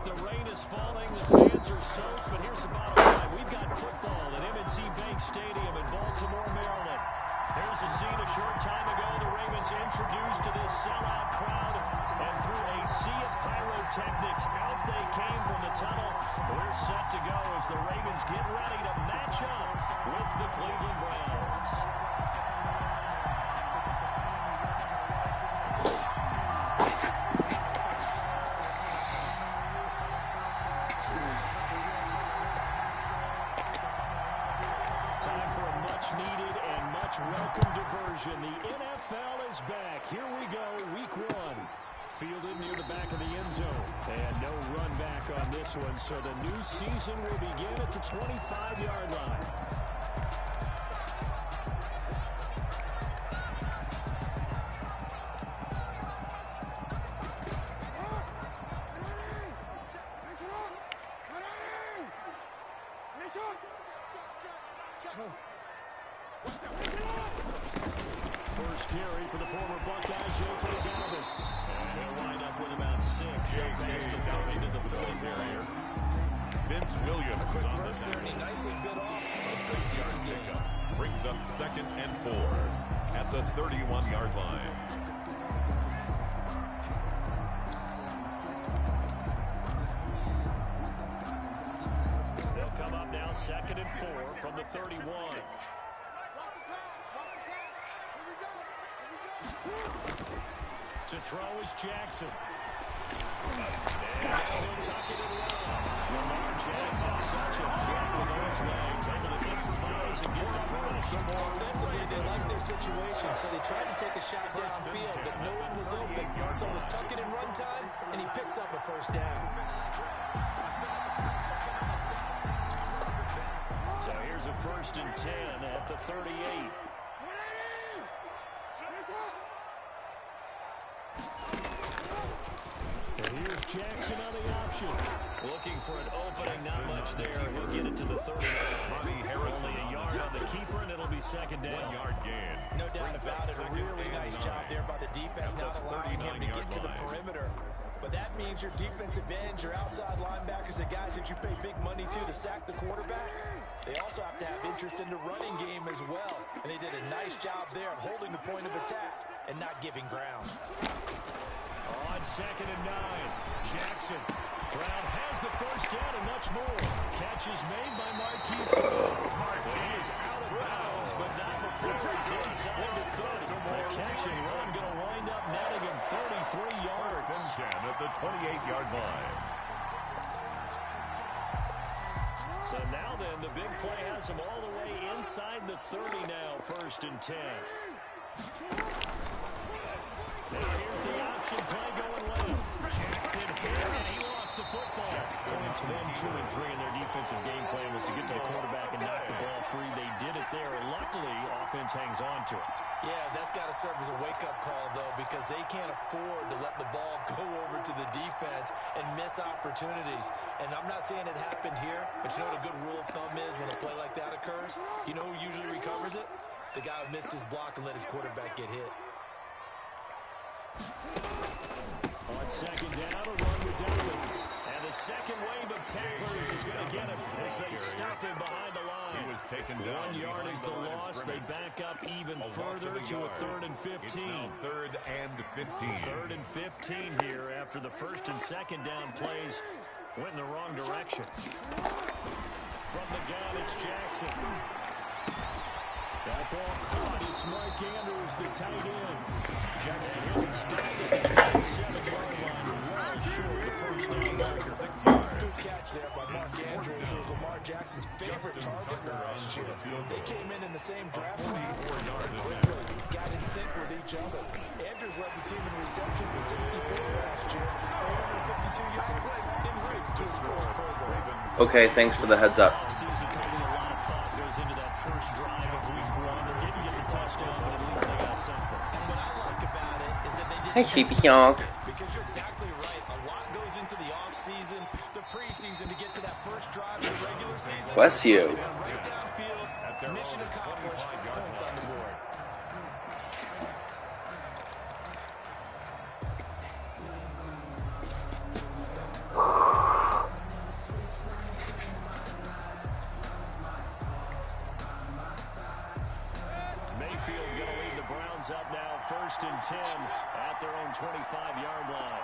the rain is falling, the fans are soaked, but here's the bottom line. We've got football at M&T Bank Stadium in Baltimore, Maryland. Here's a scene a short time ago. The Ravens introduced to this sellout crowd, and through a sea of pyrotechnics, out they came from the tunnel. We're set to go as the Ravens get ready to match up with the Cleveland Browns. Time for a much-needed and much-welcome diversion. The NFL is back. Here we go, week one. Fielded near the back of the end zone. And no run back on this one, so the new season will begin at the 25-yard line. First carry for the former Buckeye, J.K. Dobbins. And he'll wind up with about 6. Past the 30 to the 30 barrier. Vince Williams quick on the burst there, and he nicely bit off a good yard game. pickup. Brings up 2nd and 4 at the 31-yard line. They'll come up now 2nd and 4 from the 31. To throw is Jackson. And now he'll tuck it and run. Lamar Jackson, such a threat with those legs. Able to get the miles and get the first. Offensively, they liked their situation, so they tried to take a shot downfield, but no one was open. So it was tuck it and run time, and he picks up a first down. So here's a 1st and 10 at the 38. And here's Jackson on the option. Looking for an opening, not much there. He'll get it to the 39. Only a yard on the keeper, and it'll be 2nd down. 1-yard gain. No doubt about it. A really nice job there by the defense, not allowing him to get to the perimeter. But that means your defensive ends, your outside linebackers, the guys that you pay big money to sack the quarterback, they also have to have interest in the running game as well. And they did a nice job there of holding the point of attack and not giving ground. On 2nd and 9, Jackson. Brown has the first down and much more. Catch is made by Marquise. He is out of bounds, but not before he's inside the 30. The catch and run going to wind up netting him 33 yards. 10 at the 28-yard line. So now then, the big play has him all the way inside the 30 now, 1st and 10. And here's the option play going left. Jackson here, and he lost the football. Points 1, 2, and 3 in their defensive game plan was to get to the quarterback and knock the ball free. They did it there. Luckily, offense hangs on to it. Yeah, that's got to serve as a wake-up call, though, because they can't afford to let the ball go over to the defense and miss opportunities. And I'm not saying it happened here, but you know what a good rule of thumb is when a play like that occurs? You know who usually recovers it? The guy who missed his block and let his quarterback get hit. On 2nd down, a run with Dobbins. And the second wave of tacklers is going to get him as they stop him behind the line. He was taken down. 1 yard is the loss. They back up even further to a 3rd and 15. It's now 3rd and 15. 3rd and 15 here after the 1st and 2nd down plays went in the wrong direction. From the gun, it's Jackson. That ball caught. It's Mark Andrews, the tight end. Jackson really stopped at the 27-yard line. Well short the first down marker. 6 yards. Good catch there by Mark Andrews. It was Lamar Jackson's favorite target last year. They came in the same draft class and quickly got in sync with each other. Andrews led the team in receptions with 64 last year, 452 yards in rates to his first program. Okay, thanks for the heads up. Offseason, maybe a lot of thought goes into that first drive of week 1. They didn't get the touchdown, but at least they got something. And what I like about it is that they didn't Hey, Sheepy Honk. because you're exactly right. A lot goes into the offseason, the preseason to get to that first drive of the regular season. Bless you. Right downfield, mission accomplished, points on the board. first and 10 at their own 25-yard line.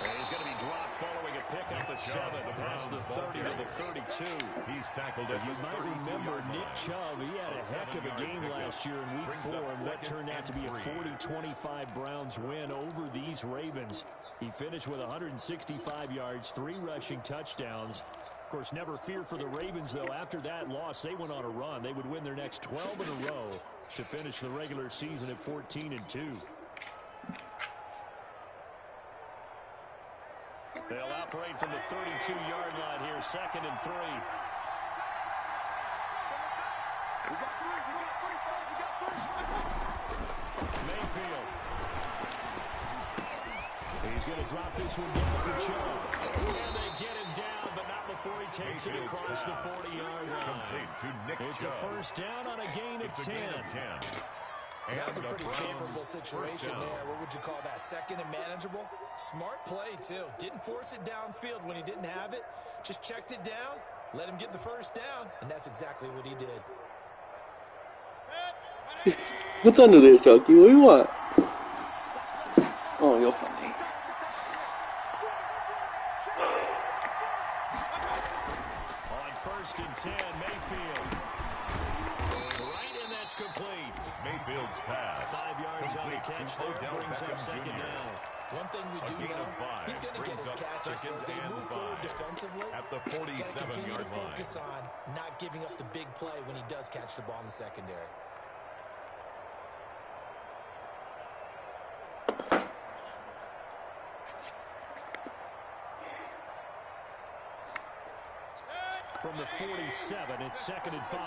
And he's going to be dropped following a pickup of 7 past the 30 to the 32. He's tackled at You might remember Nick Chubb. He had a heck of a game last year in Week 4, and what turned out to be a 40-25 Browns win over these Ravens. He finished with 165 yards, 3 rushing touchdowns. Of course, never fear for the Ravens, though. After that loss, they went on a run. They would win their next 12 in a row to finish the regular season at 14-2. They'll operate from the 32-yard line here, 2nd and 3. Mayfield. He's going to drop this one down for Chubb. And they get him down, but not before he takes it across the 40-yard line. It's a first down on a gain of 10. That was a pretty favorable situation there. What would you call that? 2nd and manageable? Smart play, too. Didn't force it downfield when he didn't have it. Just checked it down, let him get the first down, and that's exactly what he did. What's under there, Chucky? What do you want? Oh, you're funny. On 1st and 10, Mayfield. Right, and that's complete. Mayfield's pass. 5 yards on the catch there, brings up 2nd down. One thing we do know, he's going to get his catches. So as they move forward defensively, at the got to continue to 47-yard focus on not giving up the big play when he does catch the ball in the secondary. From the 47, it's 2nd and 5.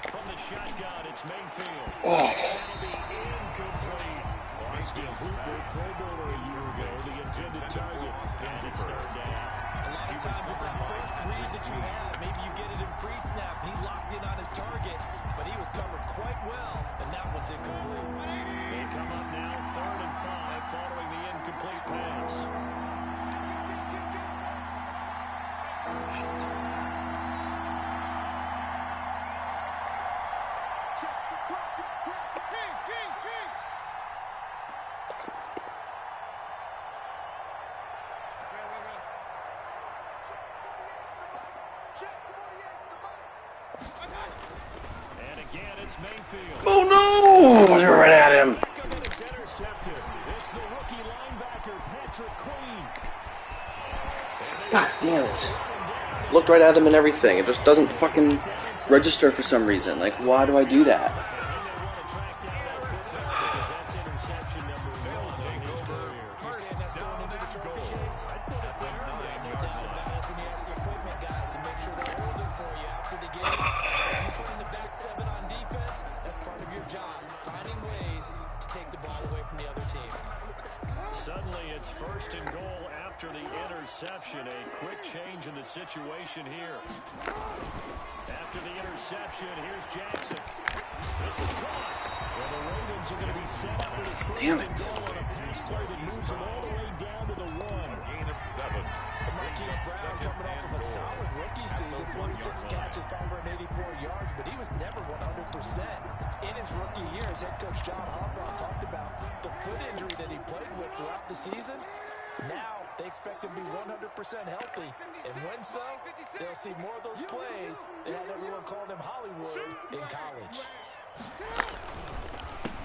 From the shotgun, it's Mayfield. That'll be incomplete. Austin Hooper, Pro Bowler a year ago, the intended target, and it's 3rd down. A lot of times it's that first read that you have. Maybe you get it in pre-snap, and he locked in on his target, but he was covered quite well, and that one's incomplete. They come up now, 3rd and 5, following the incomplete pass. And again, it's Mayfield. Oh no! You're right at him. It's intercepted. It's the rookie linebacker, Patrick Queen. God damn it. Looked right at him and everything. It just doesn't fucking register for some reason. Like, why do I do that? That's interception number 1 in his career. You're saying that's going into the trophy case? Yeah, no doubt about it. That's when you ask the equipment guys to make sure they're holding for you after the game. If you put in the back 7 on defense, that's part of your job, finding ways to take the ball away from the other team. Suddenly, it's 1st and goal after the interception. A quick change in the situation here. After the interception, here's Jackson. This is caught. Well, the Ravens are going to be set up with a 1st and goal on a pass play that moves them all the way down to the 1. Gain of 7. Marquise Brown coming off of a solid rookie season, 46 catches, 584 yards, but he was never 100%. In his rookie year, as head coach John Harbaugh talked about the foot injury that he played with throughout the season. Now they expect him to be 100% healthy, and when so, they'll see more of those plays that had everyone calling him Hollywood in college.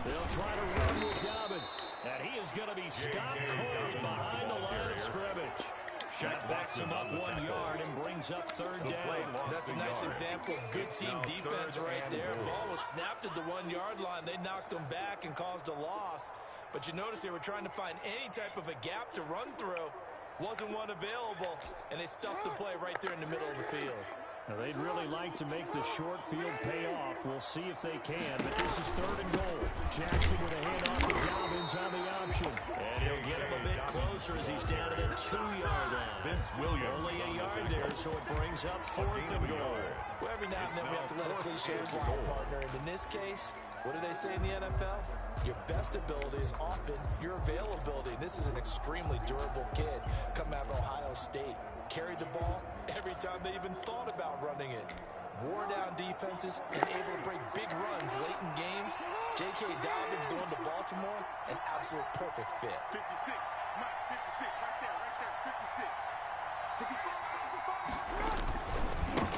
They'll try to run with Dobbins, and he is going to be stopped cold behind the line of scrimmage. That backs him up 1 yard and brings up 3rd down. That's a nice example of good team defense right there. Ball was snapped at the 1 yard line. They knocked him back and caused a loss. But you notice they were trying to find any type of a gap to run through. Wasn't one available, and they stuffed the play right there in the middle of the field. Now, they'd really like to make the short field pay off. We'll see if they can, but this is 3rd and goal. Jackson with a handoff to Dobbins on the option. And he'll get him a bit closer as he's down at a 2-yard line. Vince Williams. Only a yard there, so it brings up 4th and goal. Well, every now and then we have to let a cliche fly, partner. And in this case, what do they say in the NFL? Your best ability is often your availability. This is an extremely durable kid coming out of Ohio State. Carried the ball every time they even thought about running it. Wore down defenses and able to break big runs late in games. J.K. Dobbins going to Baltimore, an absolute perfect fit. 56, Mike, 56, right there, 55.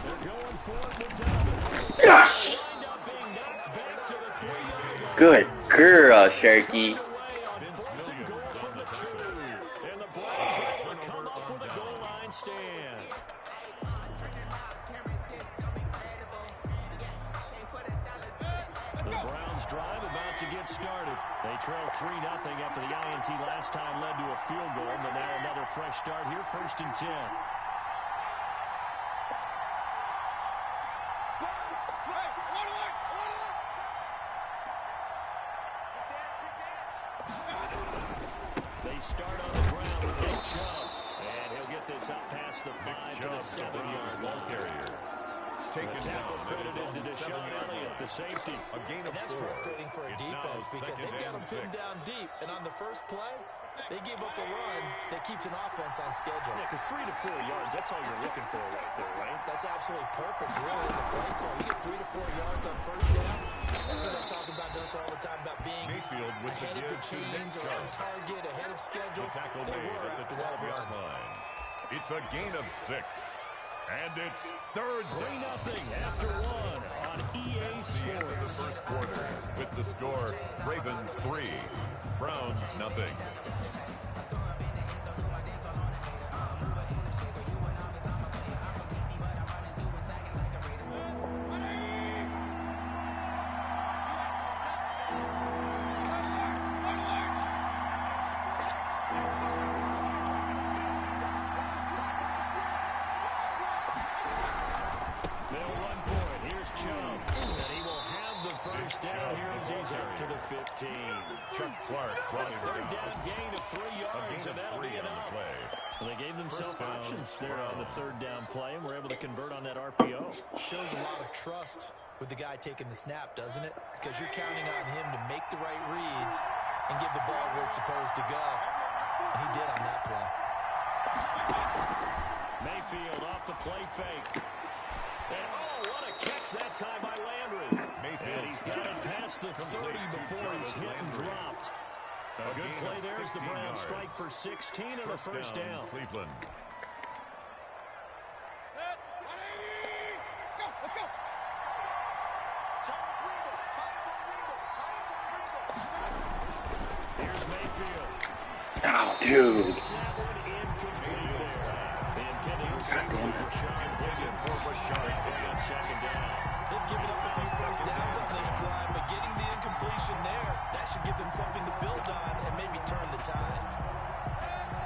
They're going for it with Dobbins. Yes! Wind up being knocked back to the 3-yard line. Good girl, Sharky. Drive about to get started. They trail 3-0 after the INT last time led to a field goal, but now another fresh start here, 1st and 10. They start on the ground with Nick Chubb, and he'll get this up past the 5 to the 7-yard line. Carrier. Taken down. Credited to Deshaun Elliott, the safety. A gain of And that's 4. frustrating for a It's defense now because they've got them 2nd pinned and down deep. And on the first play, they gave up a run that keeps an offense on schedule. Yeah, because 3 to 4 yards, that's all you're looking for right there, right? That's absolutely perfect, really, as a play call. You get 3 to 4 yards on first down. That's what I talk about this all the time, about being Mayfield with the ahead of the give to Nick chains or on Chubb. target, ahead of schedule. The tackle They made were at the after that 12-yard run. line. It's a gain of 6. And it's 3rd 3-0 down. after 1 on EA The end of the Sports. first quarter with the score Ravens 3, Browns nothing. They'll run for it. Here's Chubb. And he will have the first down here as he's up to the 15. Chuck Clark A running third down. down gain of 3 A yards, gain and of that'll 3 be on the enough. play. Well, they gave themselves First down, options there on the Browns. 3rd down play, and were able to convert on that RPO. Shows a lot of trust with the guy taking the snap, doesn't it? Because you're counting on him to make the right reads and give the ball where it's supposed to go. And he did on that play. Mayfield off the play fake. And oh, what a catch that time by Landry. Mayfield. And he's got it past the 30 before he's hit and dropped. A good play there as the Browns strike for 16 and a first down. Cleveland. Here's Mayfield. Oh, dude. That one incomplete there. The intended receiver was Rashawn Higgins for Rashawn Higgins, 2nd down. They've given up a few first downs on this drive, but getting the incompletion there, that should give them something to build on and maybe turn the tide.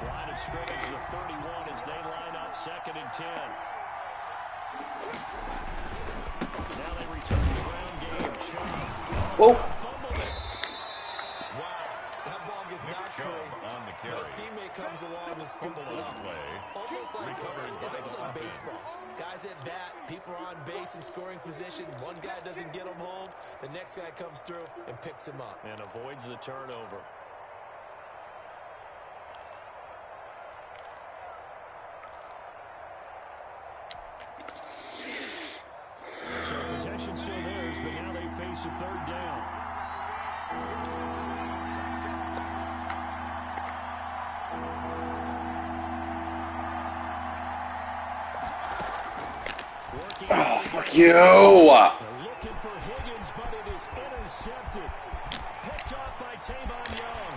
Line of scrimmage, the 31 as they line up 2nd and 10. Now they return to the ground game. Chubb. Oh, Fumbled it. Wow, that ball gets knocked free. on the But carry. a teammate comes along and scoops it Fumble on up. the play. Almost like, Recovered it's by almost the like offense. baseball. Guys at bat, people are on base in scoring position. One guy doesn't get him home. The next guy comes through and picks him up. And avoids the turnover. So possession still theirs, but now they face a 3rd down. oh, fuck you. They're looking for Higgins, but it is intercepted. Picked off by Tavon Young.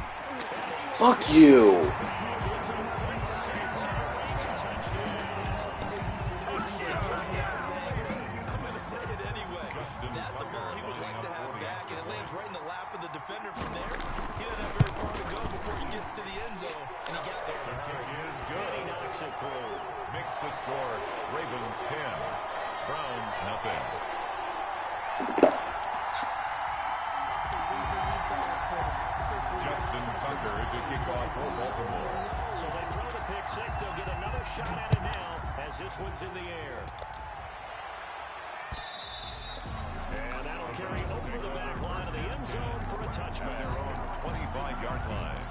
Fuck you. It's a quick 6 and a Raven touchdown. I'm going to say it anyway. That's a ball he would like to have back, and it lands right in the lap of the defender from there. He doesn't have very far to go before he gets to the end zone, and he got there in a hurry. Is And he good. knocks it through. Makes the score Ravens 10, Browns nothing. Justin Tucker to kick off for Baltimore. So they throw the pick six. They'll get another shot at it now as this one's in the air. And that'll carry over the back line of the end zone for a touchback. At their own 25-yard line.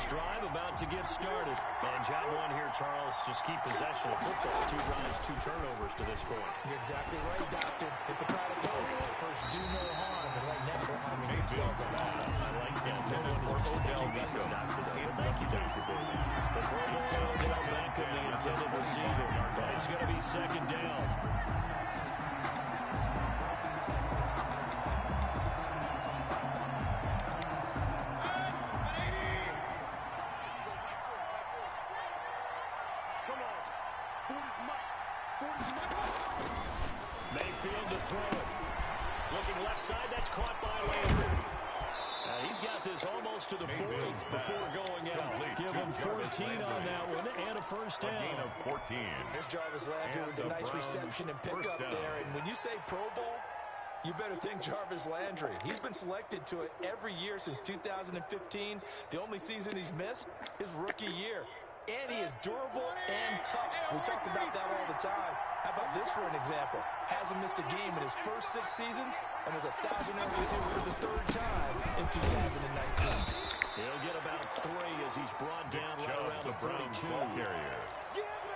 Drive about to get started. And job one here, Charles. Just keep possession of football. 2 drives, 2 turnovers to this point. You're exactly right, Doctor. Hippocratic oath. First, do no harm. And right now, they're harming themselves on offense. I like that. No one wants to Odell Beckham. Thank you, Dr. Davis. The ball Odell Beckham, the intended receiver. But it's going to be second down. Mayfield to throw it. Looking left side, that's caught by Landry. He's got this almost to the 40 before going out. Give him 14 on that one and a first down. A gain of 14. There's Jarvis Landry with a nice reception and pickup there. And when you say Pro Bowl, you better think Jarvis Landry. He's been selected to it every year since 2015. The only season he's missed is rookie year. And he is durable and tough. We talk about that all the time. How about this for an example? Hasn't missed a game in his first 6 seasons and was 1,000-yard receiver for the 3rd time in 2019. He'll get about 3 as he's brought down right around the 42. Carrier.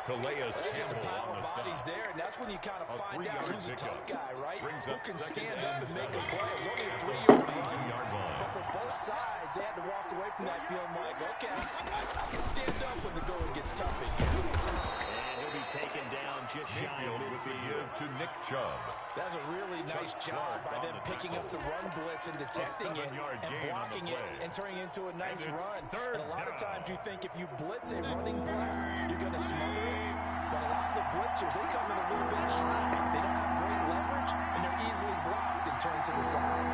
Calais There's a Campbell pile on of the bodies stop. there, and that's when you kind of A find out 3-yard who's a pickup. tough guy, right? Brings Who up can second stand and up and make a 7. play. It's only a 3-yard run. 3-yard line. But for both sides, they had to walk away from that feeling like, okay, I can stand up when the going gets tough in here. And he'll be taken down just shy of Mayfield with the midfield. give to Nick Chubb. That's a really nice job by them picking up the run blitz and detecting it 7-yard and gain on the blocking it play. and turning it into a nice And it's run. third And a lot of down. times you think if you blitz a running play, you're going to smother it. But a lot of the blitzers, they come in a little bit strong. They don't have great leverage, and they're easily blocked and turned to the side.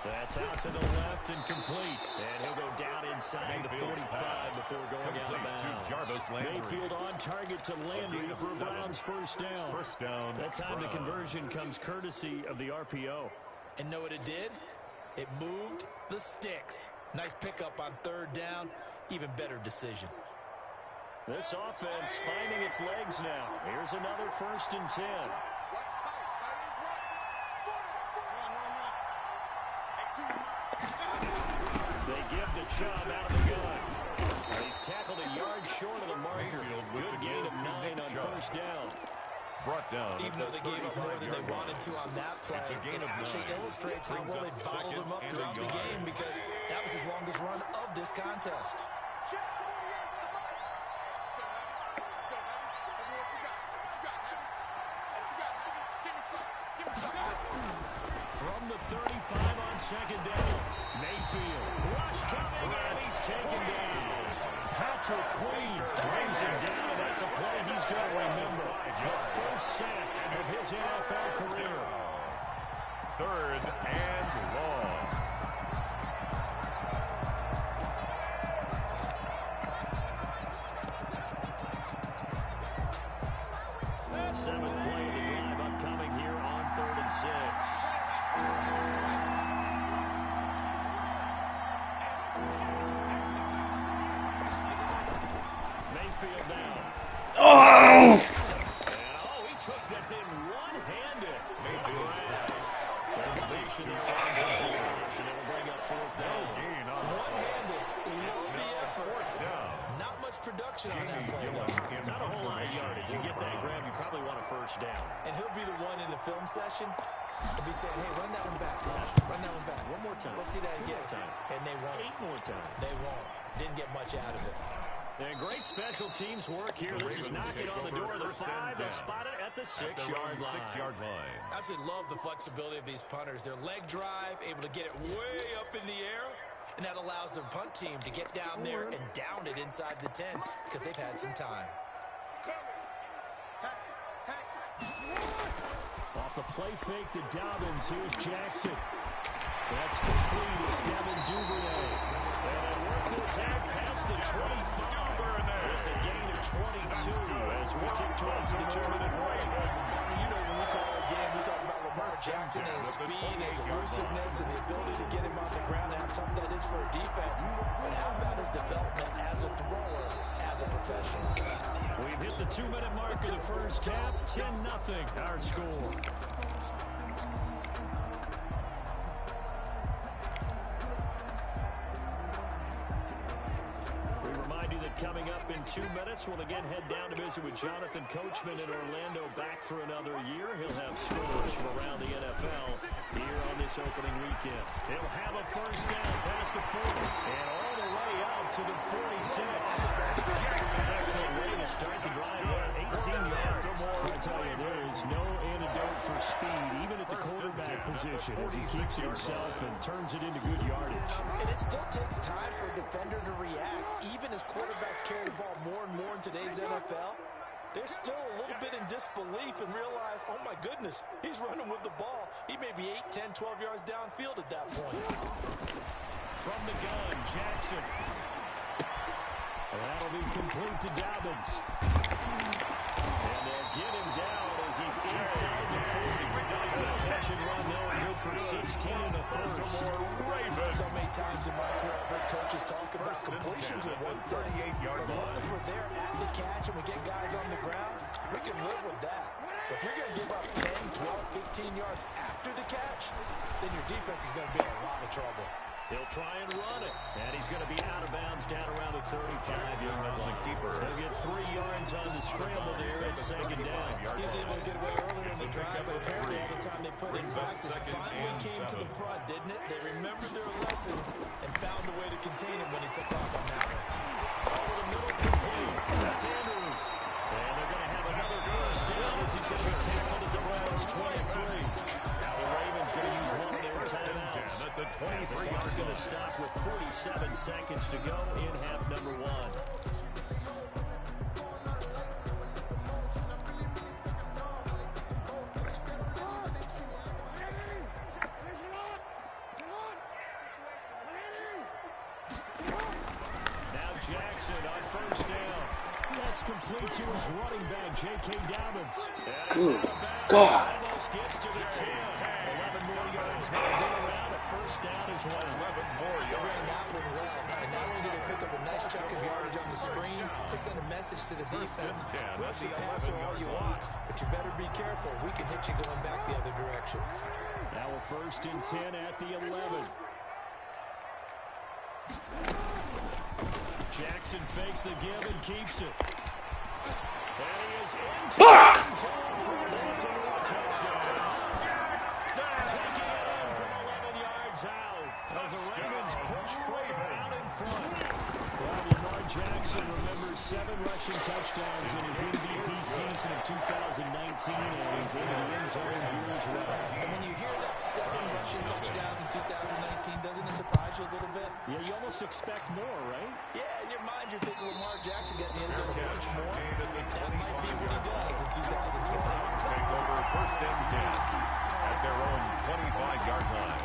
That's out to the left and complete. And he'll go down inside the 45 before going out of Complete to bounds. Jarvis Landry. Mayfield on target to Landry for a Browns first down. First down. That time the Browns. conversion comes courtesy of the RPO. And know what it did? It moved the sticks. Nice pickup on 3rd down. Even better decision. This offense finding its legs now. Here's another 1st and 10. They give the Chubb out of the gun. He's tackled a yard short of the marker. Mayfield with Good the gain give of to 9 Nick on Chubb. 1st down. Brought down. Even though they gave up more than they wanted to on that play, It's a gain it of actually 9. illustrates how Brings well up they bottled second them up and a throughout the yard. game because that was his longest run of this contest. From the 35 on 2nd down. Mayfield. Rush coming and he's taken down. Patrick Queen brings him down. That's a play he's going to remember. The first sack of his NFL career. 3rd and long. Seventh play of the drive upcoming here on 3rd and 6. Mayfield down. Oh! And he took that in one-handed. Elevation there on the push, and it'll bring up 4th down. Gain on the One-handed, love the effort. 4th down. Not much production on that play, Dillon though. in Not a whole lot of formation. yardage. You get that grab, you probably want a 1st down. And he'll be the one in the film session. He'll be saying, hey, run that one back. Run that one back. One more time. Let's see that One again. more time. And they won't. 8 more times. They won't. Didn't get much out of it. And great special teams work here. The This is Ravens knocking take on the over door of the 1st and 5. They'll 10. spot it at the At their 6-yard own line. 6-yard line. I absolutely love the flexibility of these punters. Their leg drive, able to get it way up in the air, and that allows their punt team to get down there and down it inside the 10 because they've had some time. Off the play fake to Dobbins. Here's Jackson. That's complete. It's Devin Duvernay. And work this out past the 25. It's a gain of 22 as we tick towards the 2-minute break. You know, when we call a game, we talk about Lamar Jackson and his speed, his elusiveness, and the ability to get him on the ground and how tough that is for a defense. But how about his development as a thrower, as a professional? We've hit the 2-minute mark of the first half. 10-0 our score. Coming up in 2 minutes, we'll again head down to visit with Jonathan Coachman in Orlando, back for another year. He'll have scores from around the NFL here on this opening weekend. He'll have a first down past the 40 and all the way out to the 46. Excellent way to start the drive there, 18 yards. I tell you, there is no antidote for speed, even at the quarterback position, as he keeps it himself and turns it into good yardage. And it still takes time for a defender to react, even as quarterbacks carry the ball more and more in today's NFL. They're still a little bit in disbelief and realize, oh my goodness, he's running with the ball. He may be 8, 10, 12 yards downfield at that point. From the gun, Jackson. That'll be complete to Dobbins. And they'll get him down as he's inside the 40. Catch and run there, good for 16 in the first. So many times in my career, I've heard coaches talk about completions are one thing. As long as we're there at the catch and we get guys on the ground, we can live with that. But if you're going to give up 10, 12, 15 yards after the catch, then your defense is going to be in a lot of trouble. He'll try and run it. And he's going to be out of bounds down around the 35-yard line. He'll get 3 yards on the scramble there at second down. He was able to get away earlier in the drive, but apparently all the time they put in practice finally came to the front, didn't it? They remembered their lessons and found a way to contain him when he took off on that one. Over the middle, complete. That's Andrews. And they're going to have another first down as he's going to be tackled at the Browns' 23. Now the Ravens going to use one of their timeouts. The clock's going to stop with 47 seconds to go in half number 1. Now Jackson on first down. That's complete to his running back, J.K. Dobbins. Good God. Almost gets to the 10. 11 more yards now. Around a first down as well. 11 more They ran that one well. And not only did they pick up a nice chunk of yardage on the screen, they sent a message to the defense. Rush the passer all you want, but you better be careful. We can hit you going back the other direction. Now a first and 10 at the 11. Jackson fakes the give and keeps it. And he is into the end zone for a Baltimore touchdown. Taking it in from 11 yards out as the Ravens push forward out in front. Well, Lamar Jackson remembers 7 rushing touchdowns in his MVP season of 2019, and he's in the end zone here as well. And when you hear that 7 rushing touchdowns in 2019, doesn't it surprise you a little bit? Yeah, you almost expect more, right? Yeah, in your mind you're thinking Lamar Jackson getting the end zone a bunch more. That might be what he does in 2020. Take over first and 10 at their own 25-yard line.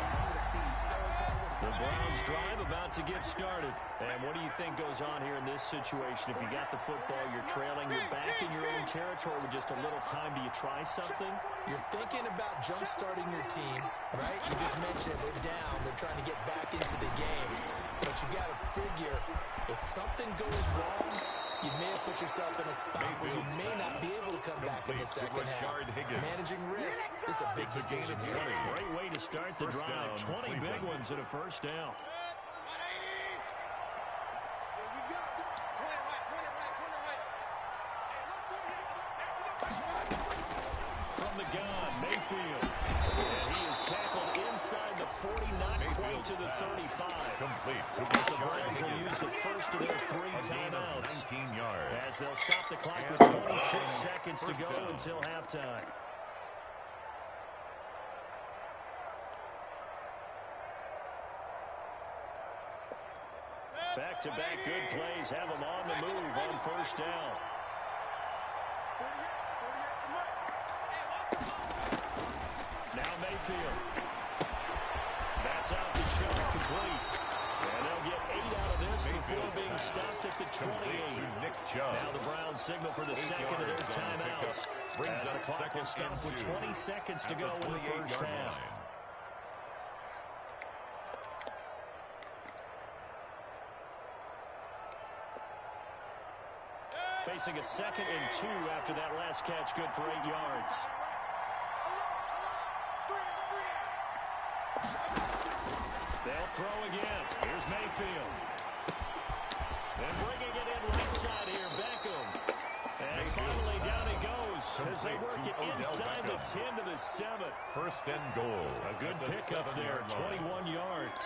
The Browns drive about to get started. And what do you think goes on here in this situation? If you got the football, you're trailing, you're back in your own territory with just a little time. Do you try something? You're thinking about jump-starting your team, right? You just mentioned they're down. They're trying to get back into the game. But you got to figure, if something goes wrong, you may have put yourself in a spot where you may not be able to come back in the second half. Managing risk is a big decision here. Great way to start the drive. 20 big ones and a first down. From the gun, Mayfield. And he is tackled inside the 40, not quite to the 35. Complete to The Browns will use the first of their 3 timeouts 19 yards. as they'll stop the clock with 26 seconds to go until halftime. Back-to-back good plays have them on the move on first down. Now Mayfield. That's out to Chubb, complete. And they'll get 8 out of this before being stopped at the 28. Nick Chubb. Now the Browns signal for the second of their timeouts. As the clock will stop with 20 seconds to go in the first half. Facing a 2nd and 2 after that last catch, good for 8 yards. They'll throw again. Here's Mayfield. And bringing it in right side here, Beckham. And finally down he goes as they work it inside the 10 to the 7. First and goal. A good pickup there, 21 yards.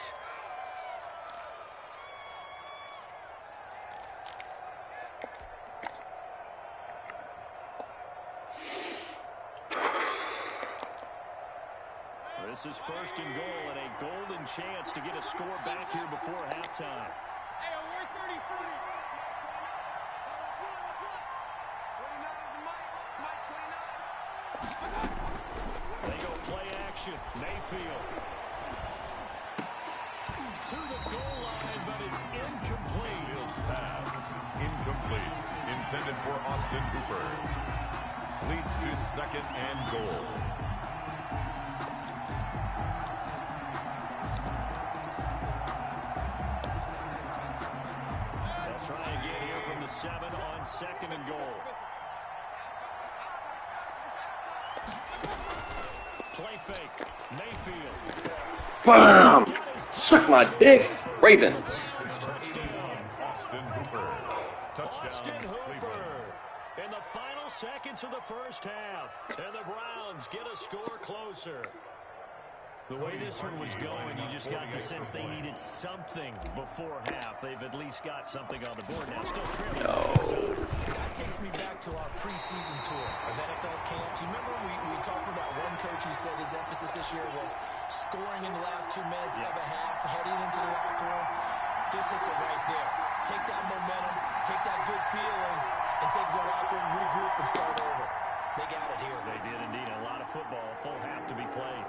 This is first and goal and a golden chance to get a score back here before halftime. They go play action. Mayfield. To the goal line, but it's incomplete. Field's pass. Incomplete. Intended for Austin Hooper. Leads to 2nd and goal. Try again here from the 7 on 2nd and goal. Play fake. Mayfield. Bam! Suck my dick. Ravens. Austin Hooper. Touchdown. Austin Hooper. Cleveland. In the final seconds of the first half. And the Browns get a score closer. The way this one was going, you just got the sense they needed something before half. They've at least got something on the board now. Still trailing. That takes me back to our preseason tour of NFL camps. You remember we talked with that one coach who said his emphasis this year was scoring in the last 2 minutes of a half, heading into the locker room. This hits it right there. Take that momentum, take that good feeling, and take the locker room, regroup, and start over. They got it here. They did indeed. A lot of football, full half to be played.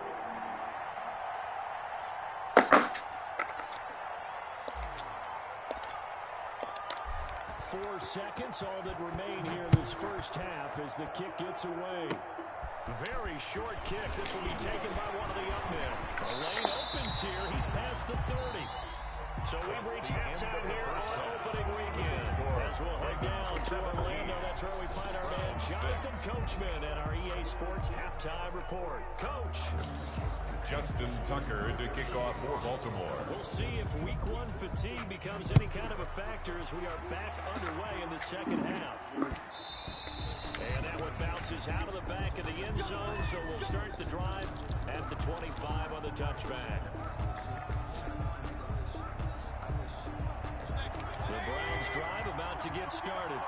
4 seconds, all that remain here in this first half as the kick gets away. Very short kick. This will be taken by one of the young men. The lane opens here. He's past the 30. So we've reached halftime here on opening weekend. As we'll head down to Orlando, that's where we find our man Jonathan Coachman at our EA Sports Halftime Report. Coach. Justin Tucker to kick off for Baltimore. We'll see if week 1 fatigue becomes any kind of a factor as we are back underway in the second half. And that one bounces out of the back of the end zone, so we'll start the drive at the 25 on the touchback. The Browns drive about to get started.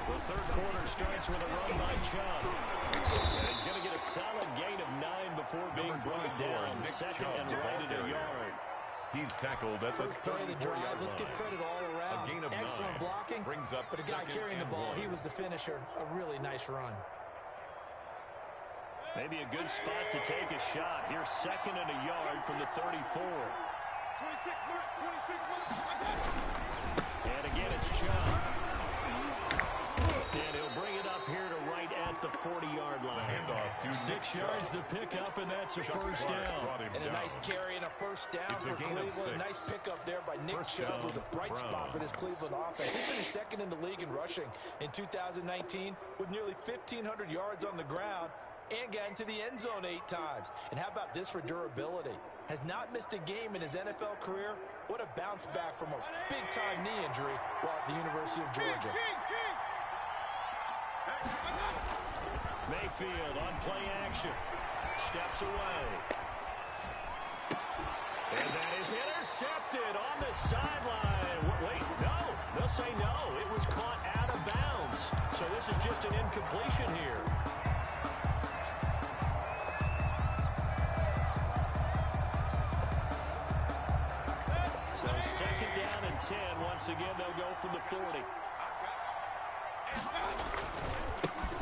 The third quarter starts with a run by Chubb. And he's going to get a solid gain of 9 before being brought down. Second and right at a yard. He's tackled at the First play of the drive. Let's give credit all around. A gain of Excellent 9. blocking. Brings up but the guy carrying the ball, 2nd and he was the finisher. A really nice run. Maybe a good spot to take a shot. Here's 2nd and a yard from the 34. And again, it's Chubb. And he'll bring it up here to right at the 40-yard line. 6 yards the pickup, and that's a first down. And a nice carry and a first down for Cleveland. Nice pickup there by Nick Chubb. Was a bright spot for this Cleveland offense. He's finished 2nd in the league in rushing in 2019 with nearly 1,500 yards on the ground and got into the end zone 8 times. And how about this for durability? Has not missed a game in his NFL career. What a bounce back from a big-time knee injury while at the University of Georgia. Mayfield on play action. Steps away. And that is intercepted on the sideline. Wait, no. They'll say no. It was caught out of bounds. So this is just an incompletion here. So 2nd down and 10. Once again, they'll go from the 40.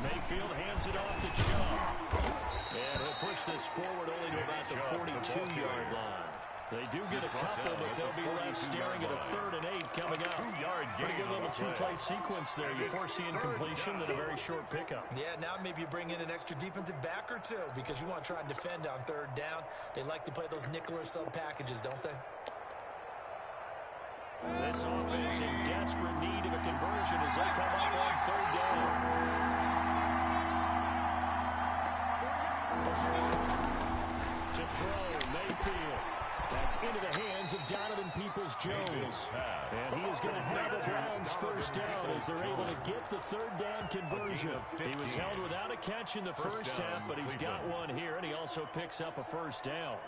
Mayfield hands it off to Chubb. And he'll push this forward only to about the 42-yard line. They do get a couple, but they'll be left staring at a 3rd and 8 coming up. Pretty good little two-play sequence there. You foresee incompletion, then a very short pickup. Yeah, now maybe you bring in an extra defensive back or two because you want to try and defend on 3rd down. They like to play those nickel or sub packages, don't they? This offense in desperate need of a conversion as they come up on 3rd down. To throw, Mayfield. That's into the hands of Donovan Peoples-Jones. And he is going to have the Browns 1st down as they're able to get the 3rd down conversion. He was held without a catch in the first half, but he's got one here, and he also picks up a 1st down.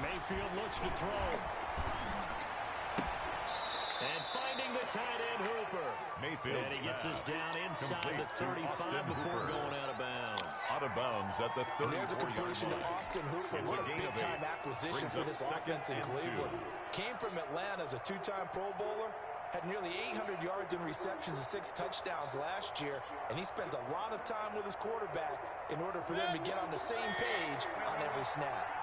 Mayfield looks to throw. And finding the tight end, Hooper. Mayfield. And he gets us down inside the 35 before going out of bounds. Out of bounds at the 34-yard line. And there's a completion to Austin Hooper. What a big-time acquisition for this offense in Cleveland. Came from Atlanta as a 2-time Pro Bowler. Had nearly 800 yards in receptions and 6 touchdowns last year. And he spends a lot of time with his quarterback in order for them to get on the same page on every snap.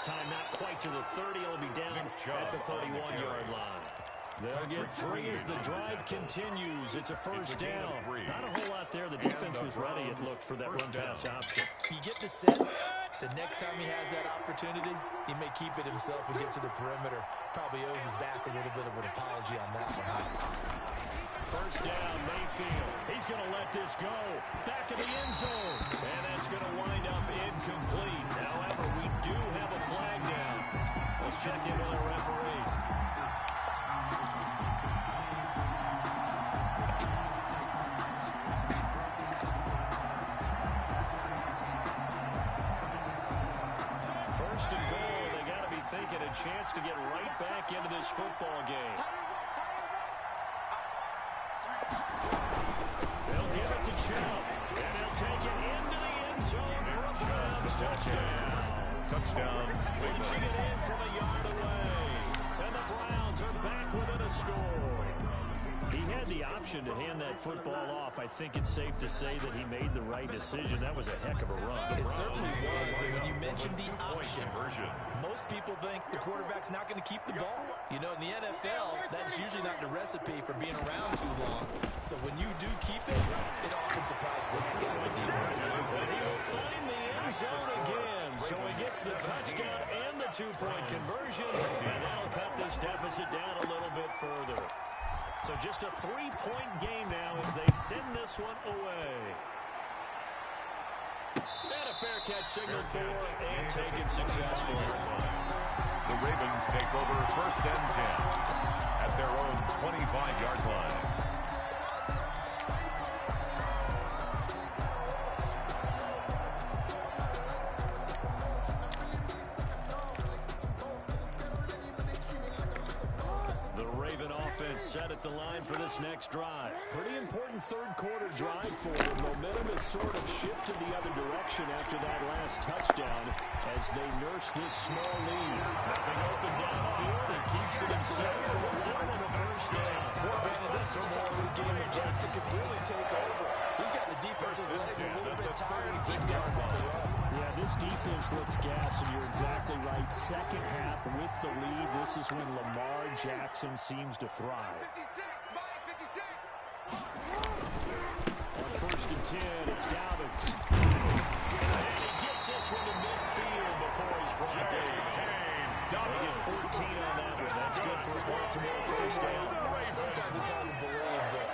Time not quite to the 30. He'll be down at the 31-yard line. They'll get 3 as the drive continues. It's a 1st down. Not a whole lot there. The defense was ready, it looked, for that run-pass option. You get the sense the next time he has that opportunity, he may keep it himself and get to the perimeter. Probably owes his back a little bit of an apology on that one. 1st down, Mayfield. He's going to let this go. Back in the end zone. And that's going to wind up incomplete. However, we do have a flag down. Let's check in with our referee. First and goal. They got to be thinking a chance to get right back into this football game. They'll give it to Chubb, and he'll take it into the end zone for a Browns touchdown. Touchdown. Punching it in from a yard away. And the Browns are back within a score. He had the option to hand that football off. I think it's safe to say that he made the right decision. That was a heck of a run. It certainly was. And when you mentioned the option, most people think the quarterback's not going to keep the ball. You know, in the NFL, that's usually not the recipe for being around too long. So when you do keep it, it often surprises the heck out of the defense. He will find the end zone again. So he gets the touchdown and the 2-point conversion. And that'll cut this deficit down a little bit further. So just a 3-point game now as they send this one away. And a fair catch signal for and taken successfully. The Ravens take over 1st and 10 at their own 25-yard line. Set at the line for this next drive. Pretty important 3rd quarter drive for them. Momentum has sort of shifted the other direction after that last touchdown as they nurse this small lead. Nothing open downfield and keeps it himself for a run and a 1st down. Well, Brandon, this is the time of the game where Jackson could really take over. He's got the defense's legs a little bit tired. He's got to run. Yeah, this defense looks gas, and you're exactly right. Second half with the lead, this is when Lamar Jackson seems to thrive. 56, Mike, 56. On 1st and 10, it's Dobbins. And he gets this one to midfield before he's brought down. They get 14 on that one. That's good for a Baltimore 1st down. Sometimes it's hard to believe, but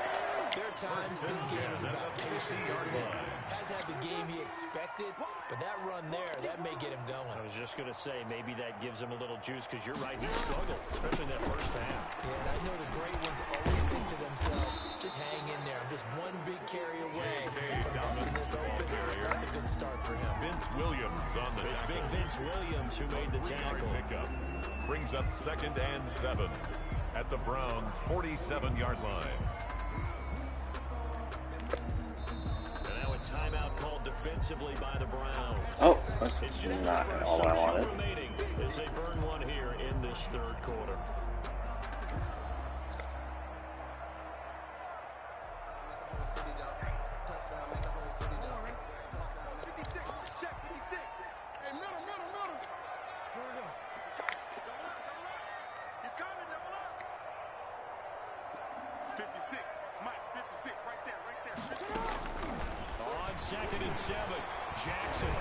there are times this game is about patience, isn't it? Has had the game he expected, but that run there, that may get him going. I was just going to say, maybe that gives him a little juice, because you're right, he struggled, especially in that first half. Yeah, and I know the great ones always think to themselves, just hang in there. I'm just one big carry away from busting this open. That's a good start for him. Vince Williams on the It's tackle. big Vince Williams who made the 3-yard tackle. pickup. Brings up 2nd and 7 at the Browns' 47-yard line. And now a timeout called defensively by the Browns. Oh, that's It's just not the at first all what I section wanted. remaining as they burn one here in this third quarter. Check 56. Hey, middle. Where we go? Double up. He's coming, double up. 56. Mike, 56, right there. On 2nd and 7, Jackson.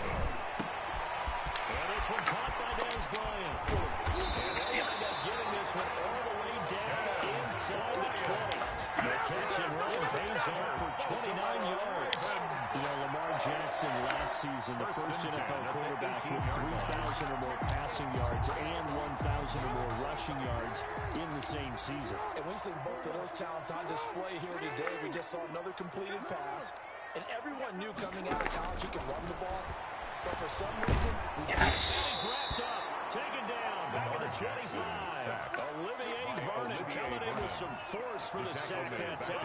And this one caught by Dez Bryant. And they end up getting this one all the way down inside the 20. The catch and run pays off for 29 yards. You know, Lamar Jackson last season, the first NFL quarterback with 3,000 or more passing yards and 1,000 or more rushing yards in the same season. And we see both of those talents on display here today. We just saw another completed pass. And everyone knew coming out of college he could run the ball. But for some reason, Yes. He's wrapped up, taken down, back at the 25. Olivier Vernon coming in with some force for the sack that time.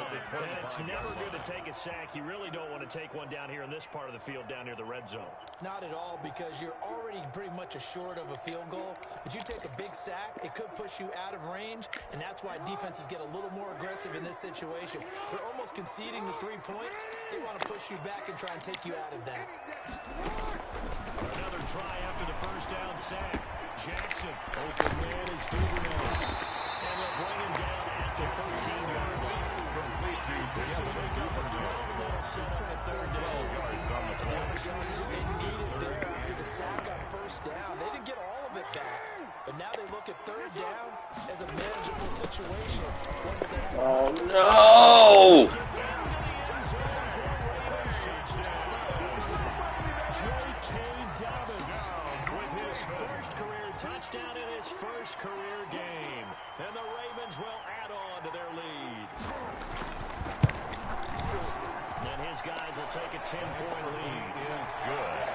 And it's never good to take a sack. You really don't want to take one down here in this part of the field, down near the red zone. not at all, because you're already pretty much assured of a field goal. But you take a big sack, it could push you out of range, and that's why defenses get a little more aggressive in this situation. They're almost conceding the 3 points. They want to push you back and try and take you out of that. Another try after the first down sack. Jackson, open man is Duvernay. And they'll bring him down at the 13-yard line. It's a pickup of 12, and that'll set up a third down. On the play. They needed there after the sack on first down. They didn't get all of it back, but now they look at third down as a manageable situation. Oh no! J.K. Dobbins with his first career touchdown in his first career game. And the Ravens will add on to their lead. And his guys will take a 10-point lead. Is good.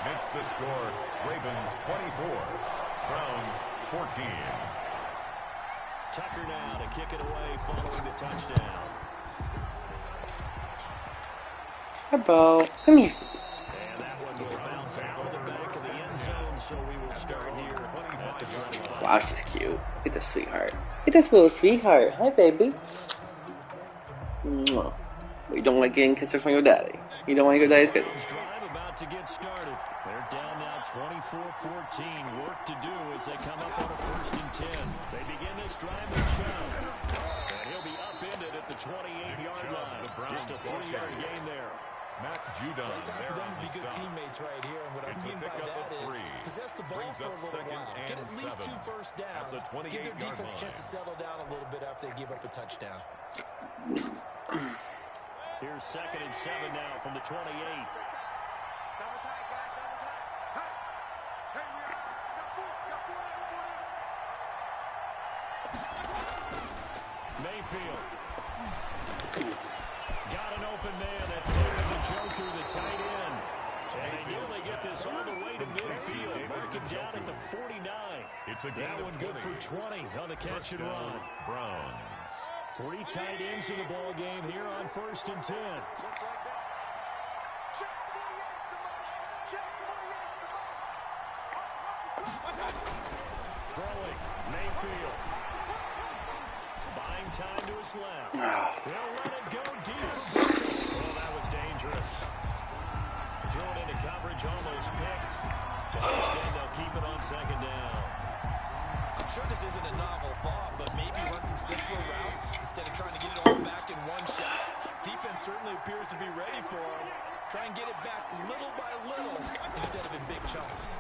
Makes the score Ravens 24, Browns 14. Tucker now to kick it away following the touchdown. Hi, Bo. Come here. And that one will bounce out of the back of the end zone, so we will start here at the 25. Wow, she's cute. Look at this sweetheart. Look at this little sweetheart. Hi, baby. Mwah. You don't like getting kisses from your daddy. You don't want your daddy's kisses. Browns drive about to get started. They're down now 24-14. Work to do as they come up on a 1st and 10. They begin this drive with Chubb. And he'll be upended at the 28-yard line. Just a 3-yard gain there. Mac Judon It's time there for them on to be the good stop. teammates right here, and what I It's a mean by pickup that of is 3. possess the ball Brings for a up little 2nd while. and Get at least 7 2 first at downs. the 28-yard Give their defense a line. chance to settle down a little bit after they give up a touchdown. Here's 2nd and 7 now from the 28. Double tight, guys, double tight. Hey, we got 4 down. Mayfield. Got an open man. That's there in the Joker, the tight end. And they nearly get this all the way to midfield. Mark him down at the 49. It's a gain That of one good 20. for 20 on the catch and run. Browns. 3 tight ends in the ball game here on 1st and 10. Just like that. Check 48 the ball. Check 48 the ball. Throwing. Mayfield. Buying time to his left. They'll let it go deep for Booker. Oh, that was dangerous. Thrown into coverage, almost picked. But instead, they'll keep it on 2nd down. I'm sure this isn't a novel thought, but maybe run some simpler routes instead of trying to get it all back in one shot. Defense certainly appears to be ready for them. Try and get it back little by little instead of in big chunks.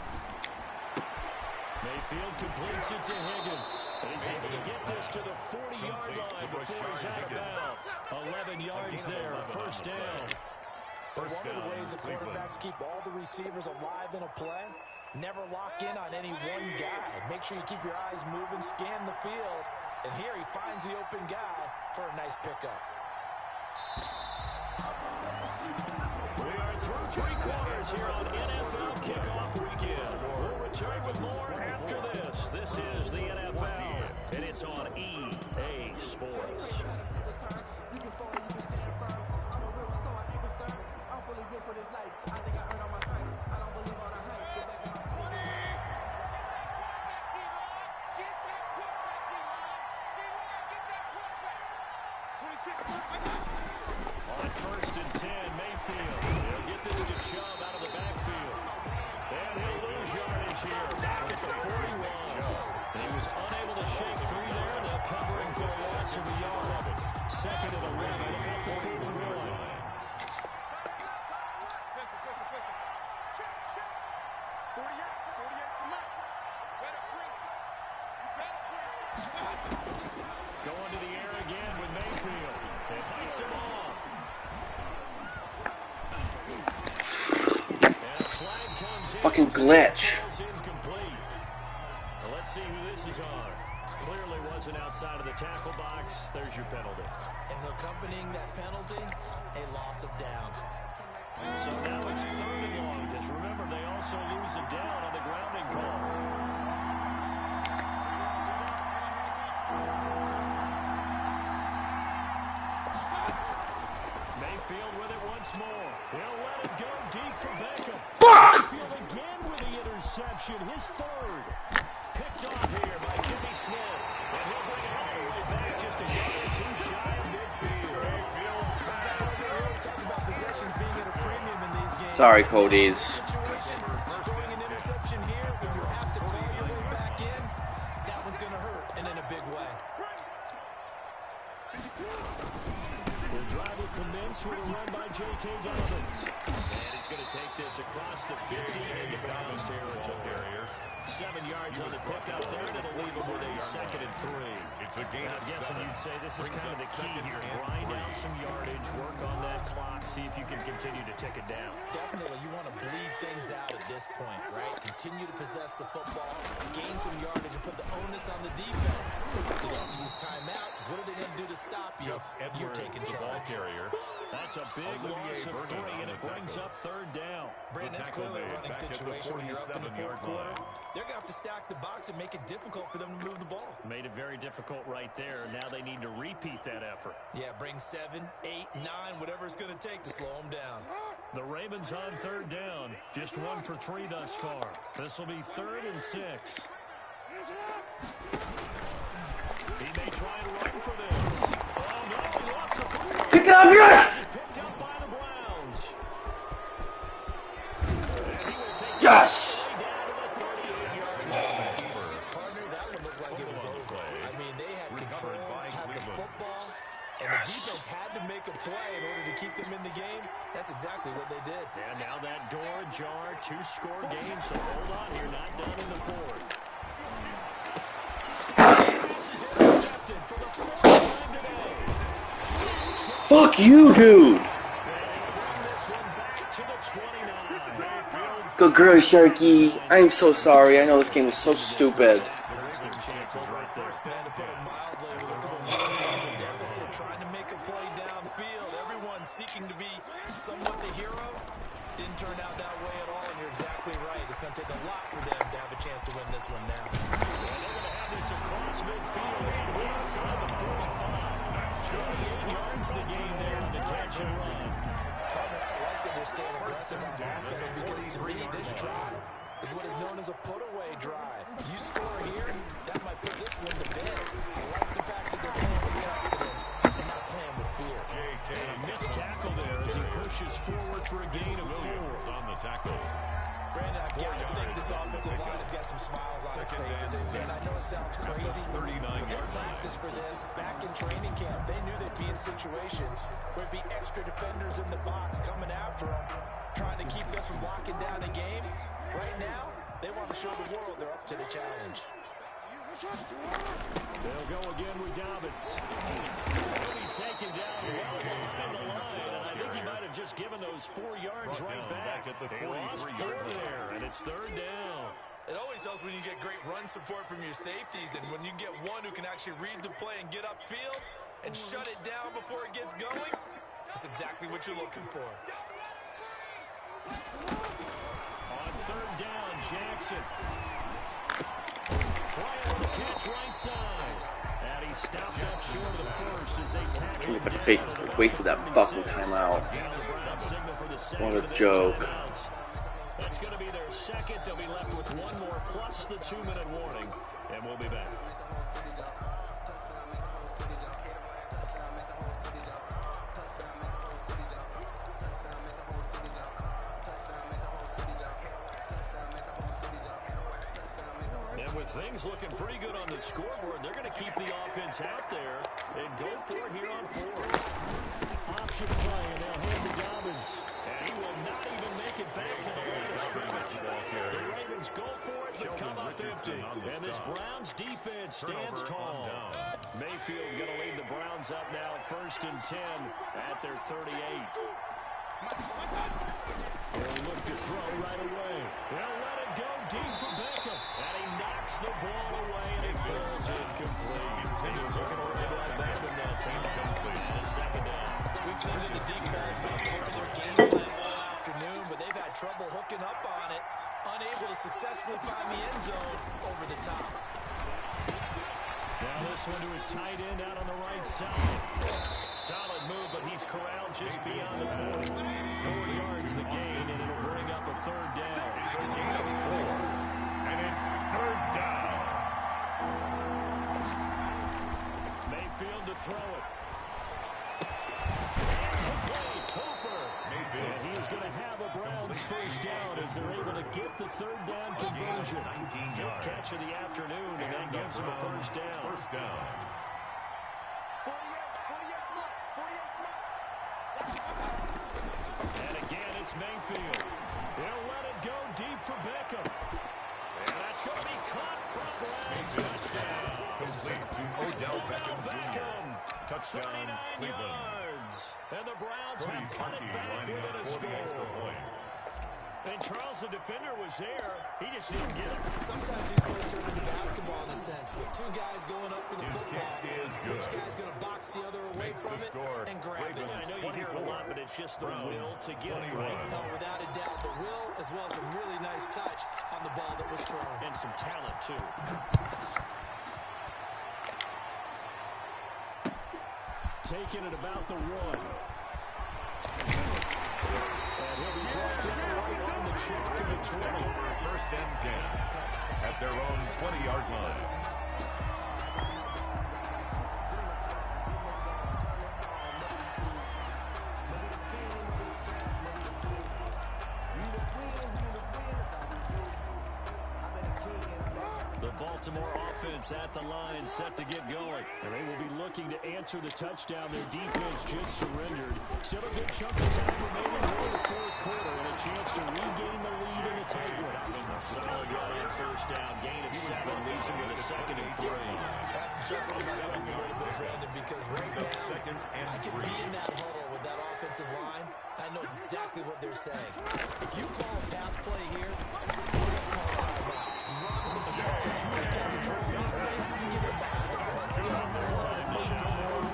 Mayfield completes it to Higgins. He's able to get this to the 40-yard line before he's out of bounds. 11 yards there, 1st down. But First one of the down, ways the Cleveland. quarterbacks keep all the receivers alive in a play, never lock in on any one guy. Make sure you keep your eyes moving, scan the field, and here he finds the open guy for a nice pickup. We are through 3 quarters here on NFL Kickoff Weekend. We'll return with more after this. This is the NFL, and it's on EA Sports. On 1st and 10, Mayfield. He'll get this to Chubb out of the backfield. And he'll lose yardage here. Back at the 41. And he was unable to shake through there. They'll cover him for a loss of a yard. 2nd and 11 at the 41. Going to the air again with Mayfield. They fights him off. And a flag comes in. Fucking glitch. Ball's incomplete. Well, let's see who this is on. Clearly wasn't outside of the tackle box. There's your penalty. And accompanying that penalty, a loss of down. So now it's 3rd and long, because remember, they also lose a down on the grounding call. Mayfield with it once more. He'll let it go deep for Beckham. Mayfield again with the interception, his 3rd. Picked off here by Jimmy Smith. And he'll bring it all the way back, just a yard or 2 shy of midfield. Talk about possessions being at a premium in these games. Sorry, Cody's. Throwing an interception here, when you have to claw your way back in, that one's going to hurt, and in a big way. The drive will commence with a run by J.K. Dobbins. And he's going to take this across the 50 into bounds territory. 7 yards on the pickup there, and it'll leave him with a 2nd and 3. It's a gain I'm of guessing 7. you'd say this is Brings kind of up the key 2nd here. and Grind 3. out some yardage, work on that clock, see if you can continue to tick it down. Definitely, you want to bleed things out at this point, right? Continue to possess the football, gain some yardage, and put the onus on the defense. Do they have to use timeouts? What are they going to do to stop you? You're taking the ball charge. carrier. That's a big loss of 3, and it brings up 3rd down. Brandon, that's clearly a running back at the situation when you're up in the 4th 47-yard quarter. line. They're going to have to stack the box and make it difficult for them to move the ball. Made it very difficult right there. Now they need to repeat that effort. Yeah, bring 7, 8, 9, whatever it's going to take to slow them down. The Ravens on 3rd down. Just 1 for 3 thus far. This will be 3rd and 6. He may try and run for this. Oh, no, he lost the football. Pick it up, yes! Picked up by the Browns. And he will take Yes! it down to the 38-yard line. Partner, that one looked like it was over. I mean, they had control, Recovered by had the Cleveland. football, and the defense had to make a play in order to keep them in the game. That's exactly what they did. And now that door ajar, 2-score game, so hold on here, not done in the 4th. This is intercepted for the 4th time today. Fuck you, dude! And bring this one back to the 29. Good girl, Sharky. I'm so sorry. I know this game was so stupid. There's their chances right there. Man, to put it mildly, we look to the lead, the deficit, trying to make a play downfield. Everyone seeking to be somewhat the hero. Didn't turn out that way at all, and you're exactly right. It's going to take a lot for them to have a chance to win this one now. And they're going to have this across midfield inside the 45. 28 yards the gain there on the catch and run. Partner, I like that they're staying aggressive on offense because to me, this drive is what is known as a put-away drive. You score here, that might put this one to bed. I like the fact that they're playing with confidence and not playing with fear. And a missed tackle there as he pushes forward for a gain of 4. On the tackle. Brandon, I've got to think this offensive line has got some smiles on its faces. And I know it sounds crazy, but they practiced for this back in training camp. They knew they'd be in situations where it'd be extra defenders in the box coming after them, trying to keep them from locking down a game. Right now, they want to show the world they're up to the challenge. They'll go again with Dobbins. He'll be taken down well behind the line, and I think he might have just given those 4 yards right back. At the They lost 4 there, and it's 3rd down. It always helps when you get great run support from your safeties, and when you get one who can actually read the play and get upfield and shut it down before it gets going, that's exactly what you're looking for. On 3rd down, Jackson. Bryant with the catch right side. And he stopped up short of the first as they tackle him down. Wasted that fucking timeout. What a joke. That's going to be their second. They'll be left with 1 more plus the 2-minute warning. And we'll be back. And with things looking pretty good on the scoreboard, they're going to keep the offense out there and go for it here on 4th. Option play, and they'll hand to Dobbins. And he will not even make it back to the line of scrimmage. The Ravens go for it, but come up empty. And this Browns defense stands tall. Mayfield going to lead the Browns up now, 1st and 10 at their 38. They'll look to throw right away. They'll let it go deep for Beckham. And he knocks the ball away, and it falls incomplete. He was looking for Odell Beckham that time. And it's 2nd down. We've seen that the deep ball's been a part of their game plan all afternoon, but they've had trouble hooking up on it, unable to successfully find the end zone over the top. Now this one to his tight end out on the right side. Solid move, but he's corralled just beyond the 40. 4 yards the gain, and it'll bring up a 3rd down. It's a gain of 4, and it's 3rd down. Mayfield to throw it. It's complete. Hooper. Mayfield. And he is going to have a Browns 1st down as they're able to get the 3rd down conversion. 5th catch of the afternoon, and that gives him a 1st down. 1st down. And again, it's Mayfield. They'll let it go deep for Beckham. And that's going to be caught from Browns. Touchdown. Complete to Odell Beckham Jr. Touchdown, 39 Cleveland. yards. And the Browns Cody have cut it Parkey back lining with up a for the extra score. point. And Charles, the defender, was there. He just didn't get it. Sometimes these plays turn into basketball in a sense, with 2 guys going up for the His football. kick is good. Which guy's going to box the other away Makes from the it score. and grab it? Ravens I know you hear it a lot, but it's just the will to get it right. No, without a doubt, the will as well as a really nice touch on the ball that was thrown. And some talent, too. Taking it about the 1. And he'll be brought down right on the chalk of the 20. 1st and 10 at their own 20-yard line. The Baltimore offense at the line, set to get going. And they will be looking to answer the touchdown. Their defense just surrendered. Still a good chunk of time remaining here in the 4th quarter, and a chance to regain the lead in the tiebreak. Solid run on 1st down. Gain of 7 leaves him with a 2nd and 3. I have to jump on myself a little bit, Brandon, because right now, I can be in that huddle with that offensive line. I know exactly what they're saying. If you call a pass play here, we're going to call a timeout. Run the ball. We can control this thing. Get it behind us, and let's go. Time to shine.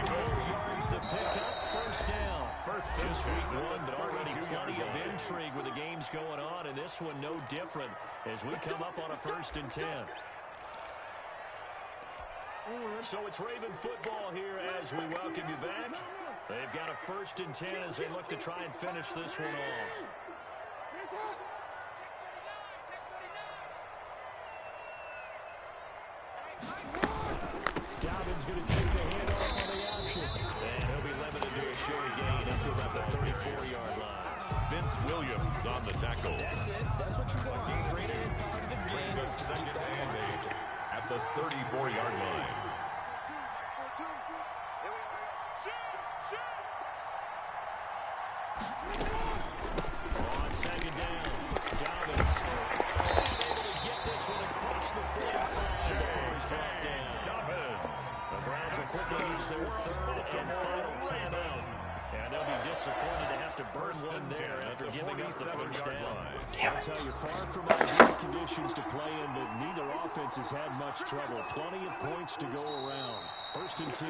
4 yards the pickup. 1st down. Just week 1, but already plenty of intrigue with the games going on, and this one no different as we come up on a 1st and 10. So it's Raven football here as we welcome you back. They've got a 1st and 10 as they look to try and finish this one off. Dobbins going to take the handoff on the option. And he'll be limited to a short gain up to about the 34-yard line. Vince Williams on the tackle. That's it. That's what you want. Straight ahead, positive gain. Just keep that clock ticking. At the 34-yard line. On 2nd down, Dobbins able to get this one across the 45 before giving up the first 27-yard down. line. Damn I'll it. tell you, far from ideal conditions to play in, but neither offense has had much trouble. Plenty of points to go around. 1st and 10.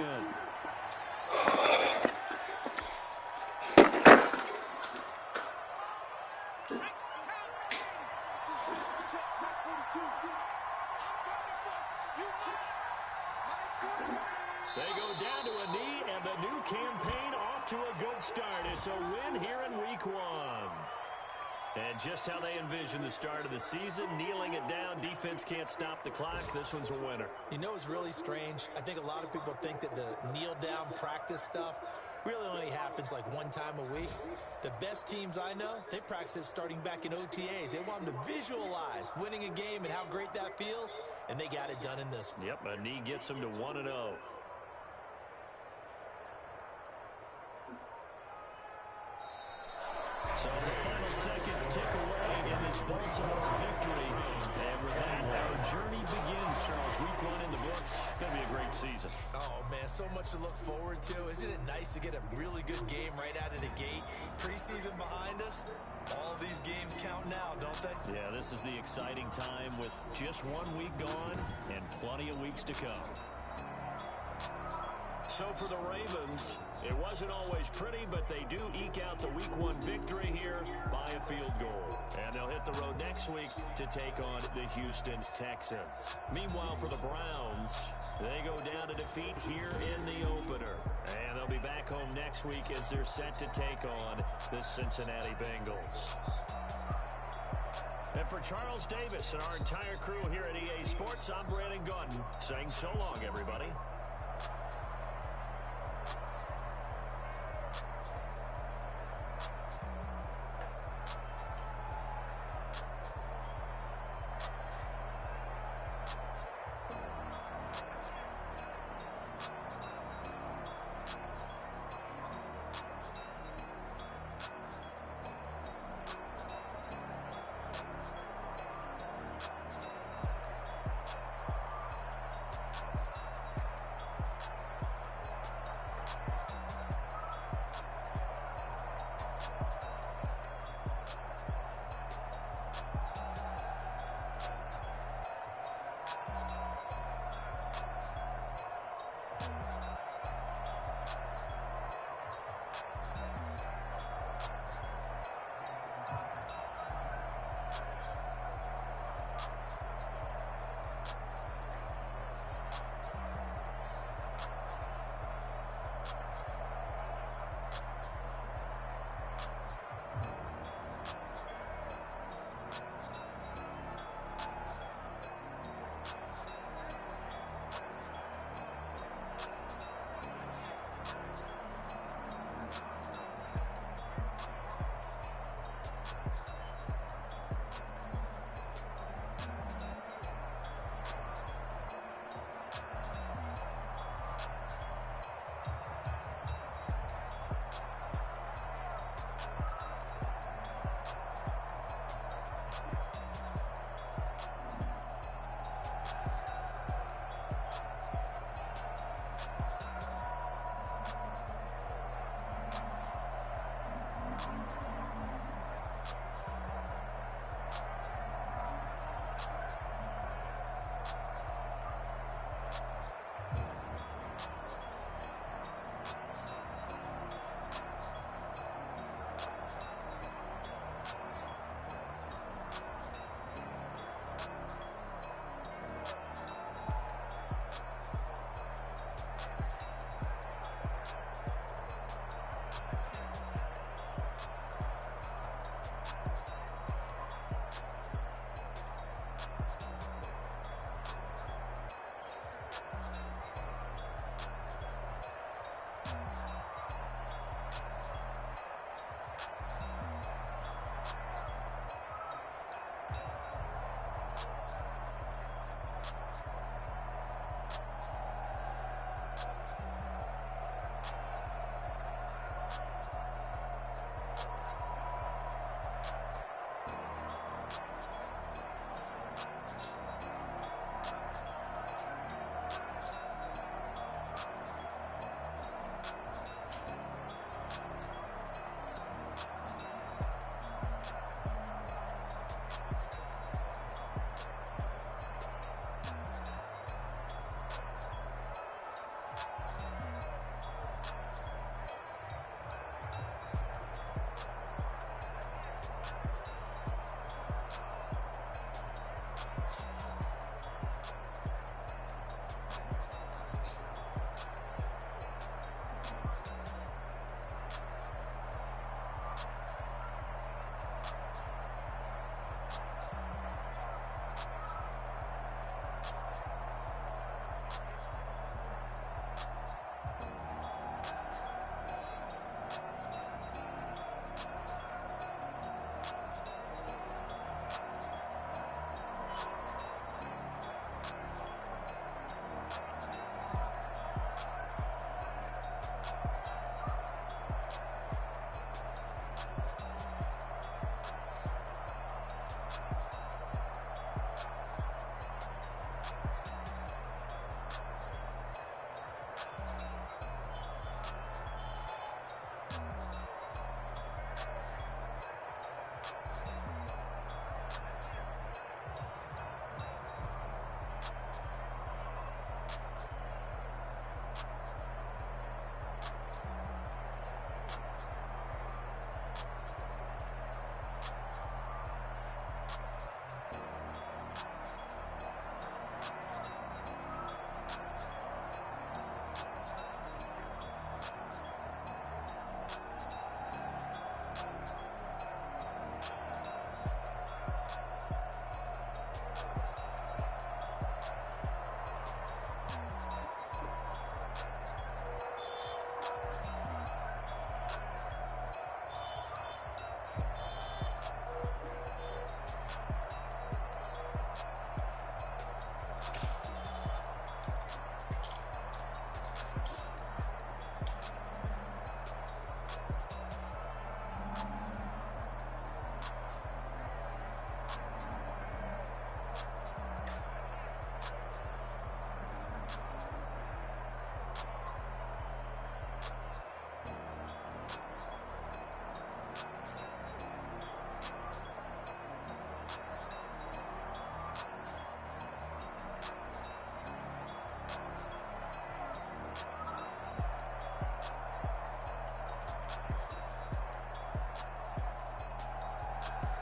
They go down to a knee, and the new campaign off to a good start. It's a win here in week 1. And just how they envision the start of the season, kneeling it down. Defense can't stop the clock. This one's a winner. You know, it's really strange. I think a lot of people think that the kneel-down practice stuff really only happens like one time a week. The best teams I know, they practice it starting back in OTAs. They want them to visualize winning a game and how great that feels, and they got it done in this one. Yep, a knee gets them to 1-0. So the final seconds tick away in this Baltimore victory. And with that, our journey begins, Charles. Week 1 in the books. Going to be a great season. Oh, man, so much to look forward to. Isn't it nice to get a really good game right out of the gate? Preseason behind us. All these games count now, don't they? Yeah, this is the exciting time with just 1 week gone and plenty of weeks to come. So for the Ravens, it wasn't always pretty, but they do eke out the week 1 victory here by a field goal. And they'll hit the road next week to take on the Houston Texans. Meanwhile, for the Browns, they go down to defeat here in the opener. And they'll be back home next week as they're set to take on the Cincinnati Bengals. And for Charles Davis and our entire crew here at EA Sports, I'm Brandon Gaudin saying so long, everybody.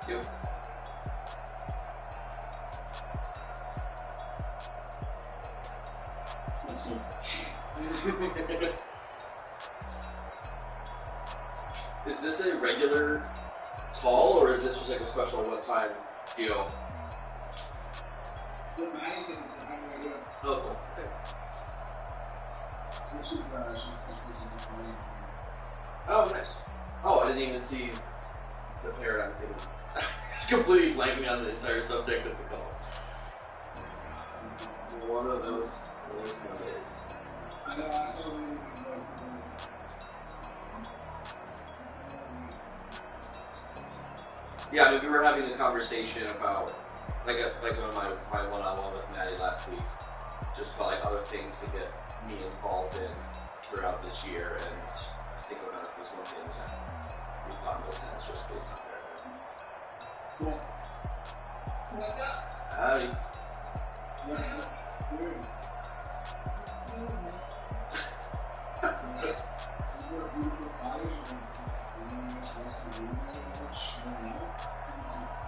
Yep. Is this a regular call, or is this just like a special one-time deal? Look, I said this. I'm going to do it. Oh, cool. Okay. This is Oh, nice. Oh, I didn't even see the paradigm thing. Completely blanking on the entire subject of the call. One of those Mondays. I know, I saw them. Yeah, I mean, we were having a conversation about, like on my one-on-one with Maddie last week, just about like other things to get me involved in throughout this year, and I think one of those one things that we thought made sense just based on there. Cool. What's up? Howdy.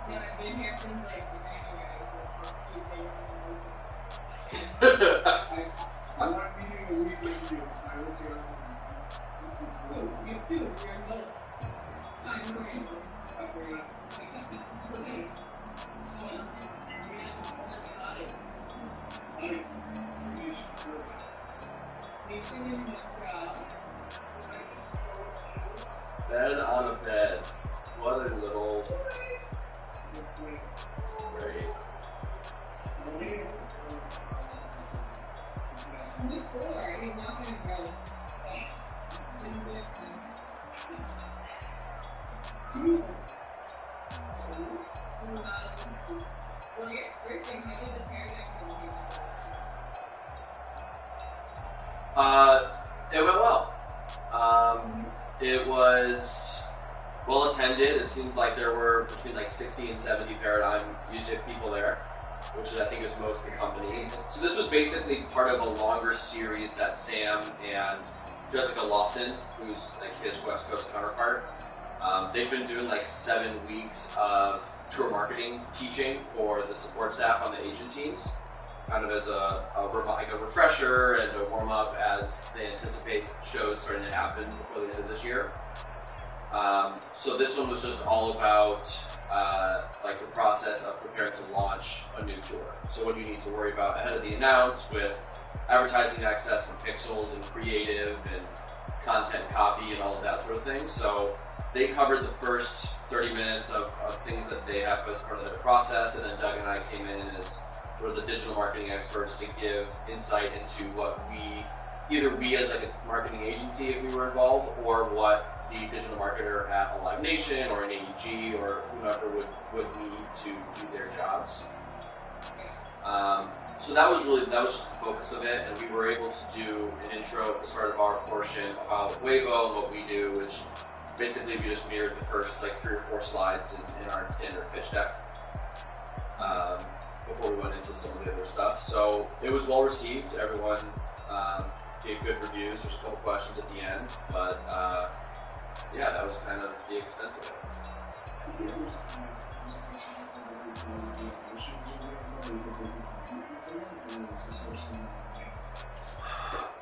Yeah, I've been here since like I want meeting a week with you. I hope you're you too. You're involved. I know you're involved. Bed on a bed. What a little. Great. It went well. It was well attended. It seemed like there were between like 60 and 70 Paradigm music people there, which I think is most of the company. So this was basically part of a longer series that Sam and Jessica Lawson, who's like his West Coast counterpart, they've been doing like 7 weeks of tour marketing teaching for the support staff on the Asian teams, kind of as a refresher and a warm up as they anticipate shows starting to happen before the end of this year. So this one was just all about like the process of preparing to launch a new tour. So what do you need to worry about ahead of the announce with advertising access and pixels and creative and content copy and all of that sort of thing. So they covered the first 30 minutes of things that they have as part of their process, and then Doug and I came in as sort of the digital marketing experts to give insight into what either we as like a marketing agency if we were involved, or what the digital marketer at a Live Nation or an AEG or whomever would need to do their jobs. So that was just the focus of it, and we were able to do an intro at the start of our portion about Weibo and what we do, which basically we just mirrored the first like 3 or 4 slides in our standard pitch deck before we went into some of the other stuff. So it was well received. Everyone gave good reviews. There's a couple questions at the end, but yeah, that was kind of the extent of it.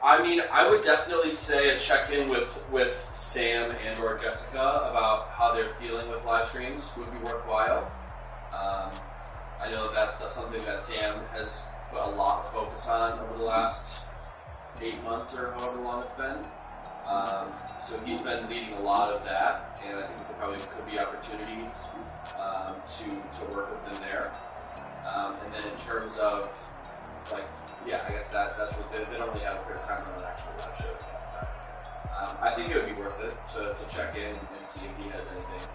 I mean, I would definitely say a check-in with Sam and or Jessica about how they're feeling with live streams would be worthwhile. I know that's something that Sam has put a lot of focus on over the last 8 months or however long it's been. So he's been leading a lot of that, and I think there probably could be opportunities to work with them there. And then in terms of like, yeah, I guess that's what they don't really have a clear time on the actual live shows. I think it would be worth it to check in and see if he has anything.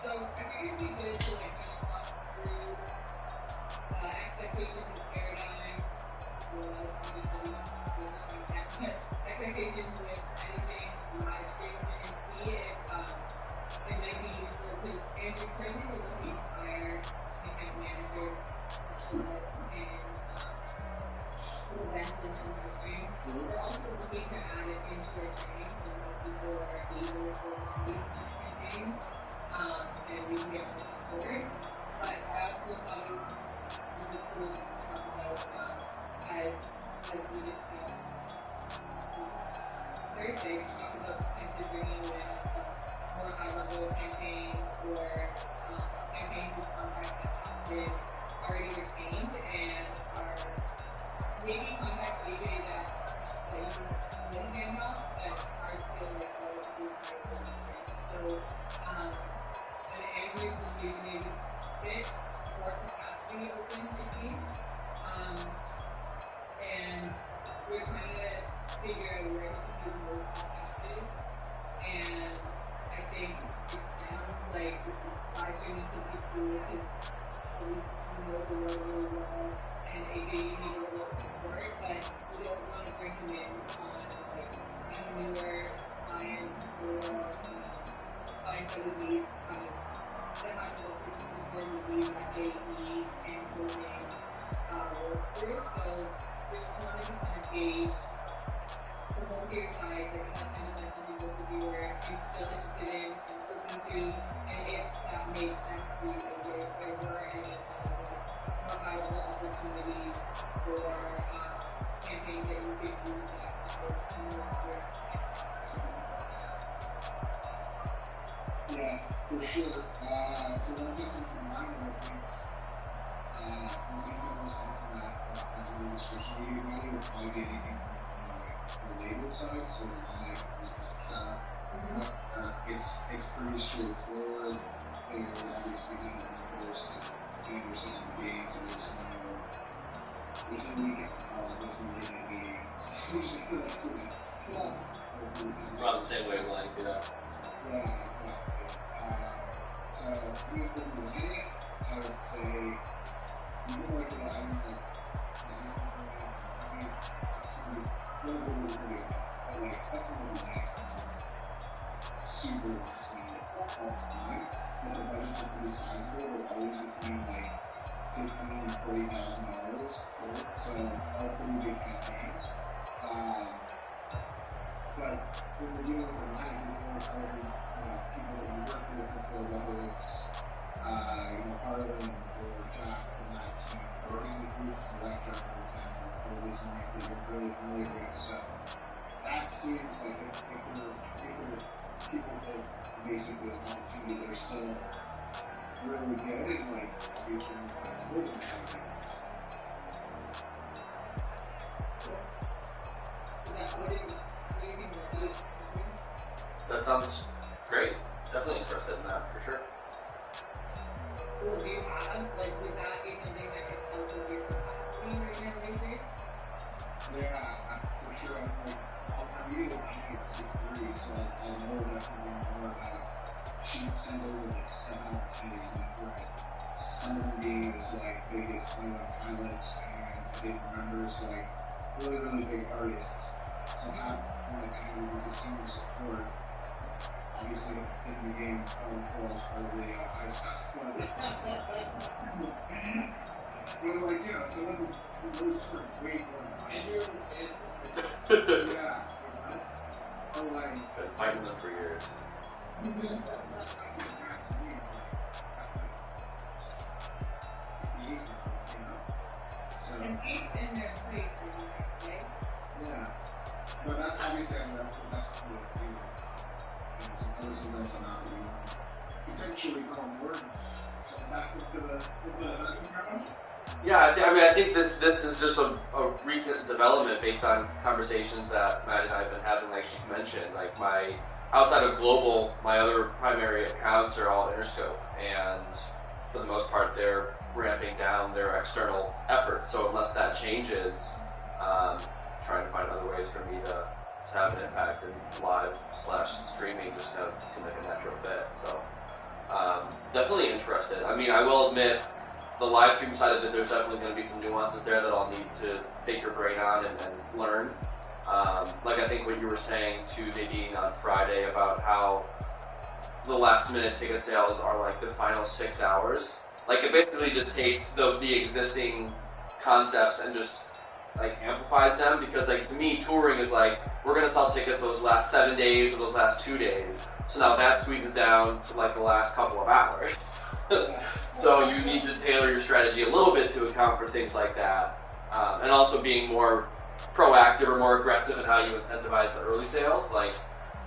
So I think it'd be good to like kind of walk through expectations of Paradigm, expectations with anything live streaming, and see if it might be useful because Andrew Kramer was the inspired manager and events and live stream. We're also looking to add it into our training so that people able to run these kind of campaigns, and we can get more support. But I also thought it was cool to talk about, as we discussed Thursday, we talked about potentially bringing in more high-level campaigns or campaigns with contracts that have been already retained and are maybe contracts maybe that you wouldn't hand off, but are still like relatively high. So, an Andrews is usually a bit more capacity open to teams, and we're trying to figure out where to do most effective. And I think it sounds like this is probably to be cool because at least you know the role really well, and AJ you need a little support, but we don't want to bring him in on like a newer client or client that would need semi-local people who need that they need and building work through. So just wanted to kind of gauge the volunteer side, like how kind of messaging both of you were actually still interested in and open to, and if that made sense for you, if there were any more high-level opportunities for campaigns that you could use that was more for. Yeah, for sure. So one thing from my end, I think, was going to more sense in that as a description. We really would probably get anything from the label side, so it's pretty straightforward. They're obviously going to enforce and on the games, and there's no weekend, there's no weekend games. We're on the same wavelength, yeah. Yeah, exactly. So, who's been doing it? I would say, more like that, I'm like, but like, stuff in the last super last minute all the time, but the budgets are pretty sizable, we're always between like $15,000 and $40,000, so all pretty big campaigns. But when we're dealing with the line, we're dealing with all these people that we work with before, whether it's Harlan or Jack from that team, or any group director, for example, or listening that you're really familiar with. So that seems like if there are people that basically an opportunity that are still really good and like obviously moving something. That sounds great. Definitely interested in that for sure. Well, do you have, like, would that be something that could help with your capacity right now, maybe? Yeah, for sure. I'm reading at 6'3", so I'll know definitely more about she'd send over like 7 opportunities in the thread. Some of them being as like big as pilots and big members, like really, really big artists. So have like kind of the senior support. Obviously, in the game, falls probably high stuff. But like, some of those are way more. Yeah. Or like. Been fighting them for years. And he's in their place for you, right? Yeah. But that's obviously that's cool. Those who know not potentially come work back into the Yeah, I think this is just a recent development based on conversations that Matt and I have been having, like she mentioned. Like outside of global, my other primary accounts are all Interscope, and for the most part, they're ramping down their external efforts. So unless that changes, trying to find other ways for me to have an impact in live/streaming just kind of seemed like a natural fit. So definitely interested. I mean, I will admit, the live stream side of it, there's definitely going to be some nuances there that I'll need to take your brain on and learn. Like I think what you were saying to Nadine on Friday about how the last minute ticket sales are like the final 6 hours. Like it basically just takes the existing concepts and just like amplifies them, because like to me touring is like we're gonna sell tickets those last 7 days or those last 2 days, so now that squeezes down to like the last couple of hours. So you need to tailor your strategy a little bit to account for things like that, and also being more proactive or more aggressive in how you incentivize the early sales, like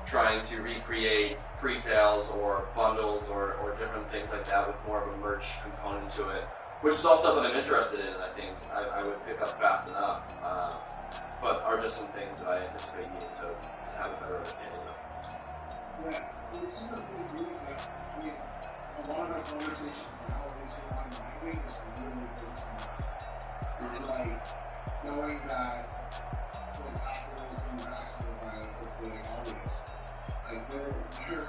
trying to recreate pre-sales or bundles or different things like that with more of a merch component to it, which is all stuff that I'm interested in, and I think I would pick up fast enough, but are just some things that I anticipate needing to have a better understanding of. Yeah, the super cool too is that, I mean, a lot of our conversations now, at least around marketing, is really based on that. And like, knowing that, like, Apple is being vaccinated by, hopefully, like, always, like, they're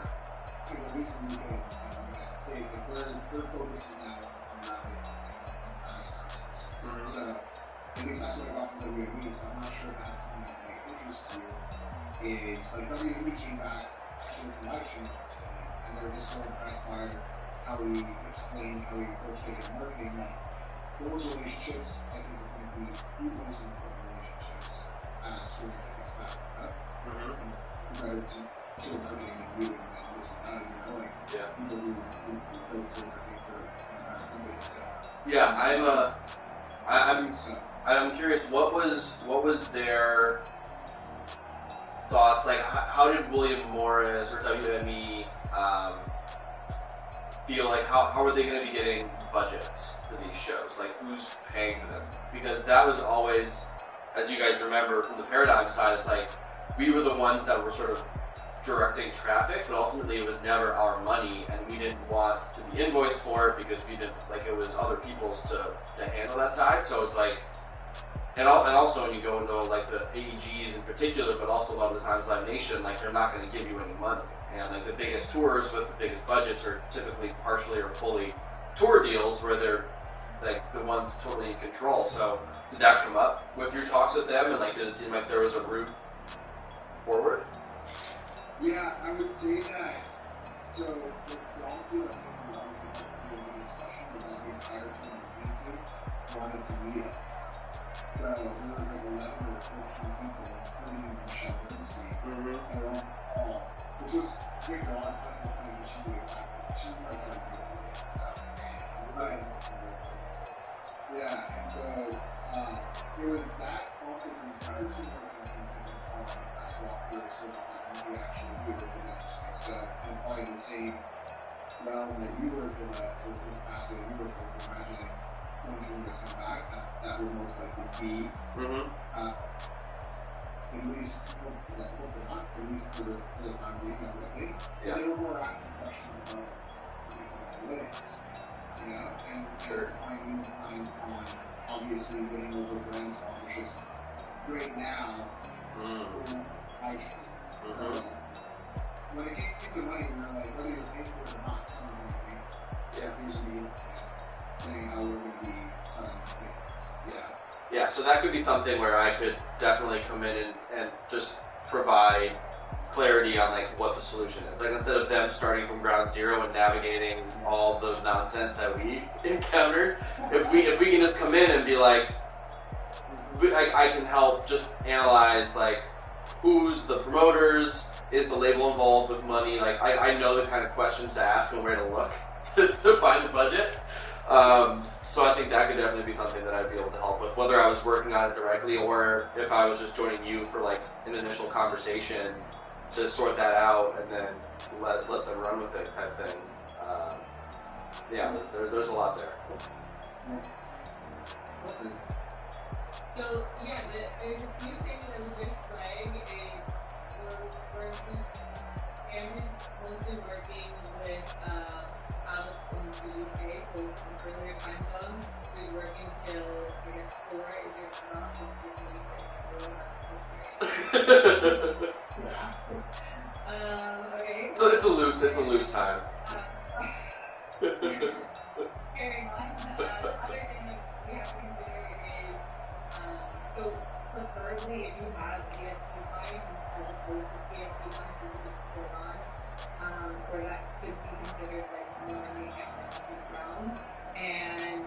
at least in the UK, in the United States, like, their focus is now on rapid analysis. So, at least that's what I got from WWE, so I'm not sure if that's something that, like, interests you, is, like, WWE came back actually from live stream, and they were just so impressed by how we explained how we approach digital marketing, that those relationships, I think, are going to be the most important relationships as touring gets back up. And better to tour marketing and really, and this is how you're going. Yeah. People who go tour marketing for companies. Yeah, I'm curious. What was their thoughts? Like, how did William Morris or WME feel like? How are they going to be getting budgets for these shows? Like, who's paying them? Because that was always, as you guys remember from the Paradigm side, it's like we were the ones that were sort of directing traffic, but ultimately it was never our money, and we didn't want to be invoiced for it because we didn't, like, it was other people's to handle that side. So it's like, and also when you go into like the AEGs in particular, but also a lot of the times Live Nation, like, they're not going to give you any money. And like the biggest tours with the biggest budgets are typically partially or fully tour deals where they're like the ones totally in control. So did that come up with your talks with them, and like did it seem like there was a route forward? Yeah, I would say that. So the quality of a lot of people discussion was that the entire team wanted to meet up. So there were like 11 or 14 people, including Michelle Bernstein, and we're all, which was great. A lot of us is kind of she would have, she's like a great stuff. But yeah, and so it was that also the entire team that's walkthrough, so that we actually do it with interesting. So in probably the same realm that you were for that, or the path that you were for, imagining when tourists come back, that will most likely be at least, hopefully not, at least for the time being, that would be. Yeah. They were more active question about analytics, you know, and finding time on obviously getting over brand sponsorships. Right now, when it came to money, we were like, whether you're paying for it or not, someone would be, here's the saying how we're going to be selling. Yeah, so that could be something where I could definitely come in and just provide clarity on like what the solution is. Like, instead of them starting from ground zero and navigating all the nonsense that we encountered, if we can just come in and be like, I can help just analyze like who's the promoters, is the label involved with money, like I know the kind of questions to ask and where to look to find the budget. So I think that could definitely be something that I'd be able to help with, whether I was working on it directly or if I was just joining you for like an initial conversation to sort that out and then let them run with it type thing. There's a lot there. So yeah, there's a few things I would just flag is we're Cameron's mostly working with Alex in the UK, so in earlier time zones. He's working till I guess 4. Is it not okay. It's a loose time. Carrying on. Other thing that we have to consider is so preferably if you have PSP fines as opposed to PSP fines you can just hold on, or that could be considered like more in the ground. And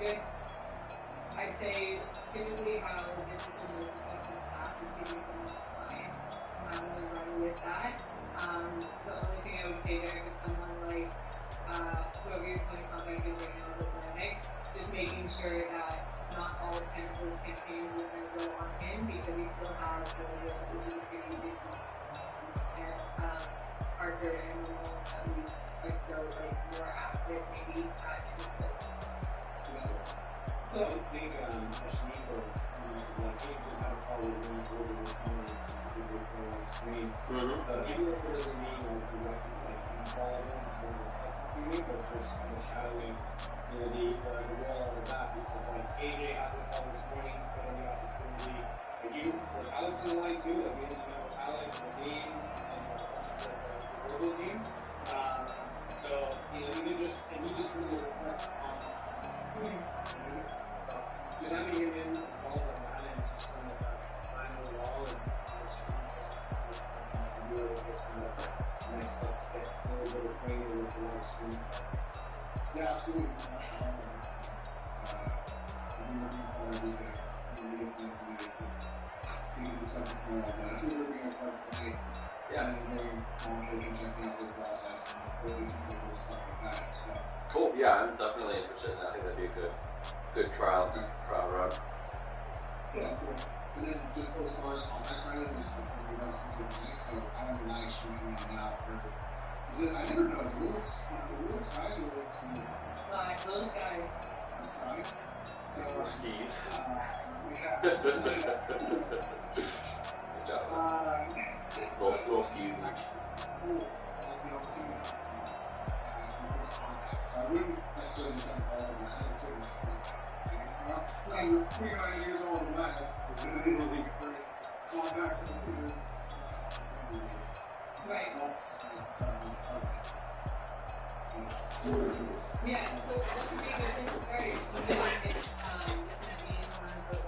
just I'd say typically how this is the most effective path is giving someone time. I'm not really running with that. The only thing I would say there is someone like whoever you're playing contact with right now with Atlantic, just making sure that not all 10 of those campaigns are going to go on him because he still has the which is a pretty big and Parker and Ramon at least are still like more active maybe at his place. So I think, especially for, like, he doesn't have a problem with going over the comments specifically for like screen. So even if it doesn't mean like directly like involvement or executing, but just kind of shadowing, the role of that because like AJ had the call this morning, getting the opportunity. Like you, with Alex in the line too, like we didn't know Alex, Nadine, and the global team. So you can just really request on. Just having him involved in that and just kind of line on the wall and do a little bit kind of nice stuff to get a little bit of training with the live stream presence. Yeah, absolutely. Cool. Yeah, I'm definitely interested in that. I think that'd be a good trial run. Yeah, cool. And then just as far as contact side, just like we run some good so I don't know why it's shooting me now. Is it? I never know. Is it Lewis guys or Lewis Smith? Those guys. That's right. So Skis. Yeah. Good job. Little skis. Cool. So I wouldn't necessarily just involved in that. It's like, we're 39 years old and that. It's really great contact. Right. Yeah, so what could be the thing to start is even if it's Nadine one of those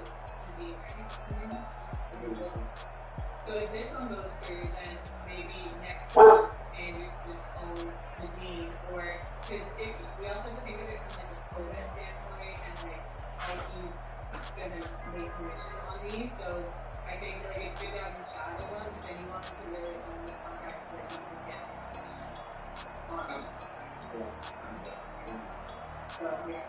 Nadine, right? So if this one goes through, then maybe next and you just own Nadine, or because if we also have to think of it from like a quota standpoint and like how he's gonna make commission on these. So I think like it's good to have him shadow one, but then you want him to really own the contract so that he can get on. So yeah.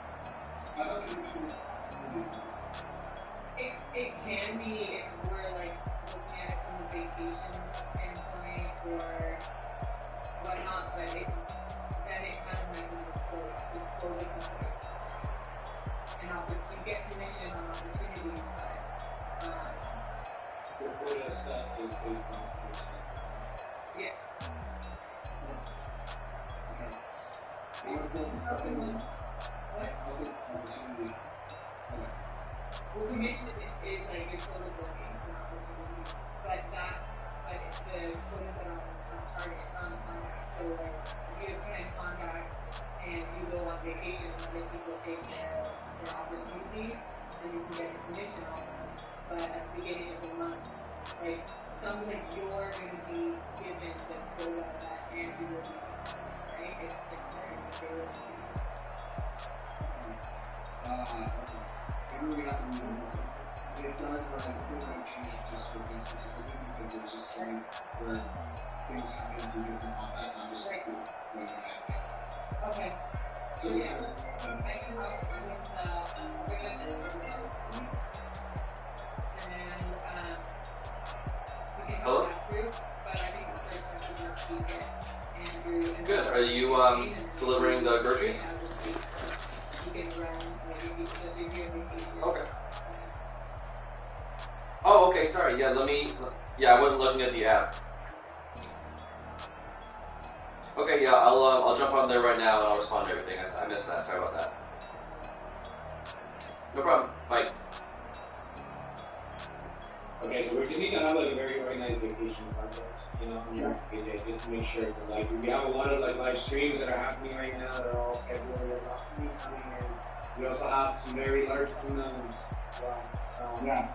It can be if we're like looking at it from a vacation standpoint or whatnot, but then it kind of messes with quota. It's totally considered. And you get commission on opportunities, but The quota set is based on commission. yeah. Well, commission is like your total booking, not opportunity, but the quotas that are on target, on contact. So like, if you have contact and you go on vacation and other people take their opportunities, then you can get a commission on them. But at the beginning of the month, like something that you're going to be given the quota that Andrew will be given, right? It's very material. Maybe we have to move on. It does, but I think we're going to change it just for things specifically because there's just some where things happen to different contacts. I'm just like, wait a minute. Okay. So yeah. I can help with and we can help that group, but I think the first one should just be get Andrew. And Good. Are you delivering the groceries? You can run, like, if you're vacation. Okay. Oh, okay. Sorry. Yeah, I wasn't looking at the app. Okay. Yeah, I'll jump on there right now and I'll respond to everything. I missed that. Sorry about that. No problem. Bye. Okay, so we just need to have like a very organized vacation project, on your PJ, just to make sure, because like we have a lot of like live streams that are happening right now that are all scheduled. We have lots of me coming in. We also have some very large unknowns. So Yeah,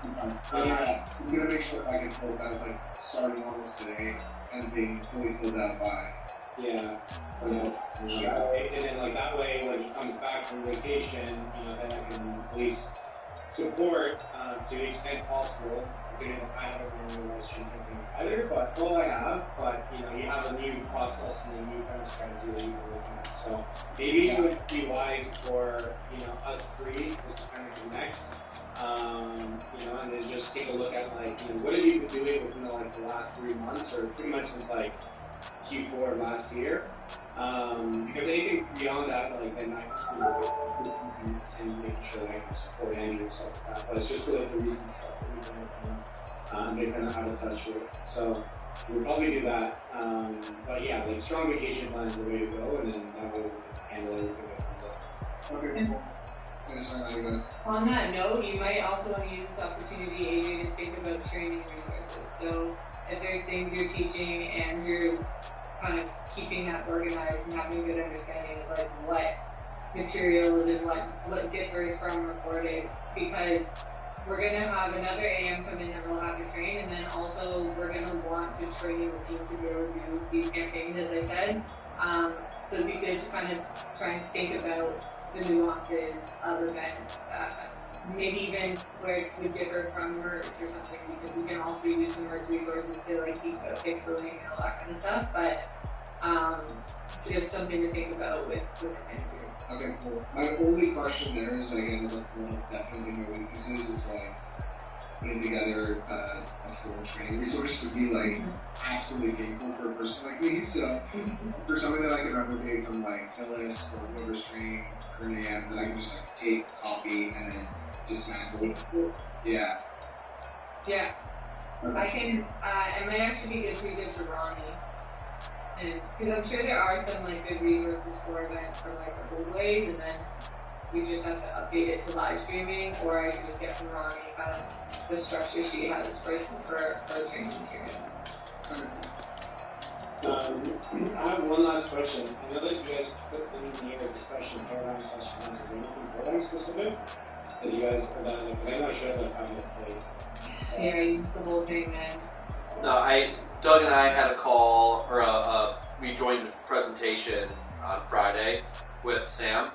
I'm gonna make sure I get filled out like starting almost today and being fully filled out by. yeah. And then like that way, when he comes back from vacation, then I can at least support to the extent possible. Considering I haven't really watched anything either, but all I have. But you know, you have a new process and a new kind of strategy that you can look at. So maybe it would be wise for us three just to kind of connect. And then just take a look at what have you been doing within the last 3 months or pretty much since Q4 of last year. Because anything beyond that, then I and making sure that I can support Andrew and stuff like that. But it's just really the recent stuff that we've been working on. They're kind of out of touch with. So we'll probably do that. But yeah, strong vacation plan is the way to go, and then that way we can handle everything. Okay. On that note, you might also want to use this opportunity, Adrian, to think about training resources. So if there's things you're teaching and you're kind of keeping that organized and having a good understanding of what materials and what differs from recorded, because we're going to have another AM come in that we'll have to train, and then also we're going to want to train the team to be able to do these campaigns, as I said. So it'd be good to kind of try and think about the nuances of events, maybe even where it would differ from merge or something, because we can also use the merge resources to teach about pixeling and all that kind of stuff, but just something to think about with the manager. Okay, cool. My only question there is, again, that's one of definitely my weaknesses, is putting together a full training resource would be absolutely painful for a person like me. So for something that I can replicate from Phyllis or whoever's training current AMs, that I can just take, copy, and then dismantle. Yeah. Yeah. Okay. I can. It might actually be good to reach out to Ronnie, and because I'm sure there are some good resources for events from the old ways, and then we just have to update it to live streaming, or I can just get from Ronnie kind of the structure she has for training materials. I have one last question. I know that you guys put in your discussion paradigm session. Is there anything paradigm specific that you guys have done? I'm not sure how to say. Yeah, the whole thing, man. No, Doug and I had a call, or we joined a presentation on Friday with Sam.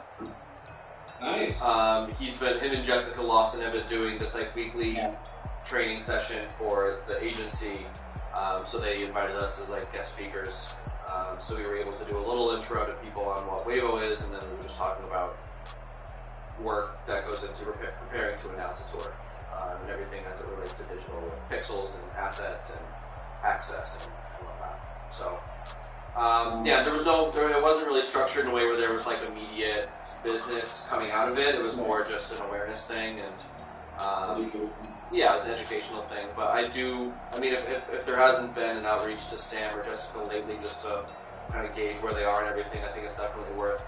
Nice. Him and Jessica Lawson have been doing this weekly training session for the agency. So they invited us as guest speakers. So we were able to do a little intro to people on what Wavo is, and then we were just talking about work that goes into preparing to announce a tour, and everything as it relates to digital pixels and assets and access and whatnot. So it wasn't really structured in a way where there was immediate business coming out of it. It was more just an awareness thing, and it was an educational thing. But if there hasn't been an outreach to Sam or Jessica lately just to kind of gauge where they are and everything, I think it's definitely worth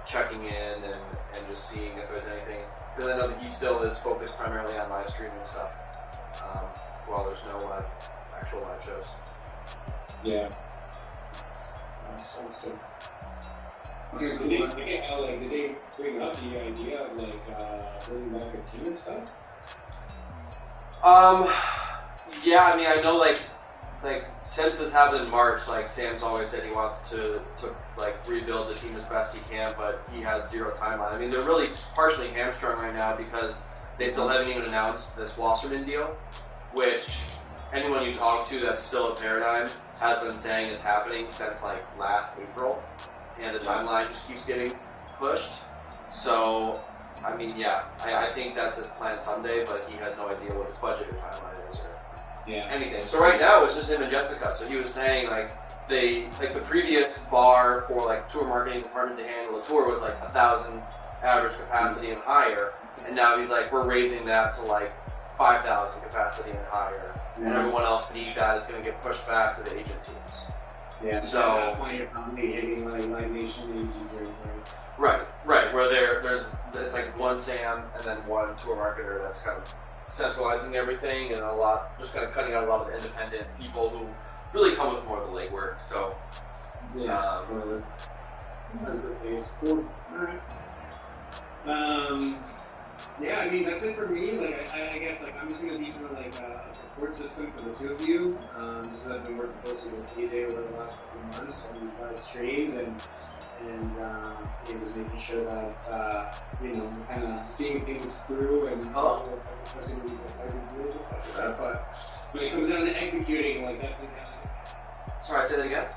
checking in and just seeing if there's anything. Because I know that he still is focused primarily on live streaming stuff, while there's no actual live shows. Yeah. Sounds good. Okay, did they bring up the idea of bringing back a team and stuff? I know since this happened in March, Sam's always said he wants to rebuild the team as best he can, but he has zero timeline. They're really partially hamstrung right now because they still haven't even announced this Wasserman deal, which anyone you talk to that's still a Paradigm has been saying it's happening since last April, and the timeline just keeps getting pushed. So, I think that's his plan someday, but he has no idea what his budget or timeline is or anything. So right now it's just him and Jessica. So he was saying the previous bar for tour marketing department to handle a tour was 1,000 average capacity and higher, and now he's we're raising that to 5,000 capacity and higher, and everyone else beneath that is going to get pushed back to the agent teams. Yeah. So at that point you're probably hitting Live Nation Right. Where there's one Sam and then one tour marketer that's kind of centralizing everything, and just kind of cutting out a lot of the independent people who really come with more of the legwork. So that's the case. Cool. All right. That's it for me. I guess I'm just gonna be kind of a support system for the two of you. Just as I've been working closely with AJ over the last couple of months on these live streams, and and just making sure that kind of seeing things through and just like that. But when it comes down to executing, like definitely. Sorry, say that again.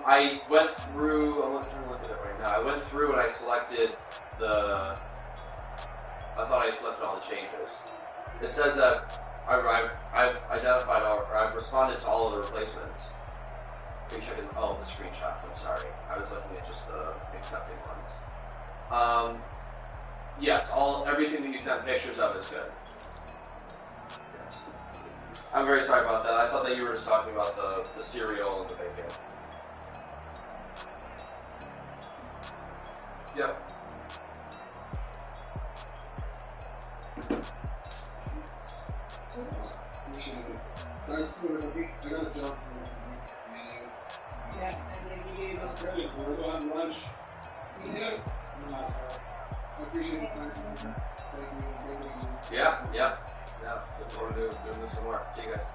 I went through. I'm trying to look at it right now. I went through and I selected the. I thought I selected all the changes. It says that I've identified all, or I've responded to all of the replacements. Are you checking all of the screenshots? I'm sorry. I was looking at just the accepting ones. Yes, everything that you sent pictures of is good. Yes. I'm very sorry about that. I thought that you were just talking about the cereal and the bacon. Yep. Yeah, and then you gave up. We're going to lunch. Yeah. Look forward to doing this some more. See you guys.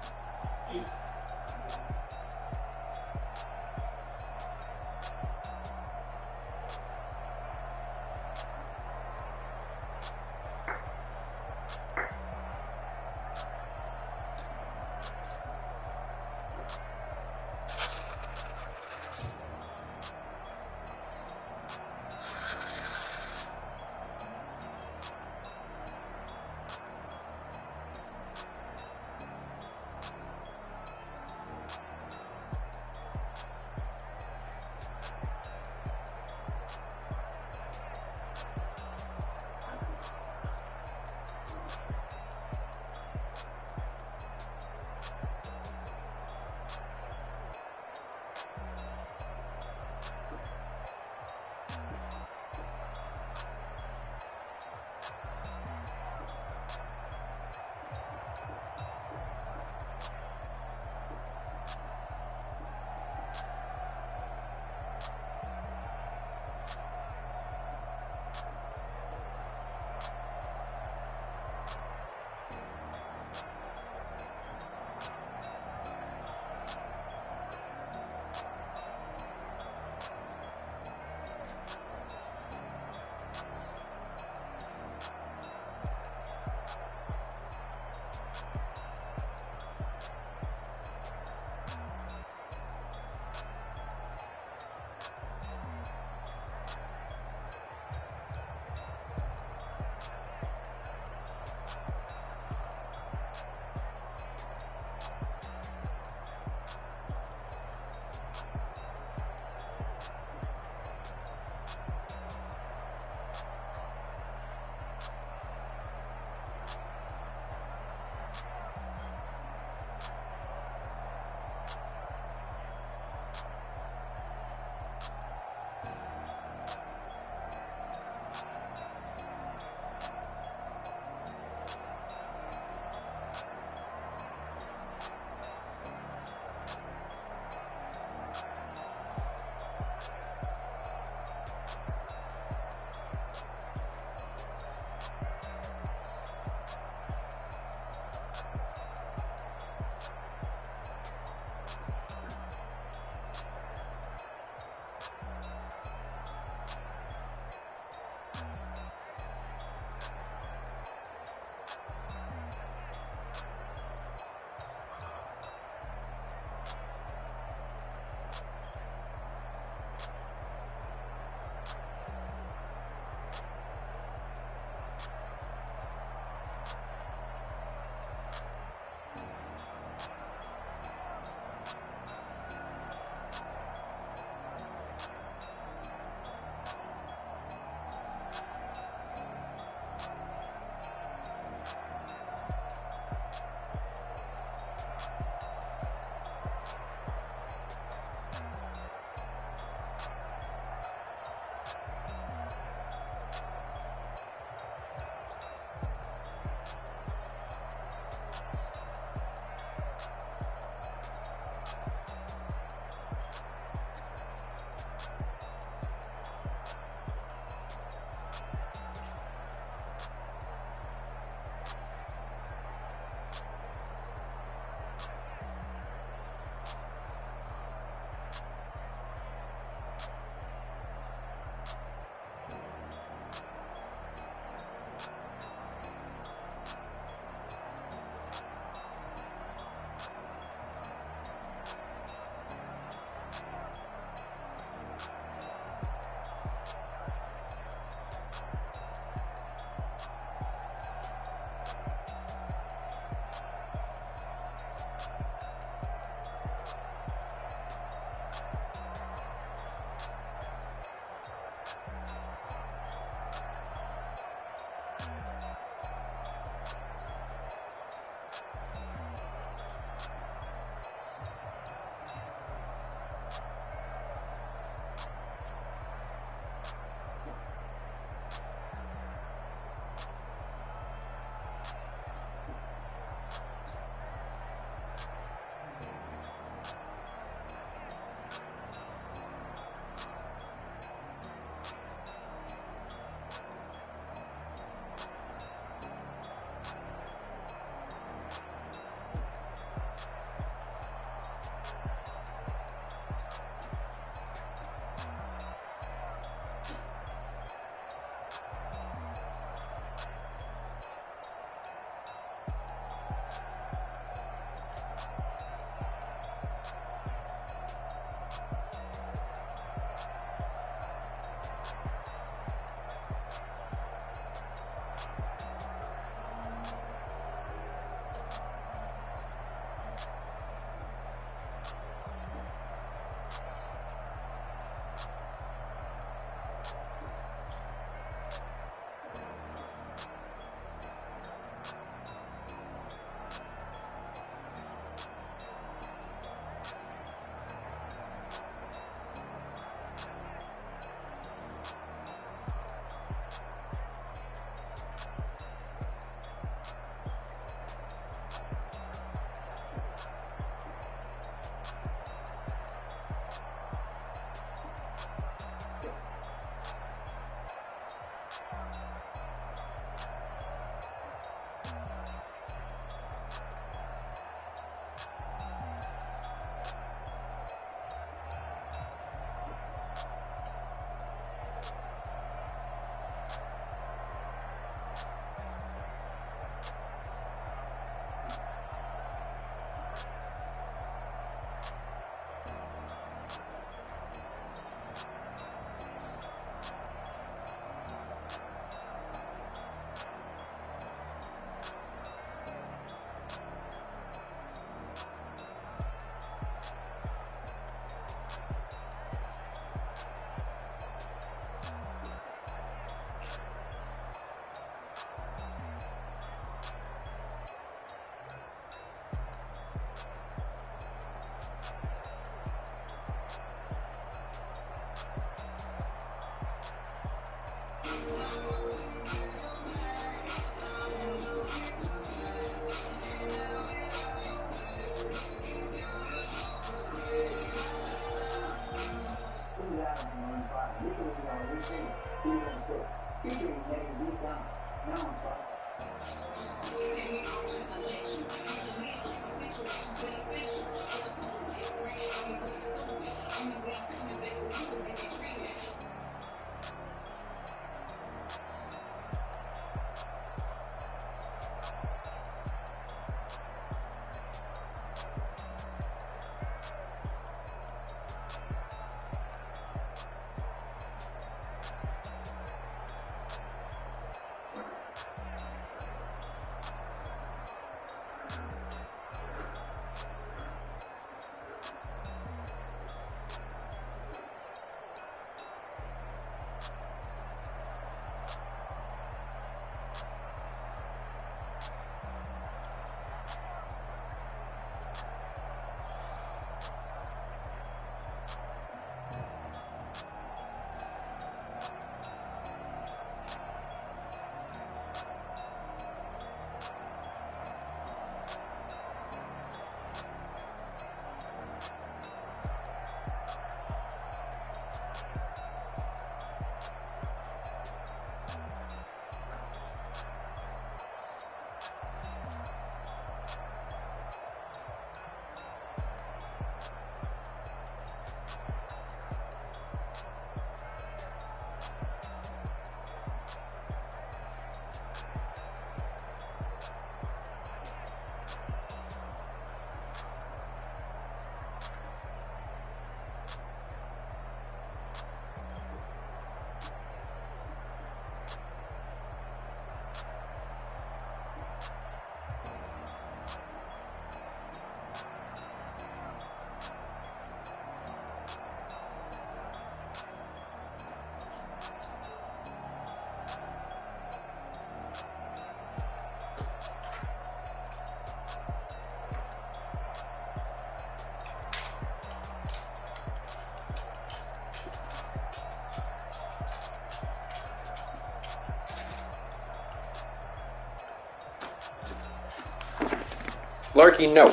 Larky, no.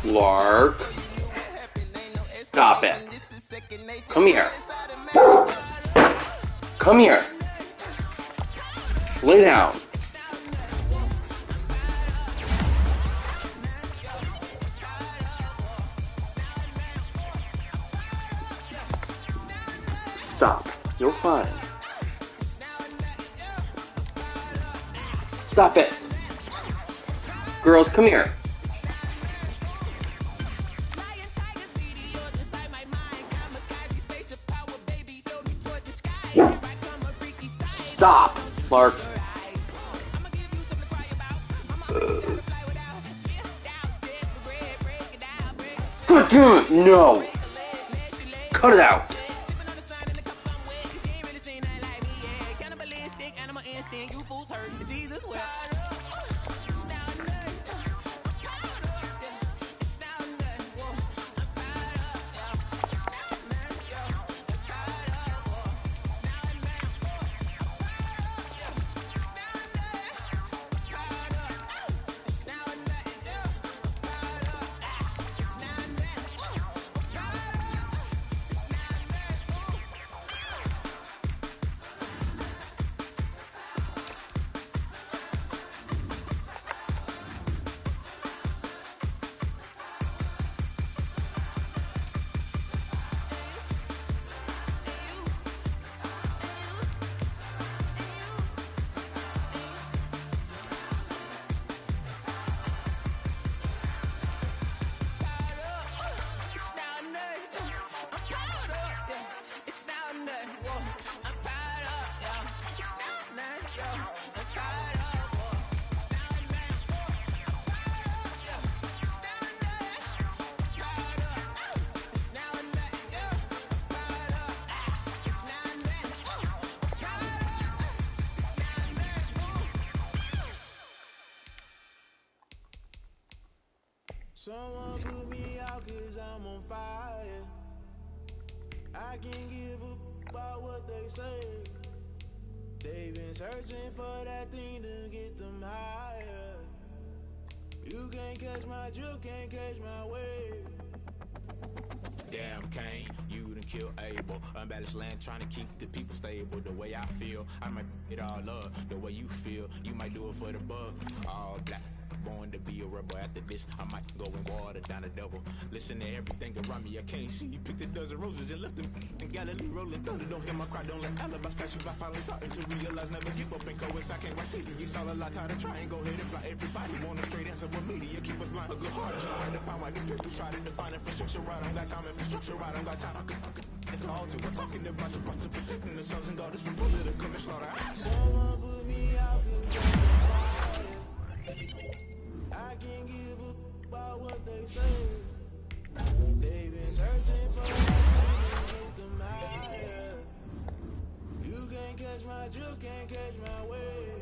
Lark. Stop it. Come here. Come here. Lay down. Stop. You're fine. Stop it. Girls, come here. Stop, Lark. God damn it, no. Cut it out. Someone put me out 'cause I'm on fire. I can't give up about what they say. They've been searching for that thing to get them higher. You can't catch my drift, can't catch my wave. Damn, Kane, you done killed Abel. Unbalanced land, trying to keep the people stable. The way I feel, I might it all up. The way you feel, you might do it for the bug. All black, born to be a rebel. After this, I might go and water down the devil. Listen to everything around me, I can't see. You picked a dozen roses and left them in Galilee rolling thunder. Don't hear my cry, don't let alibis pass you by. Finally starting to realize, never give up and coincide. Can't watch TV, it's all a lot. Time to try and go ahead and fly. Everybody want a straight answer with media, keep us blind. A good heart is hard to find. Why the people try to define infrastructure right? I don't got time, infrastructure right? I don't got time. I could call to. We're talking about your to protecting the sons and daughters from political and slaughter. Someone put me out 'cause I'm on fire. I can't give up about what they say. They've been searching for that to get them higher. You can't catch my drift, can't catch my wave.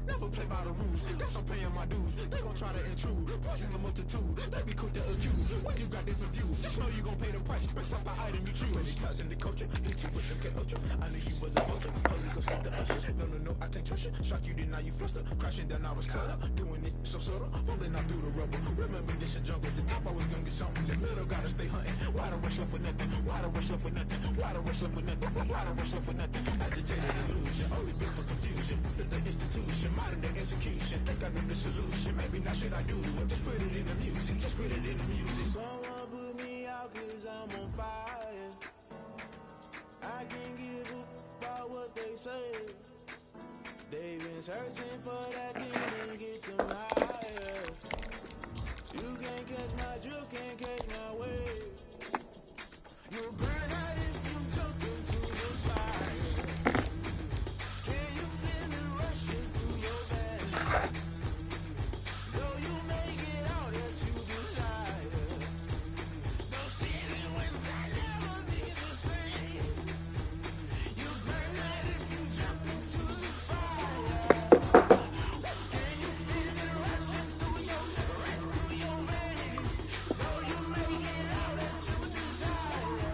Never play by the rules, guess I'm paying my dues. They gon' try to intrude, poison the multitude. They be quick to accuse, when you got different views. Just know you gon' pay the price, based off the item you choose. Many times in the culture, hit you with them K-Ultra. I knew you was a vulture, Holy Ghost get the ushers. No, I can't trust you. Shock you, then now you fluster. Crashing down, I was cut up. Doing this so subtle, falling out through the rubble. Remember this in jungle, the top I was gonna get something. The middle gotta stay hunting. Why the rush left for nothing? Why the rush left for nothing? Why the rush left for nothing? Why the rush left for nothing? Agitated illusion, only built for confusion. The institution, modern day execution. Think I know the solution. Maybe not shit I do. Just put it in the music. Just put it in the music. Someone put me out 'cause I'm on fire. I can't give up about what they say. They've been searching for that thing to get them higher. You can't catch my drift, can't catch my wave. You'll burn out if you jump into the fire. Can you feel it rushing through your veins? Though you make it out that you desire. No season when that never be the same. You burn out if you jump into the fire. Can you feel it rushing through your veins? Though you make it out that you desire.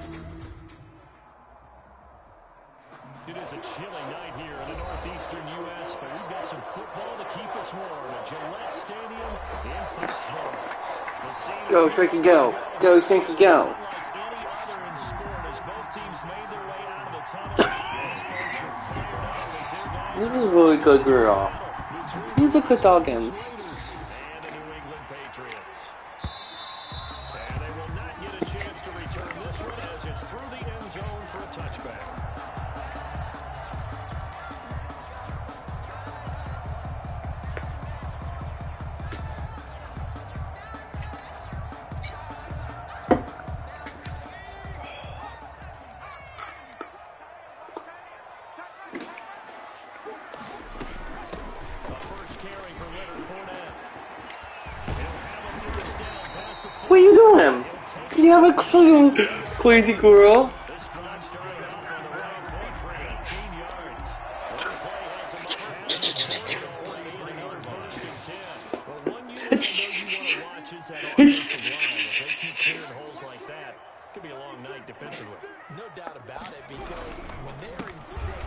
It is a chilly night here in the northeastern U.S., but we've got some football to keep us warm at Gillette Stadium in Foxborough. Go, Striky, go. Go, Striky, go. Like any other in sport, as both teams made their way out of the tunnel, these folks are fired up as their guys This is a really good girl. These are good doggins. and the New England Patriots. And they will not get a chance to return this one as it's through the end zone for a touchback. A first carry for Leonard Fournette. He'll have a first down past the What are you doing? You have a clue, crazy girl. This drive started off on the right foot for 18 yards. One play has him over half the 40 already in another first and 10. Well, one unit I know you want to watch is that offensive line. If they keep clearing holes like that, it could be a long night defensively. No doubt about it, because when they're in sync,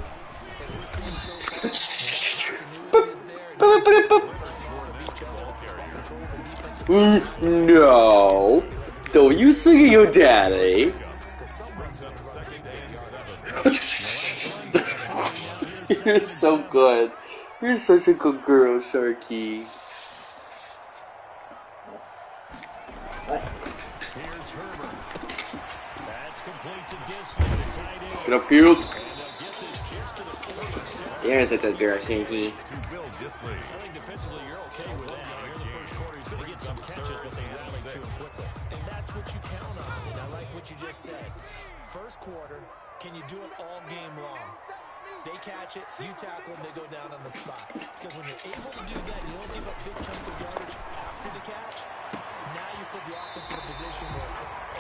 as we're seeing so far, that continuity is there. And No. Don't you sing at your daddy. You're so good. You're such a good girl, Sharky. Here's Herbert. That's complete to Disley, the tight end. Get upfield. And they'll get this just to the 47. There's a good girl, Sharky. To Will Disley. I think defensively you're okay with that. Here in the first quarter, he's going to get some catches, but they rally to him quickly. And that's what you count on, and I like what you just said. First quarter, can you do it all game long? They catch it, you tackle them, they go down on the spot. Because when you're able to do that, you don't give up big chunks of yardage after the catch. Now you put the offense in a position where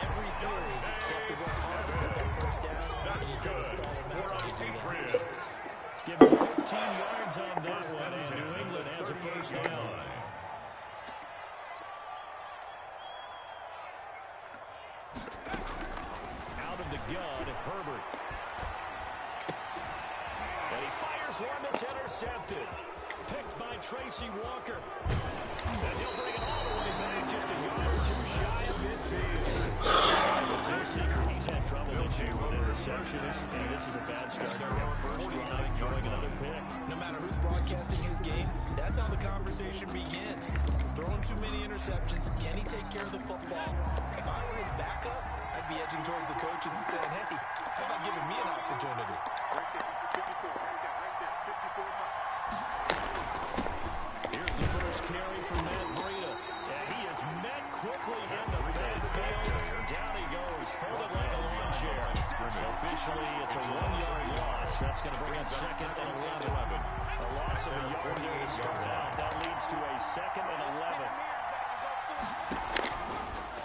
every series you have to work hard to put that first down, and you tend to stall them out when you do that. Give him 15 yards on that one, and New England has a first down. Out of the gun, Herbert. And he fires one that's intercepted. Picked by Tracy Walker. And he'll bring it all the way back, just a yard or two shy of midfield. It's no secret he's had trouble this year with interceptions, and this is a bad start for him. First drive, throwing another pick. No matter who's broadcasting his game, that's how the conversation begins. Throwing too many interceptions, can he take care of the football? If I were his backup, I'd be edging towards the coaches and saying, hey, how about giving me an opportunity? Here's the first carry from Matt Breida. And he is met quickly in the backfield. Down he goes, folded like a lawn chair. Officially, it's a 1-yard loss. That's going to bring up second and 11. A loss of a yard there to start out. That leads to a second and 11.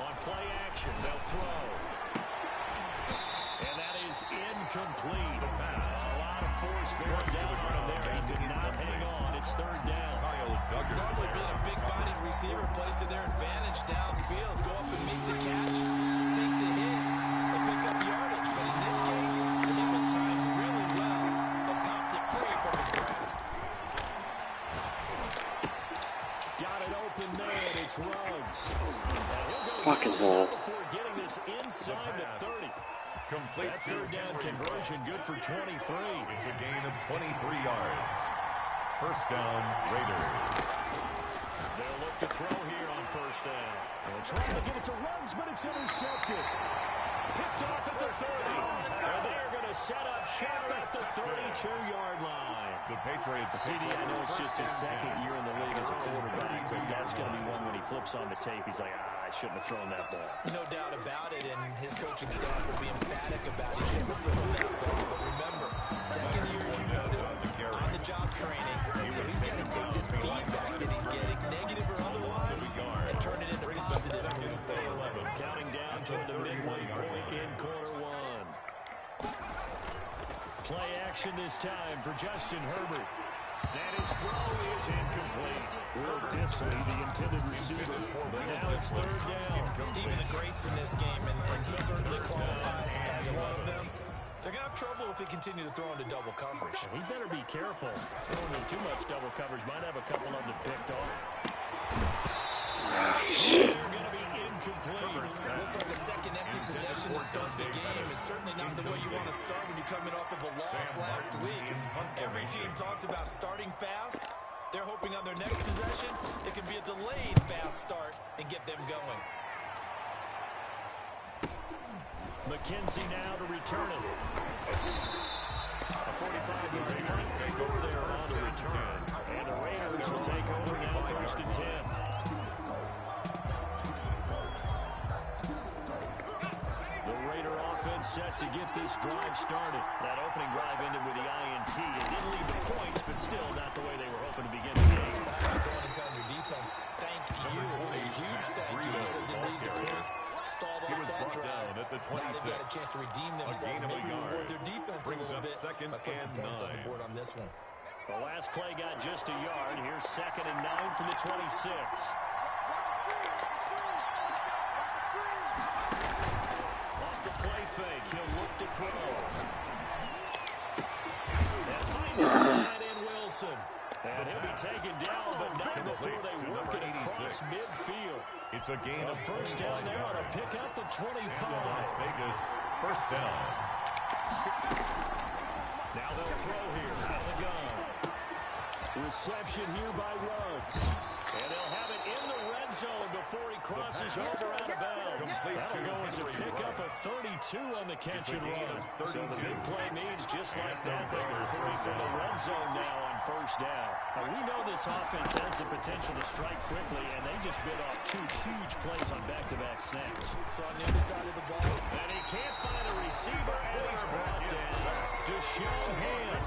On play action, they'll throw. And that is incomplete. A lot of force bearing down on him there. He did not hang on. It's third down. Normally being a big-bodied receiver plays to their advantage downfield. Go up and make the catch, take the hit, and pick up yardage. But in this case, the hit was timed really well and popped it free from his grasp. Got it open man. It's Ruggs. Fucking hell. Before getting this inside the 30. Complete. That third down conversion good for 23. It's a gain of 23 yards. First down, Raiders. They'll look to throw here on first down. They're trying to give it to Ruggs, but it's intercepted. Picked off at the 30. And they're going to set up shop at the 32-yard line. The Patriots. CD, I know it's just his second year in the league as a quarterback, but that's going to be one when he flips on the tape. He's like, I shouldn't have thrown that ball. No doubt about it, and his coaching staff will be emphatic about it. He shouldn't have thrown that ball. But remember, second year, as you noted, on-the-job training. So he's got to take this feedback that he's getting, negative or otherwise, and turn it into positive moving forward. Counting down toward the midway point in quarter one. Play action this time for Justin Herbert. And his throw is incomplete. Will Disley, the intended receiver, but now it's third down. Even the greats in this game, and he certainly qualifies as one of them, they're going to have trouble if they continue to throw into double coverage. He better be careful. Throwing into too much double coverage might have a couple of them picked off. They're going to be incomplete. Looks like a second empty possession to start the game. It's certainly not the way you want to start when you're coming off of a loss last week. Every team talks about starting fast. They're hoping on their next possession, it can be a delayed fast start and get them going. McKenzie now to return it. A 45-yard punt score there on the return. And the Raiders will take over now, first and 10. The Raider offense set to get this drive started. That opening drive ended with the INT. It didn't lead to points, but still not the way they were hoping to begin the game. Going and telling your defense, thank you. A huge thank you. They said didn't lead to points. Stalled off that drive. At the 26. Now they've got a chance to redeem themselves. Maybe reward their defense a little bit by putting some points on the board on this one. The last play got just a yard. Here's second and 9 from the 26. Off the play fake, he'll look to throw. And finally, tight end Wilson. And he'll be taken down, but not before they work it across midfield. It's a gain of first down there on a pick up the 25. Las Vegas, first down. Now they'll throw here out of the gun. Reception here by Ruggs. And they'll have it in the red zone before he crosses over out of bounds. That'll go as a pickup of 32 on the catch and run. So the big play means just like that, they were hurrying for the red zone now on first down. Now we know this offense has the potential to strike quickly, and they just bit off two huge plays on back-to-back snaps. So on the other side of the ball, and he can't find a receiver, and he's brought down. Deshaun Hand,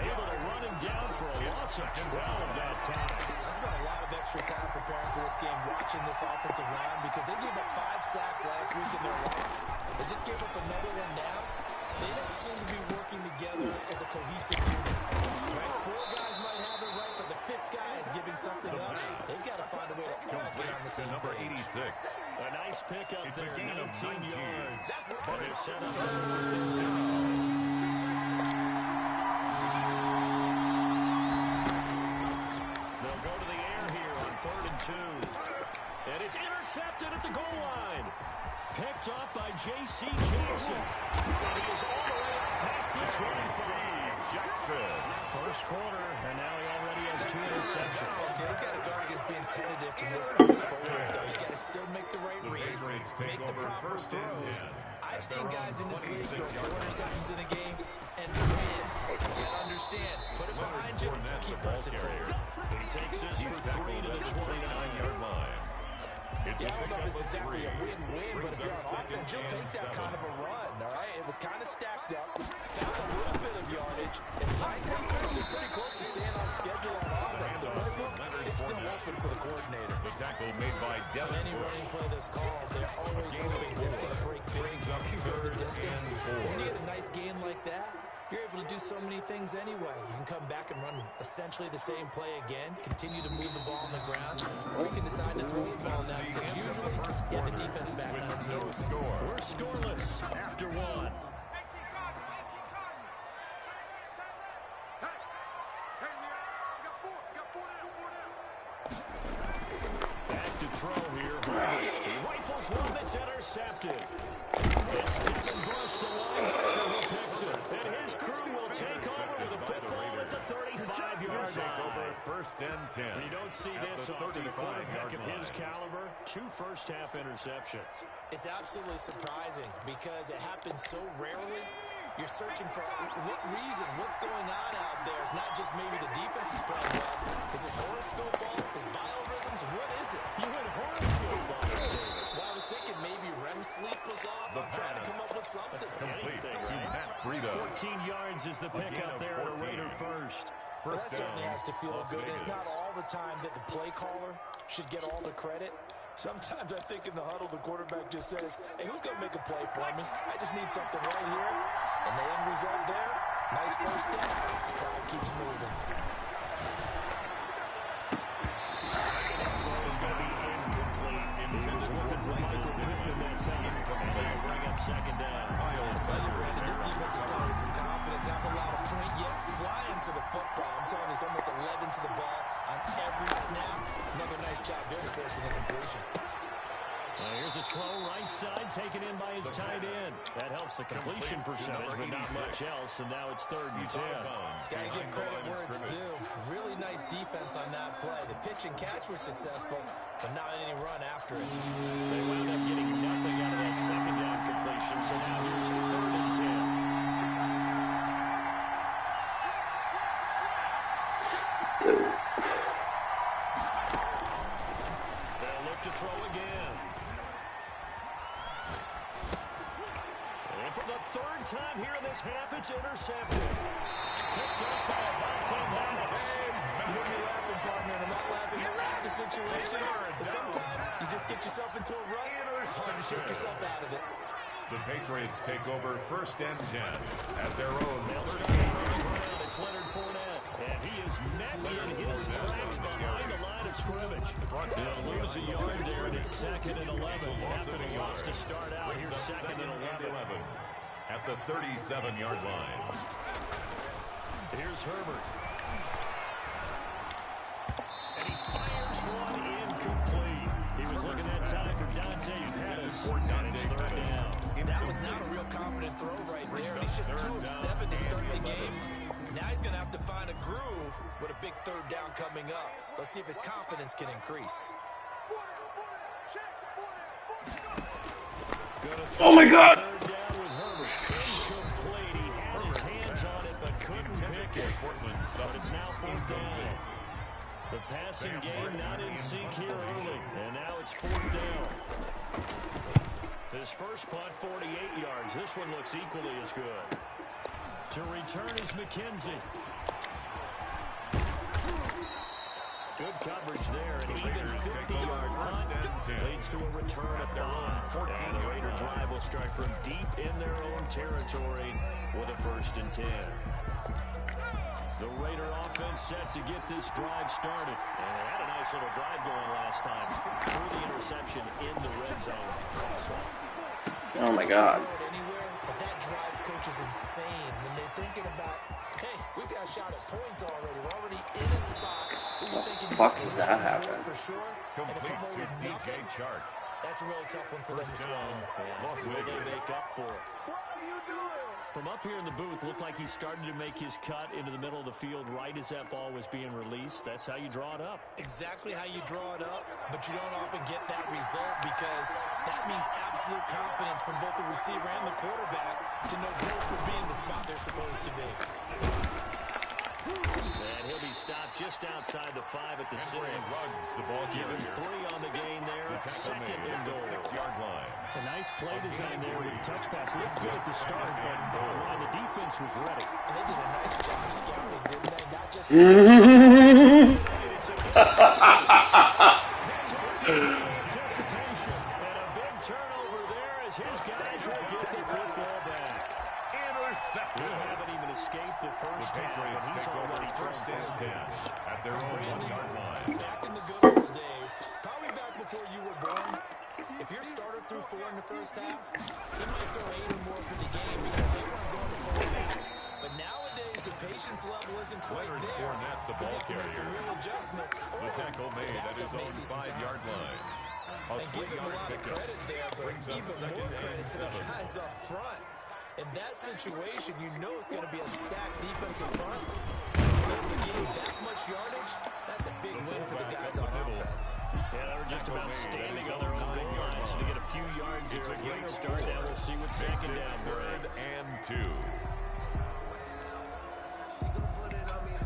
able to run him down for a loss of 12 that time. I spent a lot of extra time preparing for this game, watching this offensive line, because they gave up 5 sacks last week in their loss. They just gave up another one now. They don't seem to be working together as a cohesive unit. Right to number 86. A nice pickup It's a there, gain of 19 yards. But They're set up. They'll go to the air here on 3rd and 2. And it's intercepted at the goal line. Picked up by J.C. Jackson. And he is all the way up past the 25. Jackson. First quarter, and now he already has 2 interceptions. Yeah, he's got to guard against being tentative from this point forward, though. He's got to still make the right reads, make the proper throws. I've seen guys in this league throw 4 interceptions in a game and win. You got to understand, put it behind you, keep pressing forward. He takes this for 3 to the 29-yard line. Yeah, I don't know if it's exactly a win-win, but if you're on offense, you'll take that kind of a run, all right? It was kind of stacked up, found a little bit of yardage, and I think they're pretty close to staying on schedule on offense. The playbook is still open for the coordinator. The tackle made by Devin. On any running play that's called, they're always hoping it's going to break big, can go the distance. When you get a nice game like that, you're able to do so many things anyway. You can come back and run essentially the same play again, continue to move the ball on the ground, or you can decide to throw the ball now because usually you have the defense back on its heels. We're scoreless after 1. Back to throw here. He rifles one that's intercepted. It's Devin Bush, the linebacker, who picks it. And his crew will take over with a football at the 35-yard line. First and 10. You don't see this often. A quarterback of his caliber, 2 first-half interceptions. It's absolutely surprising because it happens so rarely. You're searching for what reason, what's going on out there. It's not just maybe the defense is playing well. Is this horoscope off? Is biorhythms? What is it? You went horoscope off, David. Well, I was thinking maybe REM sleep was off. I'm trying to come up with something. Complete to Matt Breida. 14 yards is the pickup there at a Raider first. Well, that certainly has to feel good. It's not all the time that the play caller should get all the credit. Sometimes I think in the huddle, the quarterback just says, hey, who's going to make a play for me? I just need something right here. And the end result there, nice first step. Crowd keeps moving. This throw is going to be incomplete. He was looking for Michael Pittman that time. And they'll bring up second down. I'll tell you, Brandon, this defense is playing with some confidence. Haven't allowed a point yet. Flying to the football. I'm telling you, it's almost 11 to the ball on every snap. Another nice job there forcing the completion. Here's a throw right side taken in by his tight end. That helps the completion percentage, but not much else. And now it's 3rd and 10. Got to give credit where it's due. Really nice defense on that play. The pitch and catch was successful, but not any run after it. They wound up getting nothing out of that second down completion. So now here's a 3rd and 10. They'll look to throw again. And for the 3rd time here in this half, it's intercepted. Picked up by Avonte Maddox. You hear me laughing, partner, and I'm not laughing at the situation. But sometimes you just get yourself into a rut. It's hard to shake yourself out of it. The Patriots take over 1st and 10 at their own. It's Leonard Fournette, and he is met in his tracks behind the line of scrimmage. They'll lose a yard there, and it's 2nd and 11. After the loss to start out, here's 2nd and 11. At the 37-yard line. Here's Herbert. And he fires one incomplete. He was looking that time for Dante Pettis, and it's 3rd down. That was not a real confident throw right there, and he's just 2 of 7 to start the game. Now he's going to have to find a groove with a big 3rd down coming up. Let's see if his confidence can increase. Oh my God! 3rd down with Herbert. Incomplete. He had his hands on it, but couldn't pick it. But it's now 4th down. The passing game not in sync here early, and now it's 4th down. His first punt, 48 yards. This one looks equally as good. To return is McKenzie. Good coverage there. An even 50-yard punt leads to a return of 5. And the Raider drive will start from deep in their own territory with a 1st and 10. The Raider offense set to get this drive started. And they had a nice little drive going last time. Through the interception in the red zone. Oh my God. But that drives coaches insane when they're thinking about, hey, we've got a shot at points already. We're already in a spot. How the fuck does that happen? For sure. Complete to DJ Chark. That's a really tough one for them to swallow. Will they make up for it? From up here in the booth, looked like he started to make his cut into the middle of the field right as that ball was being released. That's how you draw it up. Exactly how you draw it up, but you don't often get that result because that means absolute confidence from both the receiver and the quarterback to know both will be in the spot they're supposed to be. And he'll be stopped just outside the 5 at the 6. The ball Give him 3 on the gain there. Second and goal. 6-yard line. A nice play design there with the touch pass. Looked good at the start, but the defense was ready. And they did a nice job scouting, didn't they? Not just... Anticipation and a big turnover there as his guys will get the football back. Intercepted. We haven't even escaped the first The half, and he's Patriots take over already thrown 1st and 10 at their own 1-yard line. Back in the good old days, probably back before you were born, if your starter threw 4 in the first half, he might throw 8 or more for the game because they weren't going to pull back. But nowadays, the patience level isn't quite Leonard there. Fournette, the Because ball you have to make some carrier. real adjustments. The tackle made at his own 5-yard line. A And give him a 3-yard lot of pickup. credit there, but Brings up even 2nd more and credit to the 7. guys up front. In that situation, you know it's going to be a stacked defensive front. If you gain that much yardage, that's a big win for the guys on offense. Yeah, they were just about standing on their own goal line, so to get a few yards there, a great start. Now we'll see what second down brings. 3rd and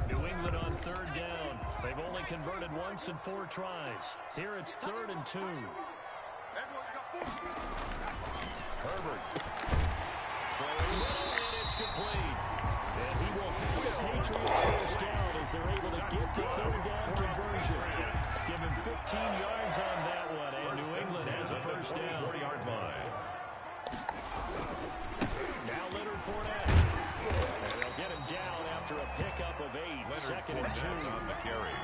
2. New England on 3rd down. They've only converted once in 4 tries. Here it's 3rd and 2. Herbert. Throwing and it's complete. And he will have the Patriots first down as they're able to get the 3rd down conversion. Give him 15 yards on that one, and New England has a first down. 4-yard line. Now Leonard Fournette. And they'll get him down after a pickup of 8. Leonard 2nd and 2. Fournette on the carry.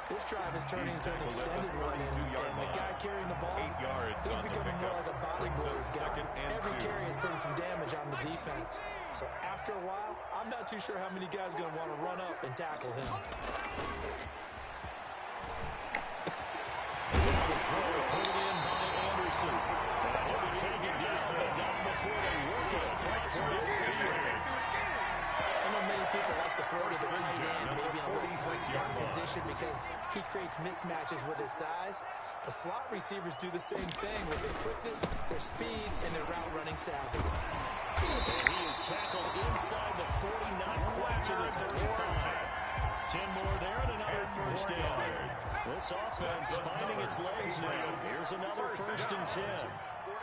This drive is turning into an extended run, and the guy carrying the ball, 8 yards he's on the becoming more pickup. like a body Brings up blows guy. 2nd and Every 2. carry is putting some damage on the defense. So after a while, I'm not too sure how many guys are going to want to run up and tackle him. The throw pulled in by Anderson. And he'll be taken down, but not before they work it across midfield. I know many people like to throw to the tight end, maybe in a little flex down position because he creates mismatches with his size. But slot receivers do the same thing with their quickness, their speed, and their route running savvy. And he is tackled inside the 40, not quite to the 35. 10 more there and another first down. This offense finding its legs now. Here's another 1st and 10.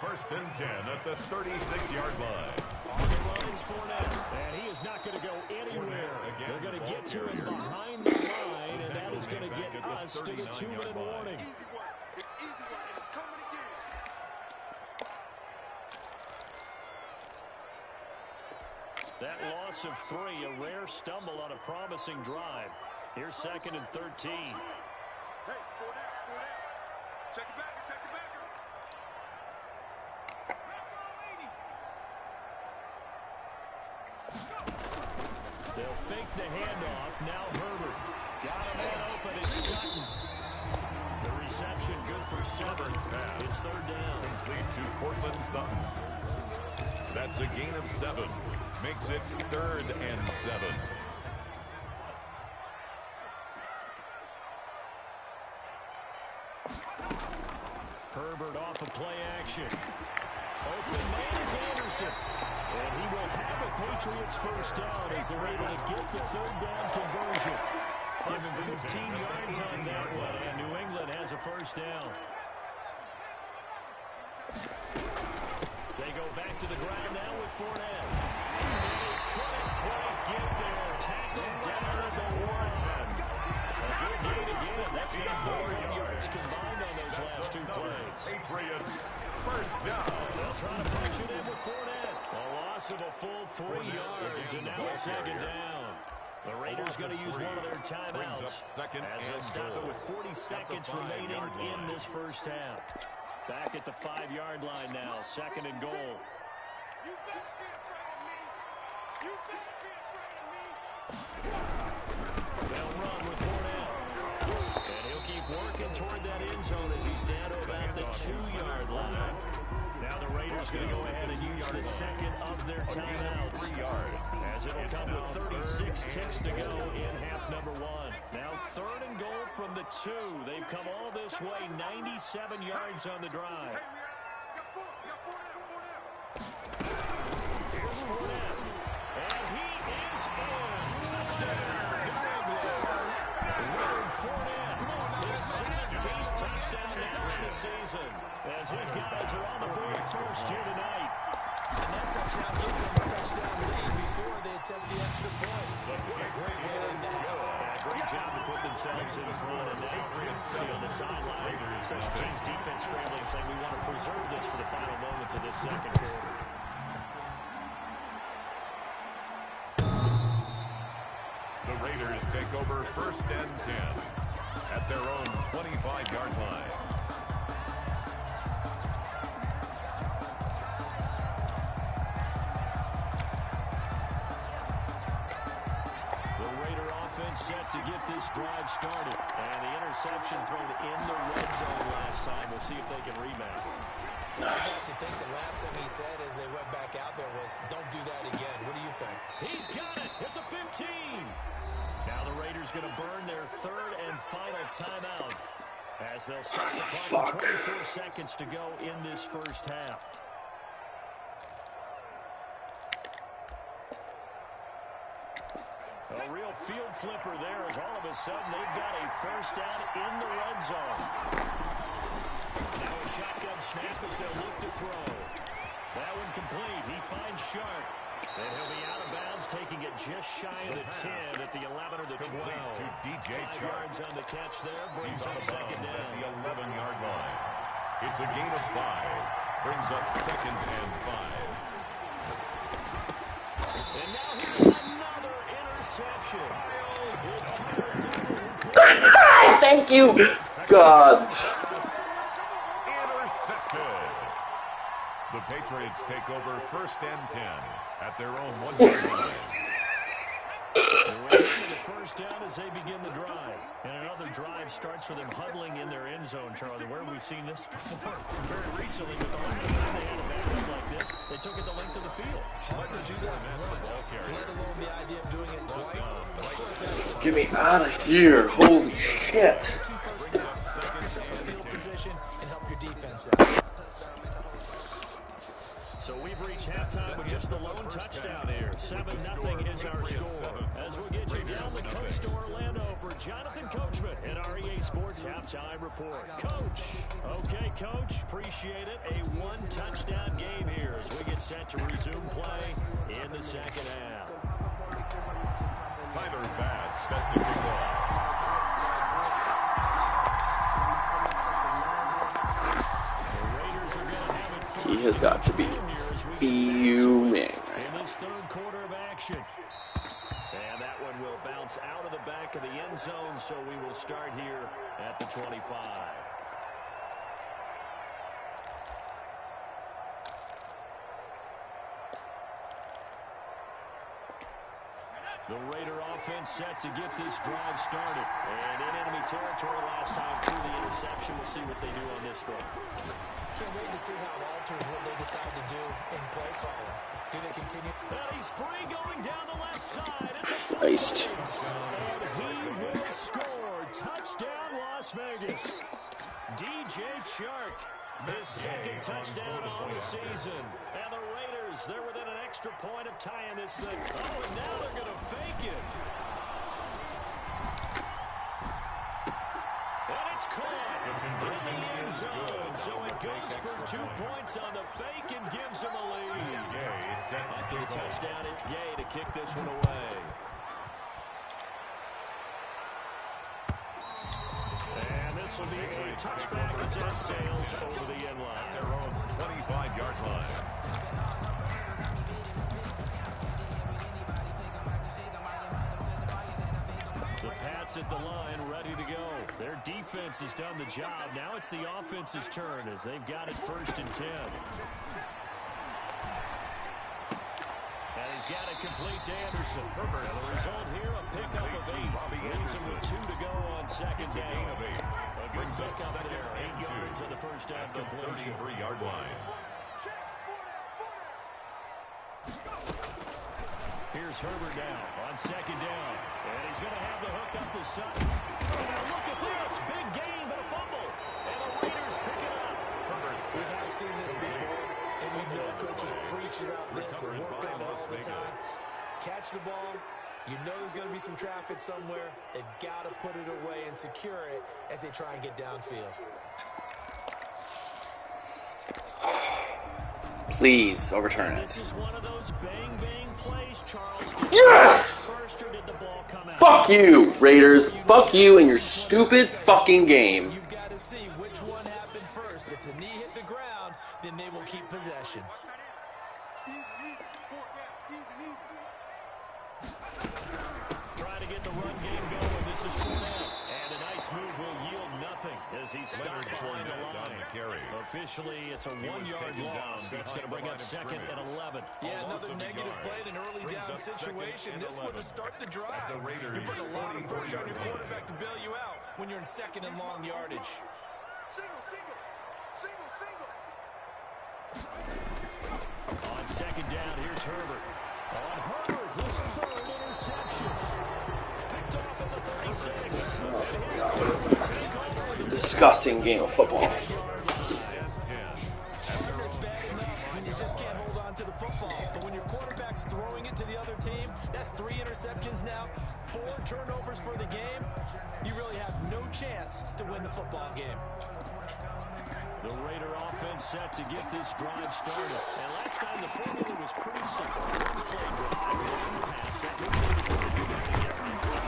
1st and 10 at the 36-yard line. On the run is Fournette. And he is not going to go anywhere. They're going to get to him behind the line, and that is going to get us to the 2-minute warning. That loss of 3, a rare stumble on a promising drive. Here's 2nd and 13. Hey, Fournette. Check it back. They'll fake the handoff. Now Herbert. Got a man open. It's Sutton. The reception good for 7. It's 3rd down. Complete to Cortland Sutton. That's a gain of 7. Makes it 3rd and 7. Herbert off of play action. Open man is Anderson. And he will have a Patriots first down as they're able to get the 3rd down conversion. Give him 15 yards on that one, and New England has a first down. They go back to the ground now with Fournette. They couldn't quite get there. Tackled down at the 1. A good gain again. That's not 4 yards combined on those last 2 plays. Patriots first down. They'll try to punch it in with Fournette. A loss of a full 3 yards, and now it's 2nd down. The Raiders going to use one of their timeouts as they stop it with 40 seconds remaining in this first half. Back at the 5-yard line now, 2nd and goal. They'll run with Fournette. And he'll keep working toward that end zone as he's down to about the 2-yard line. Now the Raiders going to go ahead and use the second of their timeouts, as it'll come with 36 ticks to go in half number 1. Now 3rd and goal from the 2. They've come all this way, 97 yards on the drive. Here's Fournette, and he is in. Touchdown, New England. Leonard Fournette, his 17th touchdown now in the season, as his guys are on the board first here tonight. And that touchdown gives them a touchdown lead before they attempt the extra point. What a great way to end the half. Great job to put themselves in front, and now see on the sideline, special teams defense scrambling, saying we want to preserve this for the final moments of this second quarter. The Raiders take over 1st and 10 at their own 25-yard line. Set to get this drive started, and the interception thrown in the red zone last time. We'll see if they can rebound. I have to think the last thing he said as they went back out there was, don't do that again. What do you think? He's got it at the 15. Now the Raiders going to burn their 3rd and final timeout as they'll stop the clock with 24 seconds to go in this first half. A real field flipper there as all of a sudden they've got a first down in the red zone. Now a shotgun snap as they'll look to throw. That one complete. He finds Sharp. And he'll be out of bounds, taking it just shy of the 10 at the 11 or the 12. To DJ 5 yards on the catch there. Brings up 2nd down. At the 11-yard line. It's a gain of 5. Brings up 2nd and 5. And now here's another interception. Thank you, God. Intercepted. The Patriots take over 1st and 10 at their own 1-yard line. The first down as they begin the drive. And another drive starts with them huddling in their end zone, Charlie. Where have we seen this before? Very recently, but the last time they had a backup like this, they took it the length of the field. Hard to do that once, let alone the idea of doing it twice. Of course, that's Get me out of here. Holy shit. Field position and help your defense out. So we've reached halftime with just the lone touchdown here. 7-0 is our score. As we'll get you down the coast to Orlando for Jonathan Coachman at our EA Sports Halftime Report. Coach. Okay, Coach. Appreciate it. A 1-touchdown game here as we get set to resume play in the second half. Tyler Bass set to kick off. He has got to be fuming right in now. this 3rd quarter of action. And that one will bounce out of the back of the end zone, so we will start here at the 25. The Raider offense set to get this drive started. And in enemy territory last time through the interception. We'll see what they do on this drive. Can't wait to see how it alters what they decide to do in play calling. Do they continue? And he's free going down the left side. It's a Iced. and he will score. Touchdown, Las Vegas. DJ Chark, his 2nd touchdown on the season. And the Raiders, they're within an extra point of tying this thing. Oh, and now they're going to fake it. And it's caught in the end zone. So it goes for 2 points on the fake and gives them a lead. After the touchdown, it's Gay to kick this one away. And this will be a touchback as that sails over the end line. Their own 25-yard line. sits at the line, ready to go. Their defense has done the job. Now it's the offense's turn as they've got it 1st and 10. And he's got it complete to Anderson. Herbert, the result here, a pickup of 8. Leaves him with 2 to go on 2nd down. A good pickup there. 8 yards on the first down completion. 33-yard line. Here's Herbert now on 2nd down. And he's going to have the hook up to Sutton. And now look at this. Big gain, but a fumble. And the Raiders pick it up. We have seen this before, and we know coaches preach about this and work on it all the time. Catch the ball. You know there's going to be some traffic somewhere. They've got to put it away and secure it as they try and get downfield. Please overturn it. This is one of those bang-bang plays, Charles. Yes! First, or did the ball come out? Fuck you, Raiders. Fuck you and your stupid fucking game. You've got to see which one happened first. If the knee hit the ground, then they will keep possession. Trying to get the run game going. This is Fournette. And a nice move will yield nothing as he's stopped behind the line. Officially, it's a 1-yard loss. That's going to bring up 2nd and 11. Yeah, another negative play in an early down situation. This one to start the drive. You put a lot of pressure on your quarterback to bail you out when you're in 2nd and long yardage. On 2nd down, here's Herbert. On Herbert, his 3rd interception. Picked off at the 36. And his quarterback take over. Disgusting game of football. When you just can't hold on to the football. But when your quarterback's throwing it to the other team, that's 3 interceptions now, 4 turnovers for the game. You really have no chance to win the football game. The Raider offense set to get this drive started. And last time the formula was pretty simple. Play drive, run, pass. That means they just want to do that again.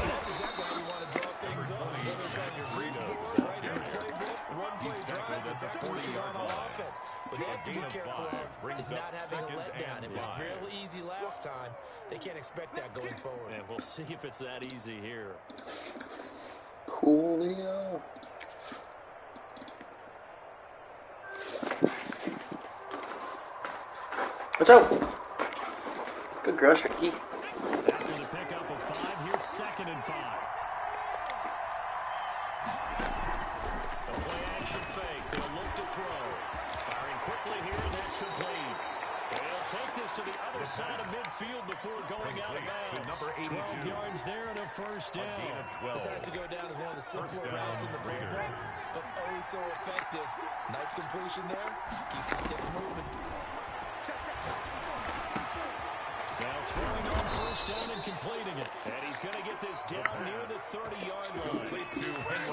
That's exactly how you want to draw things up. Whether it's on your grease board, right in your playbook, run play drives, exactly what you run on offense. What they have to be careful of is not having a letdown. It was real easy last time. They can't expect that going forward. And we'll see if it's that easy here. Cool video. Watch out. Good crush, Ricky. After the pickup of 5, here's 2nd and 5. A play action fake. They'll look to throw. Firing quickly here, and that's complete. They'll take this to the other side of midfield before going out of bounds. 12 yards there and a 1st down. This has to go down as one of the simpler routes in the playbook, but oh so effective. Nice completion there. Keeps the sticks moving. Now throwing on 1st down and completing it. And he's going to get this down near the 30-yard line.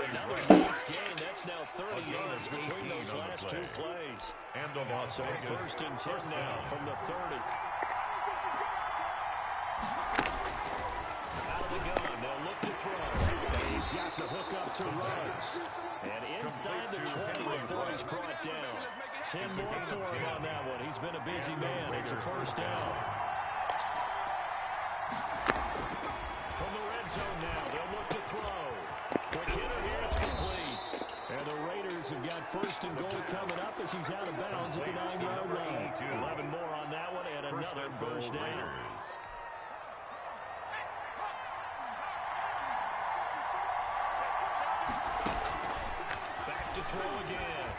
Another nice gain. That's now 30 yards between those last 2 plays. So 1st and 10 now from the 30. Out of the gun. They'll look to throw. And he's got the hook up to Ruggs. And inside the 20 before he's brought down. 10 more for him on that one. He's been a busy man. It's a 1st down. From the red zone now, they'll look to throw. Quick hitter here, it's complete. And the Raiders have got 1st and goal coming up as he's out of bounds at the 9-yard line. 11 more on that one and another 1st down. Back to throw again.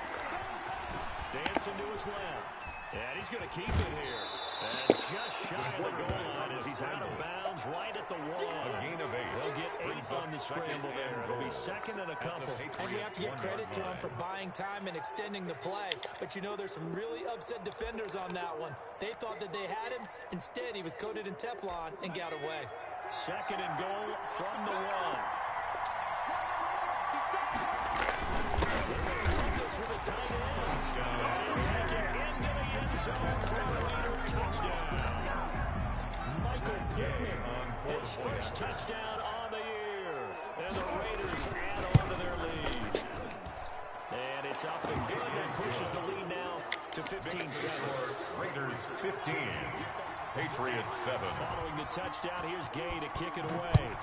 Dancing to his left. And he's going to keep it here. And just shy of the goal line as he's out of bounds right at the 1. They'll get 8 on the scramble there. It'll be 2nd and a couple. And we have to give credit to him for buying time and extending the play. But you know there's some really upset defenders on that one. They thought that they had him. Instead, he was coated in Teflon and got away. 2nd and goal from the 1. This with a tight end. Take it into the end zone for a Raider touchdown. Michael Pittman, his 1st touchdown on the year. And the Raiders add on to their lead. And it's up and good. That pushes the lead now to 15-7. Raiders 15. Patriots 7. Following the touchdown, here's Gay to kick it away.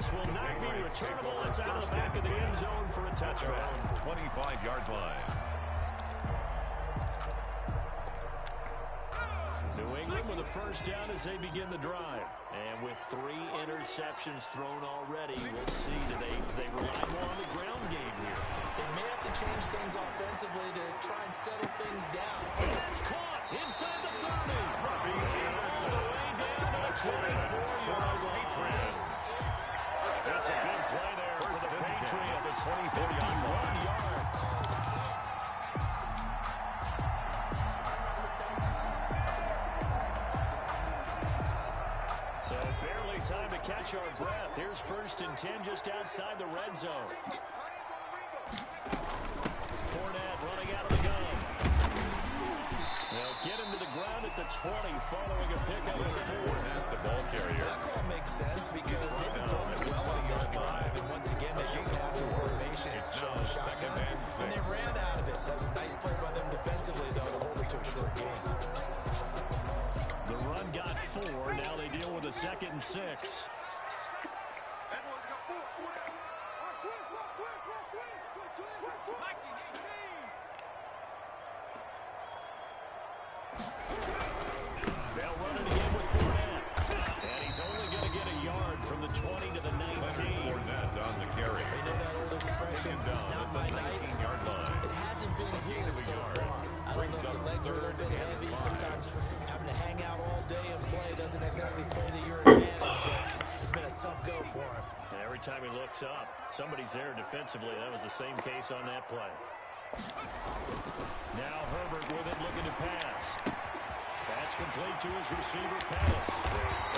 pass will not be returnable. It's out of the back of the end zone for a touchback. 25-yard line. New England with a first down as they begin the drive. And with 3 interceptions thrown already, we'll see they rely more on the ground game here. They may have to change things offensively to try and settle things down. That's caught inside the 30. All the way down to the 24-yard line. That's a big play there for the Patriots. 51 yards. So barely time to catch our breath. Here's 1st and 10 just outside the red zone. Fournette running out of the gun. They'll get him to the ground at the 20 following a pickup at 4. The ball carrier. That call makes sense because they've been throwing it well on this drive. And once again, they show passing formation. It's showing the shotgun. And they ran out of it. That's a nice play by them defensively, though, to hold it to a short game. The run got 4. Now they deal with a 2nd and 6. They'll run it again with Fournette. And he's only going to get a yard from the 20 to the 19. Fournette on the carry. You know that old expression, it's not my night. 19-yard line. It hasn't been his so far. I don't know if the legs are a little bit heavy. Sometimes having to hang out all day and play doesn't exactly play to your advantage, but it's been a tough go for him. And every time he looks up, somebody's there defensively. That was the same case on that play. Now Herbert with it, looking to pass. That's complete to his receiver, Pettis.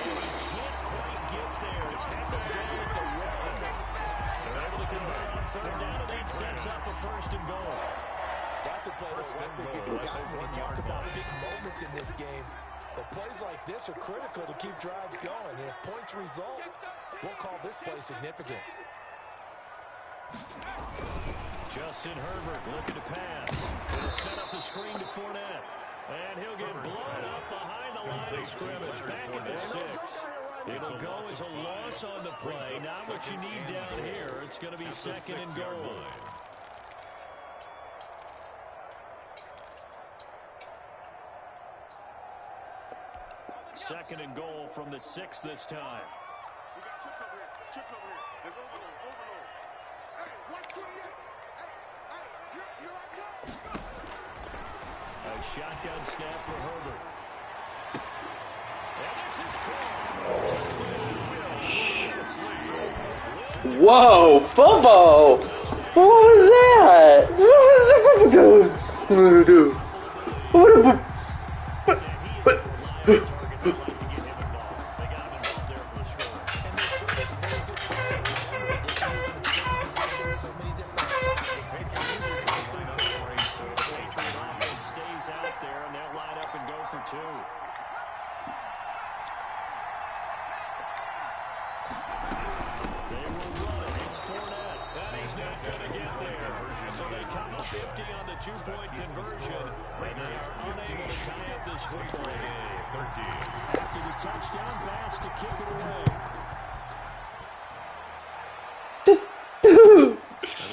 And he can't quite get there. It's happened down at the red. They're able to convert on 3rd down, and that sets up a 1st and goal. That's a play that won't be forgotten when you talk about big moments in this game. But plays like this are critical to keep drives going. And if points result, we'll call this play significant. Justin Herbert looking to pass. Gonna set up the screen to Fournette. And he'll get blown up behind the line of scrimmage. Back at the 6. It'll go as a loss on the play. Not what you need down here. It's going to be 2nd and goal. 2nd and goal from the 6 this time. We got chips over here. Chips over here. There's overload. Overload. Hey, 128. Hey, here I come. A shotgun snap for Herbert. And this is caught. Whoa, Bobo! What was that? What was that?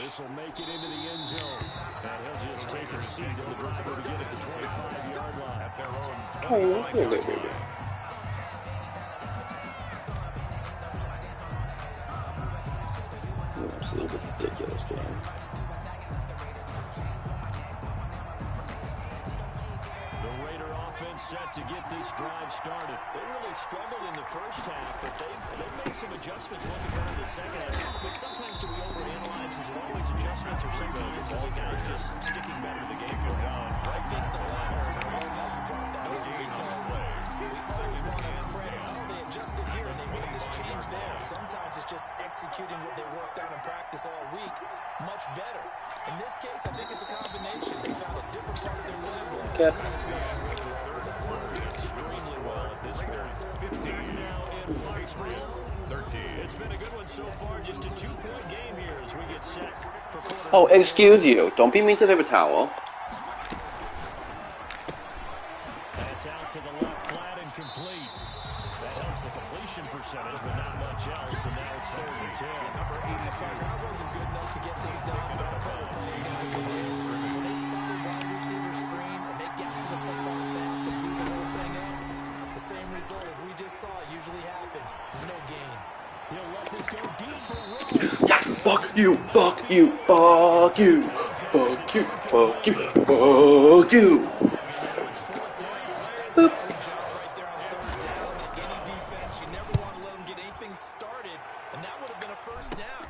This will make it into the end zone. And he'll just take a seat on the driver to get it to 25-yard line. At their own Absolutely ridiculous game. The Raider offense set to get this drive started. They really struggled in the first half, but they've made some adjustments looking better in the second half. But sometimes do we overanalyze? Is it always adjustments, or sometimes is it guys just sticking better to the game plan? I think the latter, and I love how you brought that up because we always want to credit, they adjusted here and they made this change there. Sometimes it's just executing what they worked on in practice all week much better. In this case, I think it's a combination. They found a different part of their playbook. Okay. And it's working really well for them. Extremely well at this point. 15 now in Foxborough. 13. It's been a good one so far. Just a 2-point game here as we get set for quarter. Oh, excuse you. Don't be mean to the towel. And That's out to the left, flat and complete. That helps the completion percentage, but not much else, and now it's 3rd and 10. Number 85, that wasn't good enough to get this done, but a couple of guys who did. When they spotted wide receiver screen and they got to the football fast to blew the whole thing up, the same result as we just saw usually happened. No gain. He'll let this go deep for Rose. Yes, fuck you, fuck you, fuck you, fuck you, fuck you, fuck you. Boop.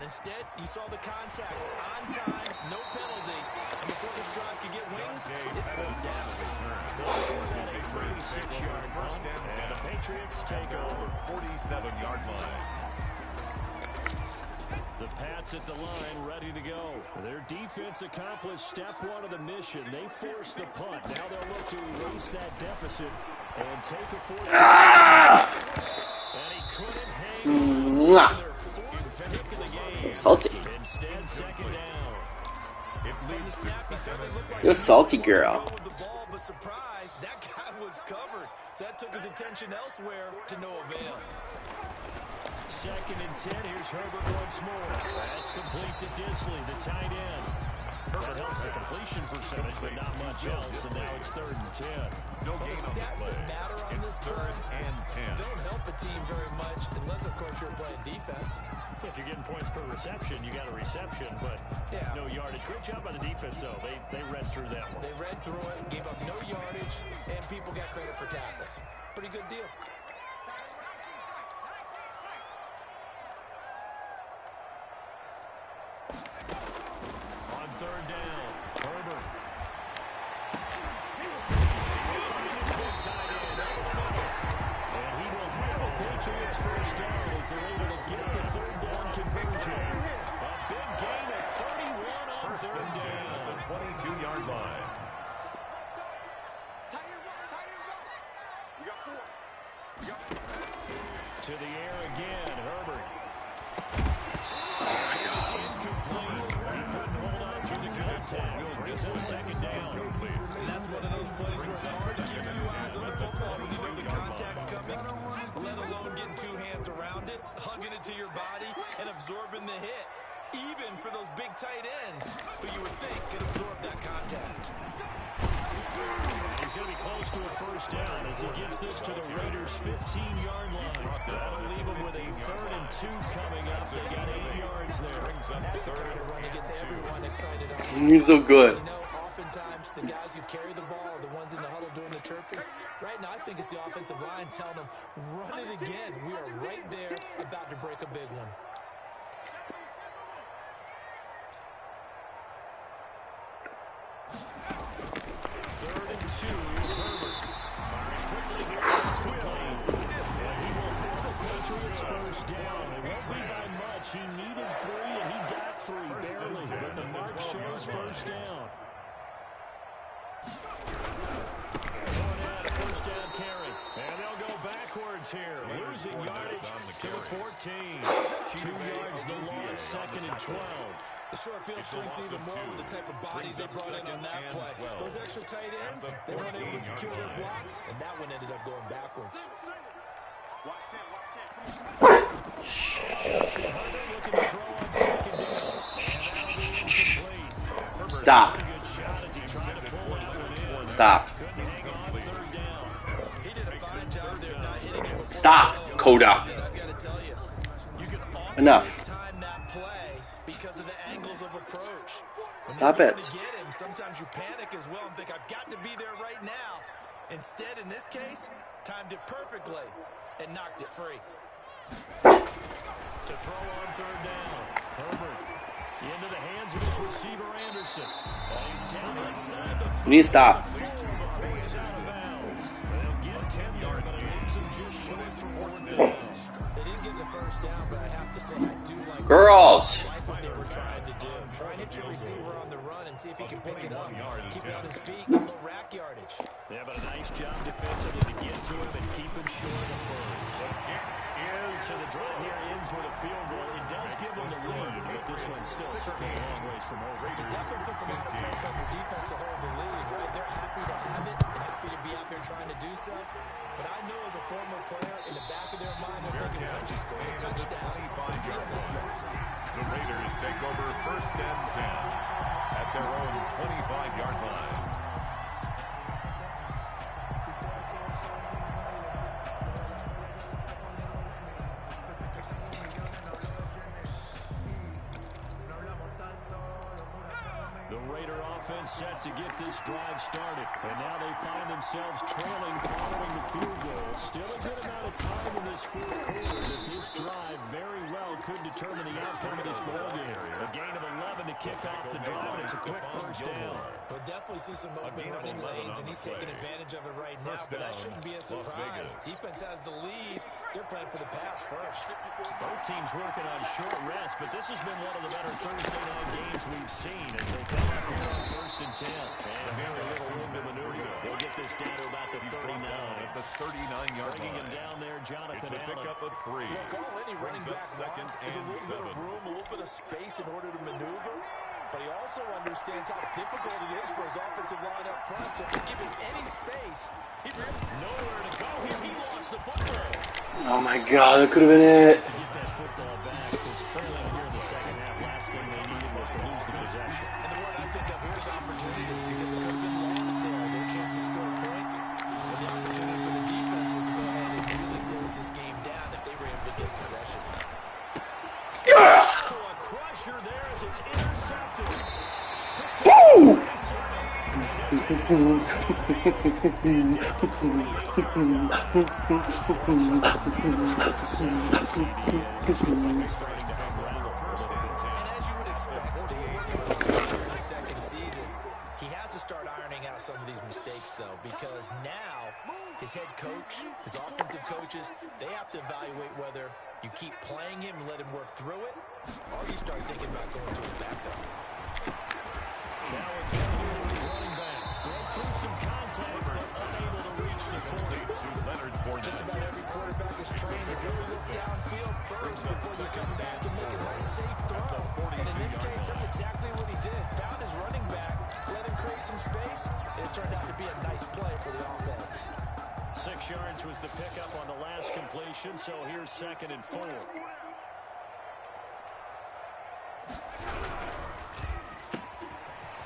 Instead, you saw the contact on time, no penalty, and before this drive could get wings, it's going down. A 46-yard punt, and the Patriots take over. 47-yard line. The Pats at the line, ready to go. Their defense accomplished step 1 of the mission. They forced the punt. Now they'll look to erase that deficit and take a 4th. And he couldn't hang on. Salty. Instead, 2nd down. You're a salty girl. But surprise, that guy was covered. So that took his attention elsewhere to no avail. 2nd and 10. Here's Herbert once more. That's complete to Disley, the tight end. That helps the completion percentage, but not much else. And now it's 3rd and 10. No gain on the Stats play. that matter on It's this play 3rd and 10. don't help a team very much, unless, of course, you're playing defense. If you're getting points per reception, you got a reception, but no yardage. Great job by the defense, though. They read through that one. They read through it, gave up no yardage, and people got credit for tackles. Pretty good deal. On 3rd down, Herbert. And he will have the Patriots first down as they're able to get the 3rd down conversion. A big gain of 31 on 3rd down. At the 22-yard line. To the air again, Herbert. It's incomplete. He couldn't hold on to the contact. Brings up 2nd down. And that's one of those plays where it's hard to keep 2 eyes on the football when you know the contact's coming, let alone getting 2 hands around it, hugging it to your body, and absorbing the hit. Even for those big tight ends, who you would think could absorb that contact. He's going to be close to a first down as he gets this to the Raiders' 15-yard line. That'll leave him with a 3rd and 2 coming up. They got 8 yards there. That's the kind of run that gets everyone excited on. He's so good. You know, oftentimes the guys who carry the ball are the ones in the huddle doing the chirping. Right now, I think it's the offensive line telling them, run it again. We are right there, about to break a big one. First down. It won't be by much. He needed 3, and he got 3, barely. But the mark shows first down. Going out, first down carry. And they'll go backwards here. Losing yardage to the 14. 2 yards the loss, 2nd and 12. The short field shrinks even more with the type of bodies they brought in on that play. Those extra tight ends, they weren't able to secure their blocks, and that one ended up going backwards. Stop. Stop. Stop, Coda. Enough. Stop it. Sometimes you panic as well and think, I've got to be there right now. Instead, in this case, timed it perfectly and knocked it free. To throw on 3rd down. Herbert into the hands of his receiver, Anderson. He's down inside the You need to stop. They'll get 10 yards, but it leaves him just short for 4th down. They didn't get the first down, but I have to say I do like Girls. what they were trying to do. Try and hit your receiver on the run and see if he can pick it up. Keep it on his feet, a little rack yardage. Yeah, but a nice job defensively to get to him and keep him short of first. So the drive here ends with a field goal. It does give them the lead, but this one's still certainly a long ways from over. It definitely puts a lot of pressure on your defense to hold the lead, right? They're happy to have it and happy to be out there they're trying to do so. But I know as a former player, in the back of their mind, they're thinking, once you score a touchdown, let's seal this thing. The Raiders take over 1st and 10 at their own 25-yard line. Offense set to get this drive started. And now they find themselves trailing following the field goal. Still a good amount of time in this fourth quarter, but this drive very well could determine the outcome of this ballgame. A gain of 11 to kick off the drive, and it's a quick first down. We'll definitely see some open running lanes, and he's taking advantage of it right now, but that shouldn't be a surprise. Defense has the lead. They're playing for the pass first. Both teams working on short rest, but this has been one of the better Thursday night games we've seen as they come up here on 1st and 10. And very little room to maneuver. They'll get this down to about the 39. At the 39-yard line. Bringing him down there, Jonathan Allen. It's a pickup of 3. Look, all any running back wants is a little bit of room, a little bit of space in order to maneuver. But he also understands how difficult it is for his offensive line up front. So if you give him any space, he really nowhere to go here. He lost the football. Oh my God, that could have been it. To get that football back, was trailing here in the second half. Last thing they needed was to lose the possession. And the word I think of here is opportunity, because it could have been lost there. Their chance to score points. But the opportunity for the defense was to go ahead and really close this game down if they were able to get possession. A crusher there as it's intercepted. Woo! Second season, he has to start ironing out some of these mistakes, though, because now his head coach, his offensive coaches, they have to evaluate whether you keep playing him and let him work through it, or you start thinking about going to his backup. Now it's running back. Broke through some contact, but unable to reach the 40. Just about every quarterback is trained to really look downfield first before you come back and make a nice safe throw. And in this case, that's exactly what he did. Found his running back, let him create some space, and it turned out to be a nice play for the offense. 6 yards was the pickup on the last completion, so here's 2nd and 4.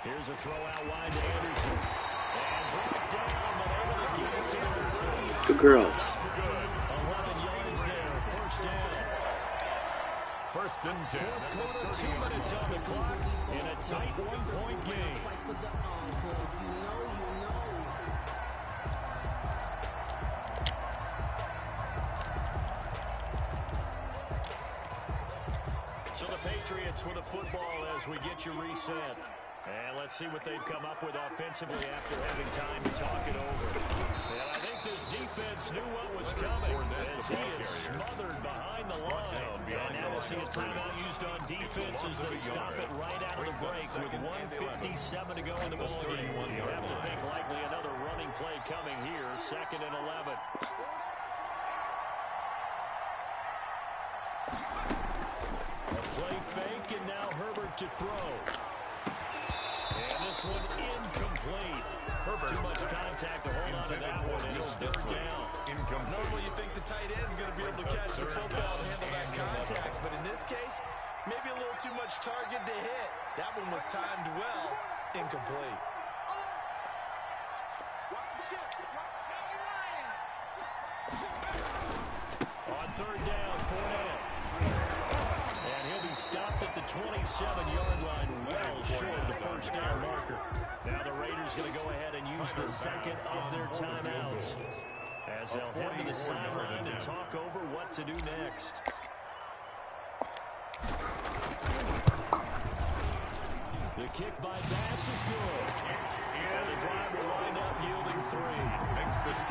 Here's a throw out wide to Anderson. And brought down, but able to get it to the 30. Good girls. 11 yards there, first down. 1st and 10. Fourth quarter, 2 minutes on the clock in a tight 1-point game. So the Patriots with a football as we get you reset. And let's see what they've come up with offensively after having time to talk it over. And I think this defense knew what was coming as he is smothered behind the line. And now we'll see a timeout used on defense as they stop it right out of the break with 1:57 to go in the ballgame. You have to think likely another running play coming here, 2nd and 11. A play fake, and now Herbert to throw. And this one incomplete. Herbert. Too much contact to hold on to that one, and it's 3rd down. Normally you think the tight end's going to be able to catch the football and handle that contact, but in this case, maybe a little too much target to hit. That one was timed well, incomplete. On 3rd down, Fournette. And he'll be stopped at the 27-yard line, well short of the first down marker. Now the Raiders going to go ahead and use the 2nd of their timeouts as they'll head to the sideline and talk over what to do next. The kick by Bass is good. And the drive will wind up yielding 3.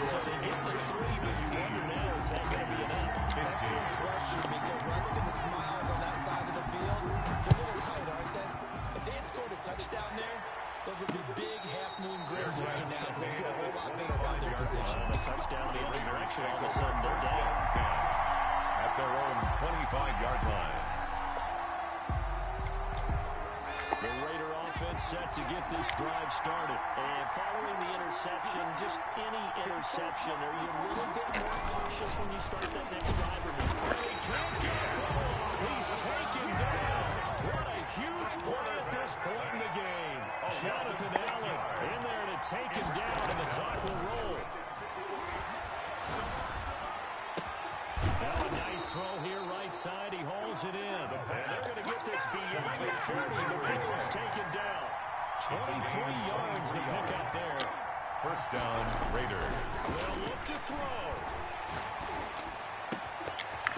So they get the 3, but you wonder now, is that going to be enough? Excellent question, because when I look at the smiles on that side of the field, they're a little tight, aren't they? If they had scored a touchdown there, those would be big half-moon grins right now because they feel a whole lot better about their position. A touchdown the other direction, all of a sudden they're down. At their own 25-yard line. The Raider offense set to get this drive started. And following the interception, just any interception, are you a little bit more cautious when you start that next drive? Or he can't get a throw off. He's taken down. What a huge play at this point in the game. Jonathan Allen in there to take him down, and the clock will roll. Now a nice throw here right side. He hauls it in. And they're going to get this beyond the 30 before it's taken down. 23 yards to pick up there. First down, Raiders. They'll look to throw.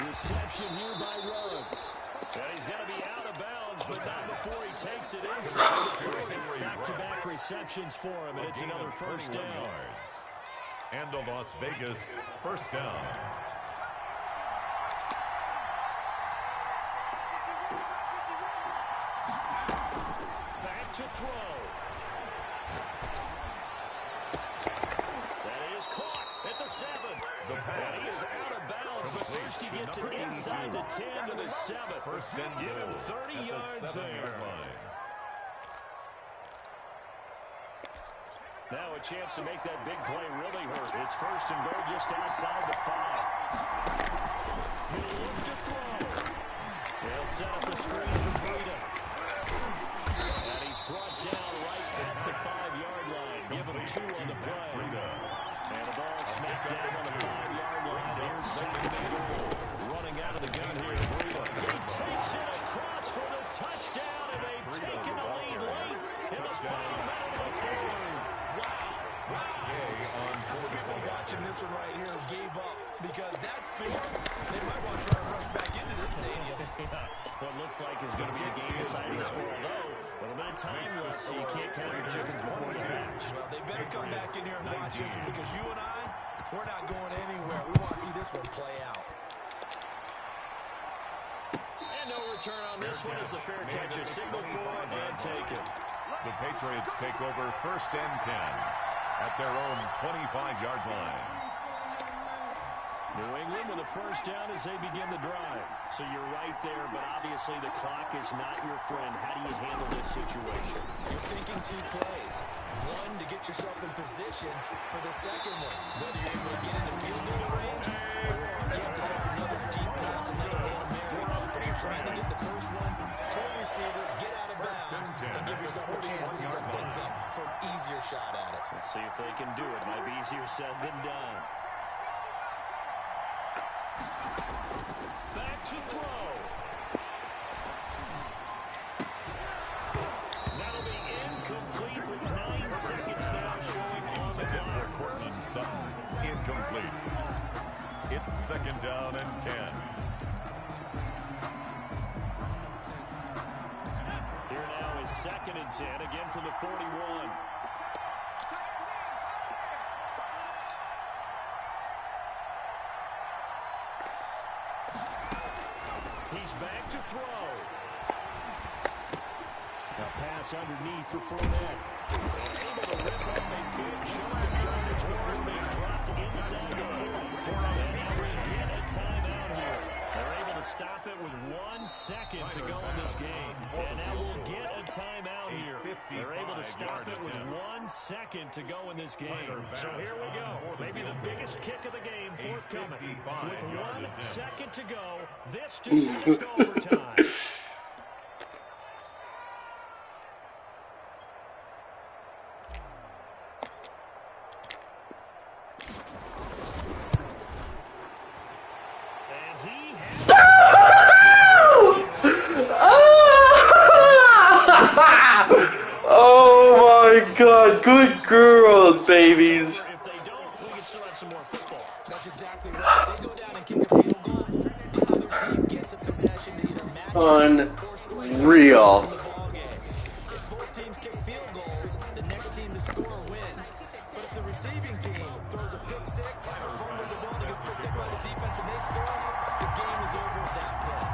Reception here by Ruggs. And he's going to be out of bounds, but not before he takes it inside the 30. Back-to-back receptions for him, and it's another first down. And the Las Vegas first down. Back to throw. That is caught at the 7. And he is out of bounds, but first he gets it inside the 10 to the 7. First and Give him goal 30 yards there. Now a chance to make that big play really hurt. It's first and goal just outside the 5. He'll look to throw. They'll set up the screen for Breida. And he's brought down right at the 5-yard line. Give him 2 on the play. And the ball smacked down on the 5-yard line. Here's second and goal. Running out of the gun here, Breida. He takes it across for the touchdown, and they've taken the lead late in the final minute of the 4th. People watching this one right here gave up because that score, they might want to try to rush back into this stadium. What looks like is going to be a game-deciding score, though. A little bit of time left, so you can't count your chickens before you hatch. Well, they better come back in here and watch this one because you and I, we're not going anywhere. We want to see this one play out. And no return on this one as the fair catch is signaled for and taken. The Patriots take over first and 10 at their own 25-yard line. New England with a first down as they begin the drive. So you're right there, but obviously the clock is not your friend. How do you handle this situation? You're thinking 2 plays. One, to get yourself in position for the second one. Whether you're able to get into field goal range, or you have to try another deep pass, another Hail Mary. But you're trying to get the first one to a receiver, get out of bounds, and give yourself a chance to set things up for an easier shot at it. Let's see if they can do it. Might be easier said than done. Back to throw. That'll be incomplete with 9 seconds now showing on the clock. Cortland Sutton, incomplete. It's second down and 10. Here now is second and 10, again from the 41. He's back to throw. A pass underneath for Fournette. Able to rip up a good chunk of yardage before being dropped inside the 40. And now we get a timeout here. They're able to stop it with 1 second to go in this game. And now we'll get a timeout here. They're able to stop it with 1 second to go in this game. So here we go. Maybe the biggest kick of the game forthcoming. With 1 second to go, this to send us to overtime. Oh my God, good girls, babies. If they don't, we can still have some more football. That's exactly right. They go down and kick a field goal. The other team gets a possession to either match Unreal. If both teams kick field goals, the next team to score wins. But if the receiving team throws a pick six or fumbles the ball and gets picked up by the defense and they score, the game is over at that point.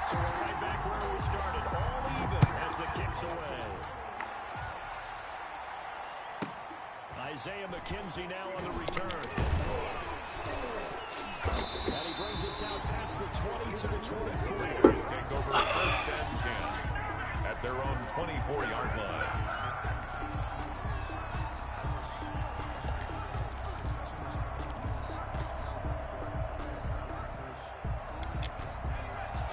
So we're right back where we started, all even as the kick's away. Isaiah McKenzie now on the return. And he brings us out past the 20 to the 24. Take over first and 10 at at their own 24-yard line.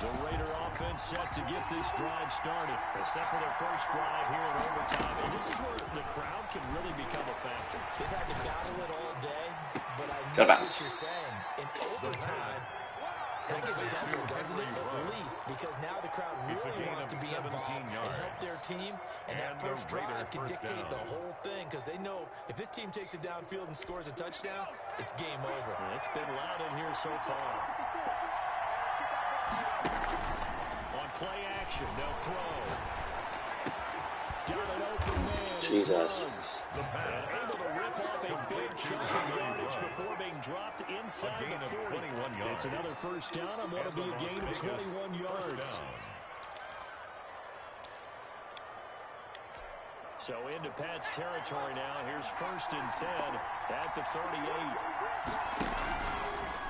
The Raider offense set to get this drive started, except for their first drive here in overtime. And this is where the crowd can really become a factor. They've had to battle it all day, but I Good know bounce. what you're saying. In overtime, that gets doubled, doesn't it? At least, because now the crowd really wants to be involved and help their team. And that first drive can dictate the whole thing, because they know if this team takes it downfield and scores a touchdown, it's game over. It's been loud in here so far. On play action, they'll throw. Got an open man. Jesus. And able to rip off a big chunk of yardage before being dropped inside the 40. It's another first down on what will be a gain of 21 yards. So into Pat's territory now. Here's 1st and 10 at the 38.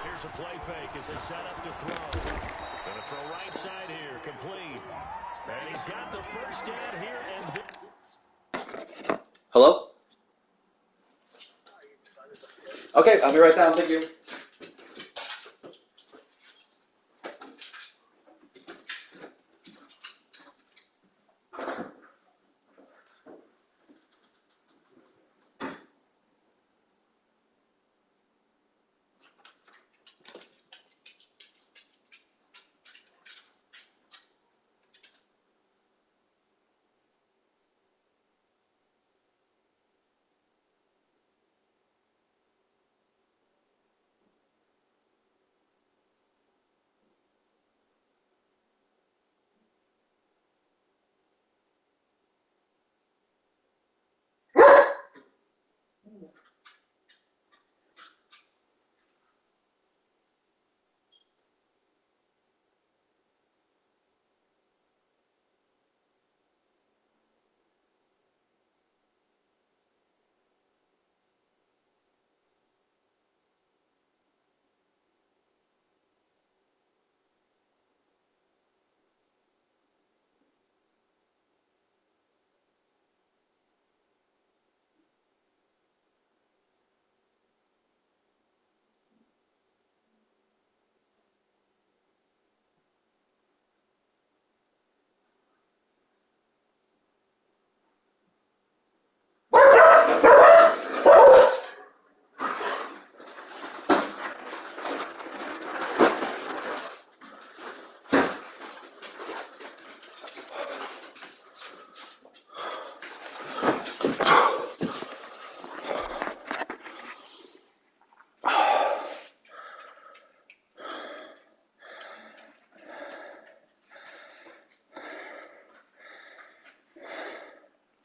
Here's a play fake as they set up to throw. Going to throw right side here, complete. And he's got the first down here. And Hello? Okay, I'll be right down. Thank you.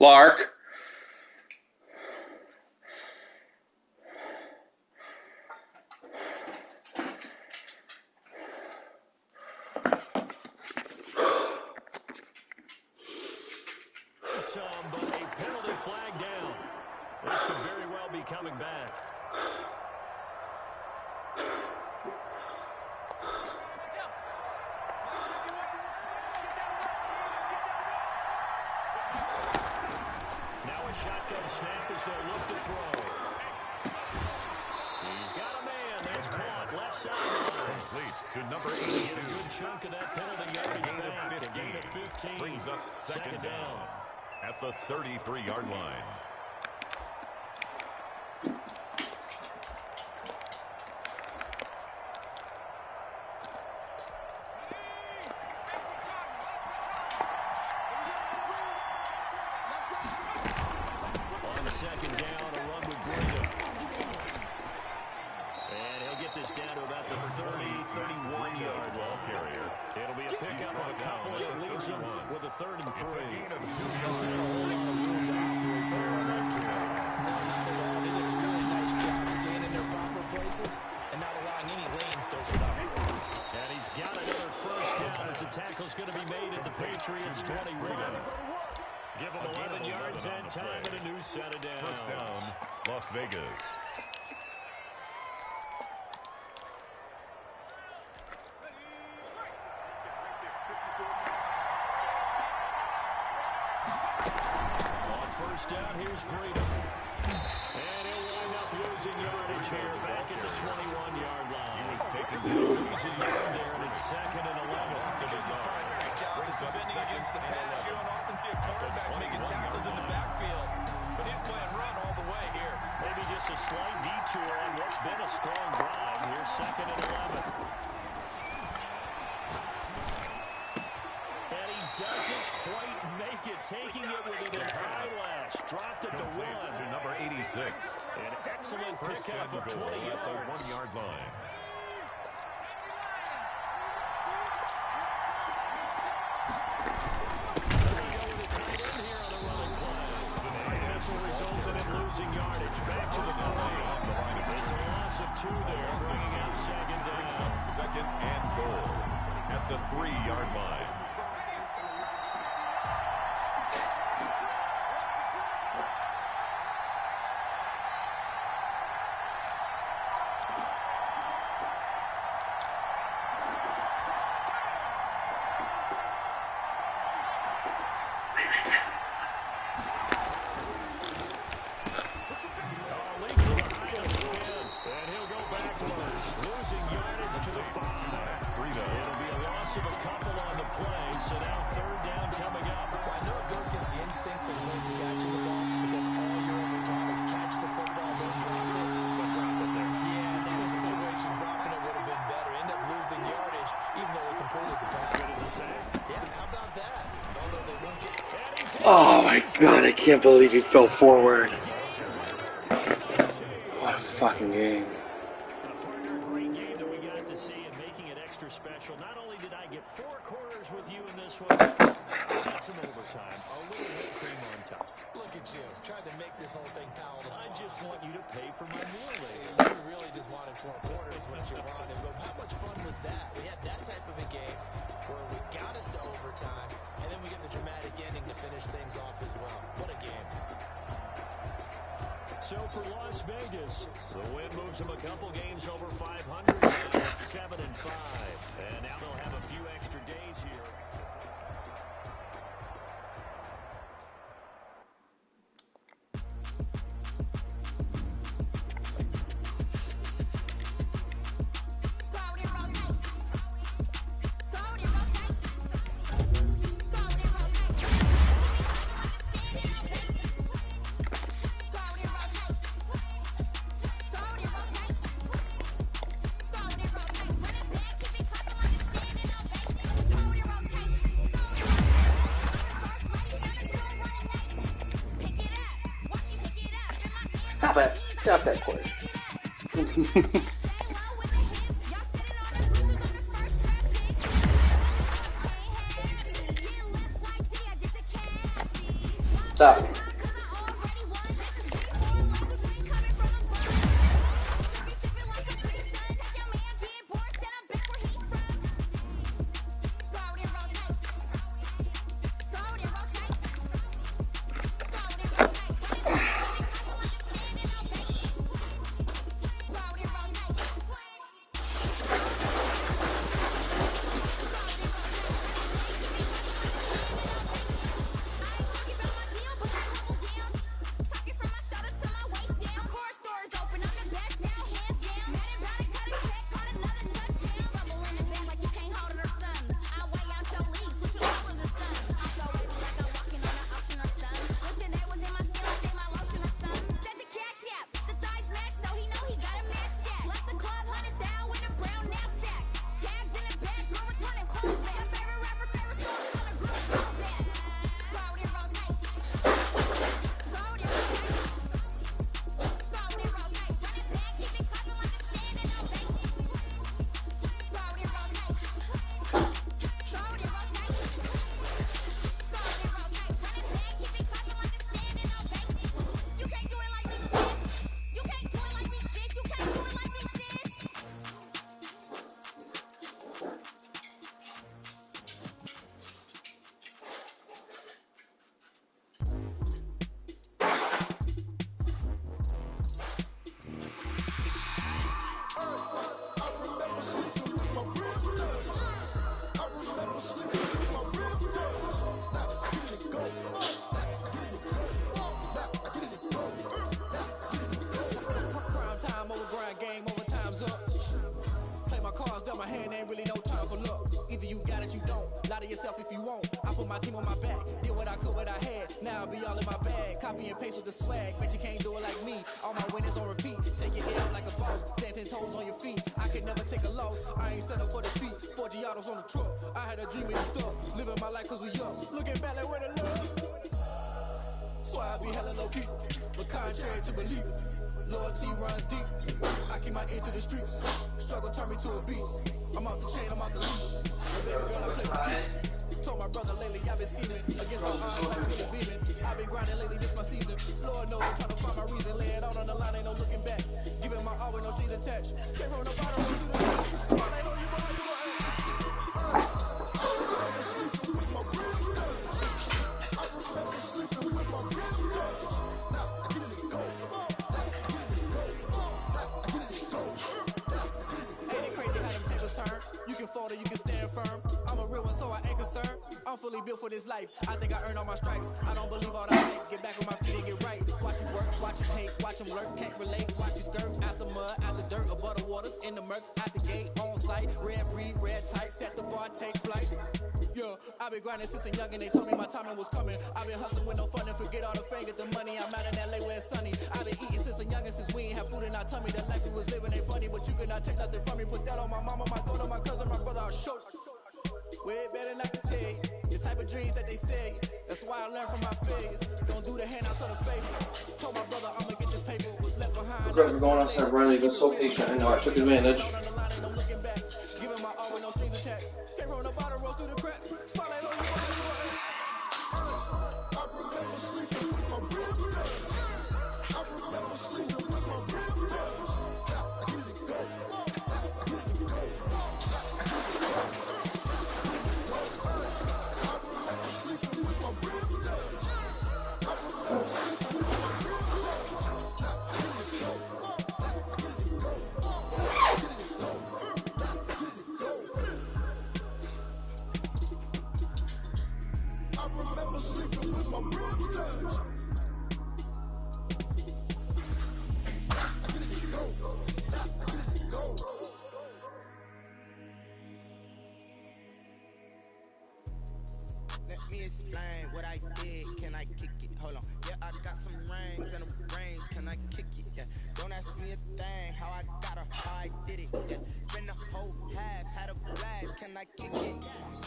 Lark. but a penalty flag down. This could very well be coming back. Now a shotgun snap as they'll look to throw. He's got a man. That's caught. Left side. Complete to number 82. Get a good chunk of that penalty yardage back. A gain of 15. Brings up second down at the 33-yard line. On the second down, a run with Green. And he'll get this down to about the 31-yard line. Carrier. It'll be a pickup of a couple that leaves him with a 3rd and 3. And not allowing any lanes to open up. And he's got another first down as the tackle's going to be made at the Patriots' 21. Give him 11 yards and time and a new set of downs. First down, Las Vegas. first down. Here's Breida. And he'll wind up losing yardage here back at the 21-yard line. He was taken Losing yard there, and it's 2nd and 11. Because his primary job is defending against the pass. You don't often see a quarterback making tackles in the backfield. But he's playing run all the way here. Maybe just a slight detour on what's been a strong drive. Here's 2nd and 11. And he doesn't quite make it, taking it with an eyelash. Dropped at the 1. To number 86. An excellent First pickup of 20 at the yards. 1-yard line. Resulted in losing yardage. Back to the play. It's a loss of 2 there, bringing up 2nd down. 2nd and goal at the 3-yard line. Oh my god, I can't believe he fell forward. What a fucking game. Great game that we got to see and making it extra special. Not only did I get 4 quarters with you in this one, got some overtime. A little whipped cream on top. Look at you, trying to make this whole thing palatable. I just want you to pay for my meal later. You really just wanted 4 quarters when you're running, but how much fun was that? We had that type of a game where we got us to overtime, and then we get the dramatic ending to finish things off as well. What a game. So for Las Vegas, the win moves them a couple games over 500 at 7-5. And now they'll have a few extra days here. Stop it. Stop that cord. Stop. hand, ain't really no time for luck. Either you got it, you don't. Lie to yourself if you won't. I put my team on my back. Did what I could, what I had. Now I'll be all in my bag. Copy and paste with the swag. Bet you can't do it like me. All my winners on repeat. Take your L like a boss. Stand 10 toes on your feet. I can never take a loss. I ain't set up for defeat. 4 Giottos on the truck. I had a dream of this stuff. Living my life cause we up. Looking back like where the love. So I be hella low key. But contrary to belief. Loyalty runs deep. I keep my ear to the streets. Struggle turn me to a beast. I'm out the chain, I'm out the leash. But baby girl, I play for keeps. Told my brother lately I've been scheming. Against all odds like Billy Beeman. I've been grinding lately, this my season. Lord knows I'm trying to find my reason. Lay it out on the line, ain't no looking back. Giving my all with no strings attached. Came from the bottom, went through the top. Spot ain't on you, but I do what I remember sleeping with my ribs touched. I remember sleeping with my ribs touched. Now I get it and go. Ain't it crazy how them tables turn? You can fold or you can stand firm. I'm a real one, so I ain't concerned. I'm fully built for this life. I think I earned all my stripes. I don't believe all that tape. Get back on my feet and get right. Watch you work, watch you hate, watch them lurk. Can't relate, watch you skirt. Out the mud, out the dirt, above the waters, in the murks, out the gate, on site. Red breed, red tight, set the bar, take flight. Yeah, I've been grinding since a young and they told me my timing was coming. I've been hustling with no fun and forget all the fame, get the money. I'm out in LA where it's sunny. I've been eating since a young and since we ain't have food in our tummy. The life we was living ain't funny, but you cannot take nothing from me. Put that on my mama, my daughter, my cousin, my brother, I'll show. Way better than I can tell you. The type of dreams that they say. That's why I learned from my failures. Don't do the handouts or the favors. Told my brother I'ma get this paper. Was left behind. Greg, we're going outside. Riley was so patient. I know I took advantage. Giving my all with no strings attached. Came from the bottom, rose through the cracks. Spotlight on you, I remember sleeping with my ribs touched. I remember sleeping with my ribs touched. I get it and go. I get it and go. I remember sleeping with my ribs touched. I remember sleeping with my ribs touched. Now I get it and go. I get it and go. I get it and go. I get it and go. I remember sleeping with my ribs touched. I get it and go. I get it and go. Let me explain what I did. Can I kick it? Hold on. Yeah, I got some rings and a range. Can I kick it? Yeah. Don't ask me a thing. How I got her, how I did it. Yeah. Spend the whole half, had a blast. Can I kick it?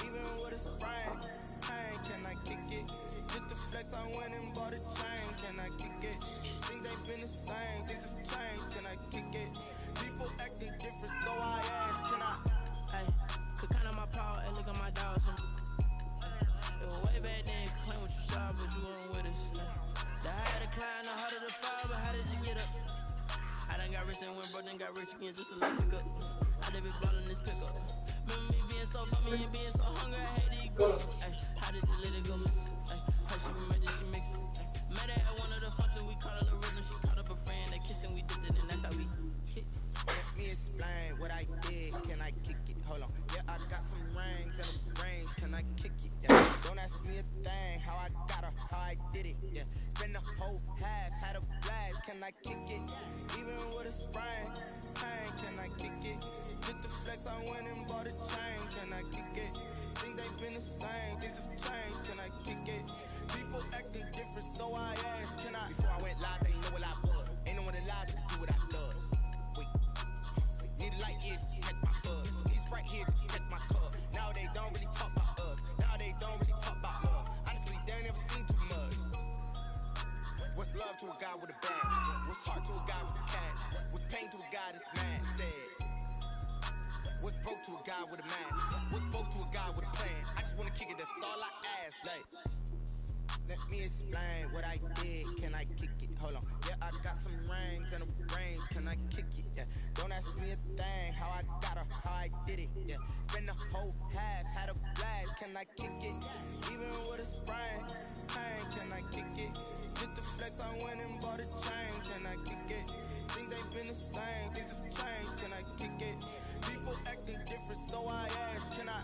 Even with a sprain. Pain, can I kick it? Just the flex, I went and bought a chain. Can I kick it? Things ain't been the same. Things have changed. Can I kick it? People acting different, so I ask. Can I? Hey, could count on my power and look at my dogs. It was way back then, claim what you saw, but you weren't with us. The higher the climb, the harder the fall, but how did you get up? I done got rich and went broke, then got rich again, just to let it go. I done been ballin' this pickup. Remember me being so bummy and being so hungry, I had to eat groceries. How did you let it go, miss? How she remember she mix it. Met her at one of the functions, we caught her the rhythm. She caught up a friend, they kissed and we dipped it, and that's how we hit. Let me explain what I did. Can I kick it? Hold on. Yeah, I got some rings and a range. Can I kick it? Yeah. Don't ask me a thing. How I got her, how I did it. Yeah. Spend the whole half, had a blast. Can I kick it? Even with a sprain. Pain, can I kick it? Just the flex, I went and bought a chain. Can I kick it? Things ain't been the same. Things have changed. Can I kick it? People acting different, so I asked. Can I? Before I went live, they know what I was. Ain't no one alive to do what I love. Wait. Need a light here to catch my buzz. Need Sprite here to catch my cup. Now they don't really talk about us. Now they don't really talk about love. Honestly, they ain't never seen too much. What's love to a guy with a bag? What's heart to a guy with a cash? What's pain to a guy that's mad? Sad. What's broke to a guy with a mask? What's broke to a guy with a plan? I just wanna kick it, that's all I ask. Like, let me explain what I did. Can I kick it? Hold on. Yeah, I got some rings and a range. Can I kick it? Yeah. Don't ask me a thing. How I got her, how I did it. Yeah. Spend the whole half, had a blast. Can I kick it? Even with a sprain. Pain, can I kick it? Just the flex, I went and bought a chain. Can I kick it? Things ain't been the same. Things have changed. Can I kick it? People acting different, so I ask. Can I?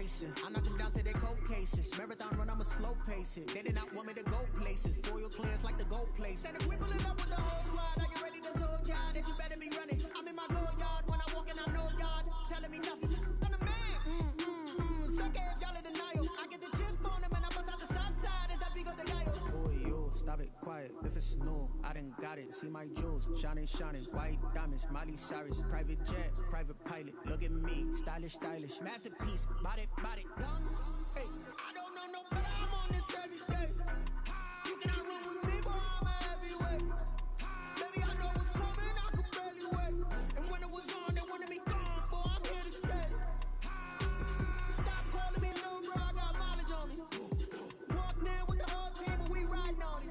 racing. I knock them down to their cold cases. Marathon run, I'ma slow pace it. They did not want me to go places. Foil clears like the gold place. And if we pulling up with the whole squad, are you ready to told y'all that you better be running? I'm in my go yard when I walk in, I know y'all telling me nothing. I'm the man. Suck it if y'all in denial. I get the chips on them and I bust out the south side. Is that big of the guy? Boy, yo, stop it, quiet. If it's new, I done got it. See my jewels, shining, shining. White diamonds, Miley Cyrus. Private jet, private pilot. Look at me, stylish, stylish. Masterpiece, body, body, done. Hey, I don't know no better. I'm on this every day. You cannot run with me, boy, I'm a heavyweight. Baby, I know what's coming, I could barely wait. And when it was on, they wanted me gone, boy, I'm here to stay. Stop calling me little bro, I got mileage on me. Walk there with the whole team, and we riding on it.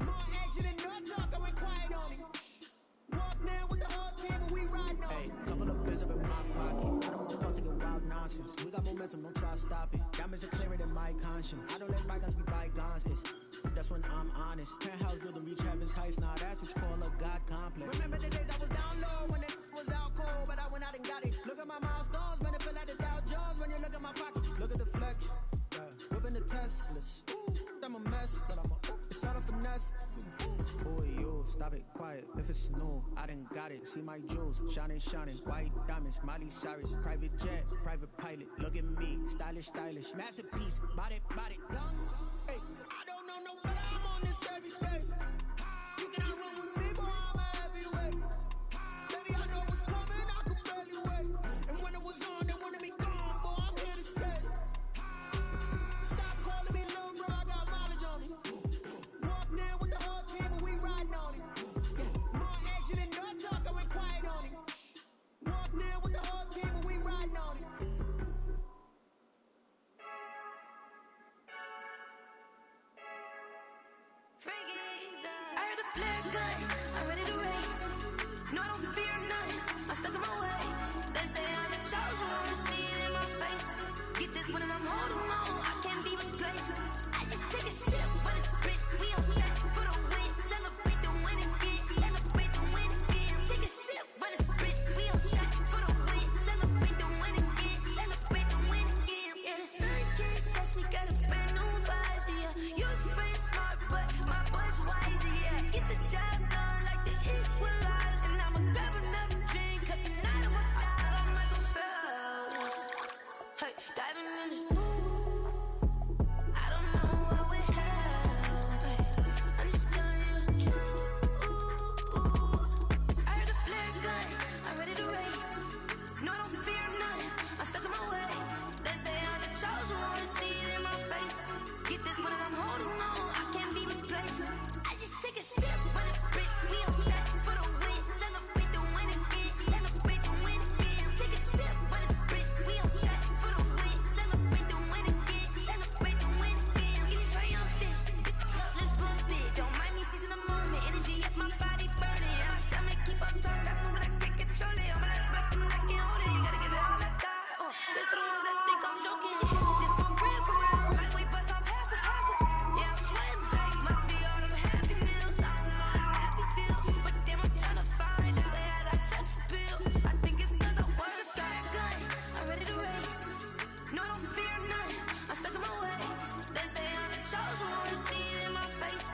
More action and no talk, I went quiet on it. Walk there with the whole team, and we riding on it. Hey, couple of bins up in my pocket. I don't want to get wild nonsense. We got momentum, don't try to stop it. Diamonds are clearer than my conscience. I don't let bygones be bygones. That's when I'm honest. Penthouse building, reach heaven's heights. Now that's what you call a God complex. Remember the days I was down low when it was out cold, but I went out and got it. Look at my milestones, man, it feel like the Dow Jones when you look at my pocket. Look at the flex, whipping the Teslas. I'm a mess, but it's all a finesse. Boy, yo, stop it, quiet. If it's new, I done got it. See my jewels, shining, shining. White diamonds, Miley Cyrus. Private jet, private pilot. Look at me, stylish, stylish. Masterpiece, body, body, done. Hey, I don't know no better. I'm on this every day. You cannot run with me, boy, I'm a heavyweight. Baby, I know what's coming, I could barely wait. And when it was on, they wanted me gone, boy, I'm here to stay. Stop calling me little bro, I got mileage on me. Walk there with the whole team, and we riding on it. More action and no talk, I went quiet on it. Walk there with the whole team, and we riding on it. I heard a flare gun, I'm ready to race. No, I don't fear none, I'm stuck in my ways. They say I'm the chosen one, to see it in my face. Get this one and I'm holding on, I can't be replaced. I just take a sip, but it's split. We on track for the win. Celebrate the win again, celebrate the win again. Take a sip, but it's split. We on track for the win. Celebrate the win again, celebrate the win again. Yeah, the sun can't touch me, got a brand new visor. Yeah, you're friend smart, but my boy's wiser. Yeah, get the job done like the equalizer. And I'ma grab another drink, cause tonight I'ma die like Michael Phelps. Hey, diving in this pool, I don't know what would help. Hey, I'm just telling you the truth. I heard a flare gun, I'm ready to race. No, I don't fear none, I'm stuck in my ways. They say I'm the chosen one, to see it in my face. Get this one and I'm holding on, I can't be replaced. I just take a sip, but it's split. We on track for the win. Celebrate the win again, celebrate the win again. Take a sip, but it's split. We on track for the win. Celebrate the win again, celebrate the win again. Get triumphant, let's bump it. Don't mind me seizing the moment. Energy up my body burning. My stomach keep up tossed. Stop moving, I can't control it. All my last breath and I can't hold it. You gotta give it all I got. This for the ones that think I'm joking. This for real, like we bust off half a half. Yeah, I'm sweating. Must be all them happy meals. I don't know how happy feels, but damn, I'm tryna find. Just say I got sex appeal. I think it's cause I wear a flat gun. I'm ready to race. No, I don't fear none. I'm stuck in my ways. They say I'm the chosen one, to see it in my face.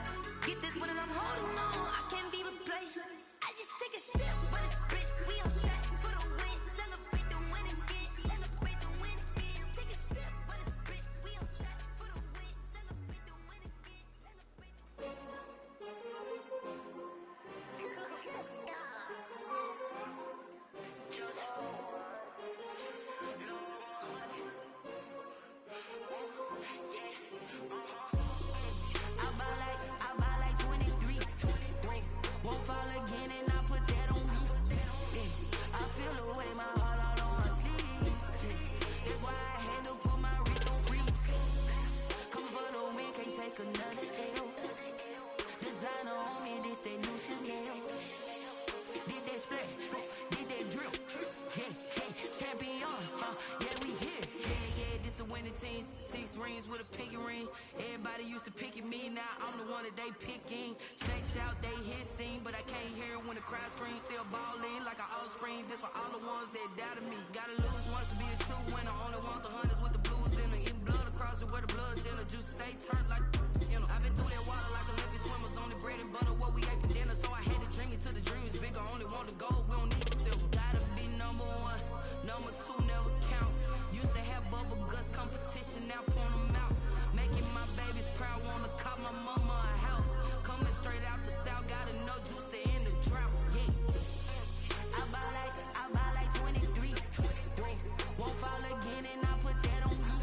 Get this one and I'm holding on, I can't be replaced. I just take a sip, but it's split. We on track for the win. Celebrate the win again, celebrate the win again. Take a sip, but it's split. We on track for the win. Celebrate the win again, celebrate the win. I buy like 23. Won't fall again and I put that on me. Yeah. I feel the way my heart out on my sleeve. Yeah. That's why I had to put my wrist on freeze. Come for the win, can't take another L. Designer on me, this that new Chanel. Did that split, did that drill. Yeah, hey, champion, yeah, we here. Yeah, this the winning team. 6 rings with a pinky ring. Everybody used to pick at me, now I'm the one that they picking. Snakes out, they hit scene, but I can't hear it when the crowd screams. Still balling like an offspring. This for all the ones that doubted me. Gotta lose once to be a true winner. Only want the hunters. closet where the blood thinner, juice stay turned like, you know. I've been through that water like Olympic swimmers, only bread and butter, what we ate for dinner. So I had to dream it till the dream is bigger, only want the gold, we don't need the silver. Gotta be number one, number two never count. Used to have bubble guts competition, now point them out. Making my babies proud, wanna cop my mama a house. Coming straight out the south, gotta know juice to end the drought, yeah. I buy like 23, won't fall again and I put that on me,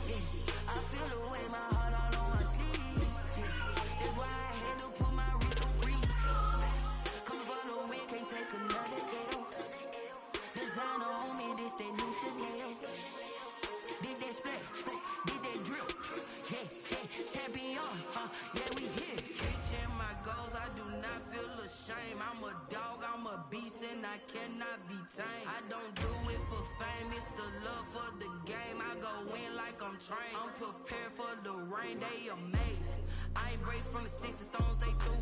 yeah. I feel the way, my heart all on my sleeve, yeah. That's why I had to put my wrist on freeze. Come for the win, can't take another L. Designer on me, this that new Chanel. Did that split, did that drill, yeah, champion, yeah, we here. Reaching my goals, I do not feel ashamed. I'm a dog, I'm a beast, and I cannot be tamed. I don't do it for fame, it's the love for the game. I go in like I'm trained. I'm prepared for the rain, they amazed. I ain't break from the sticks and stones they threw.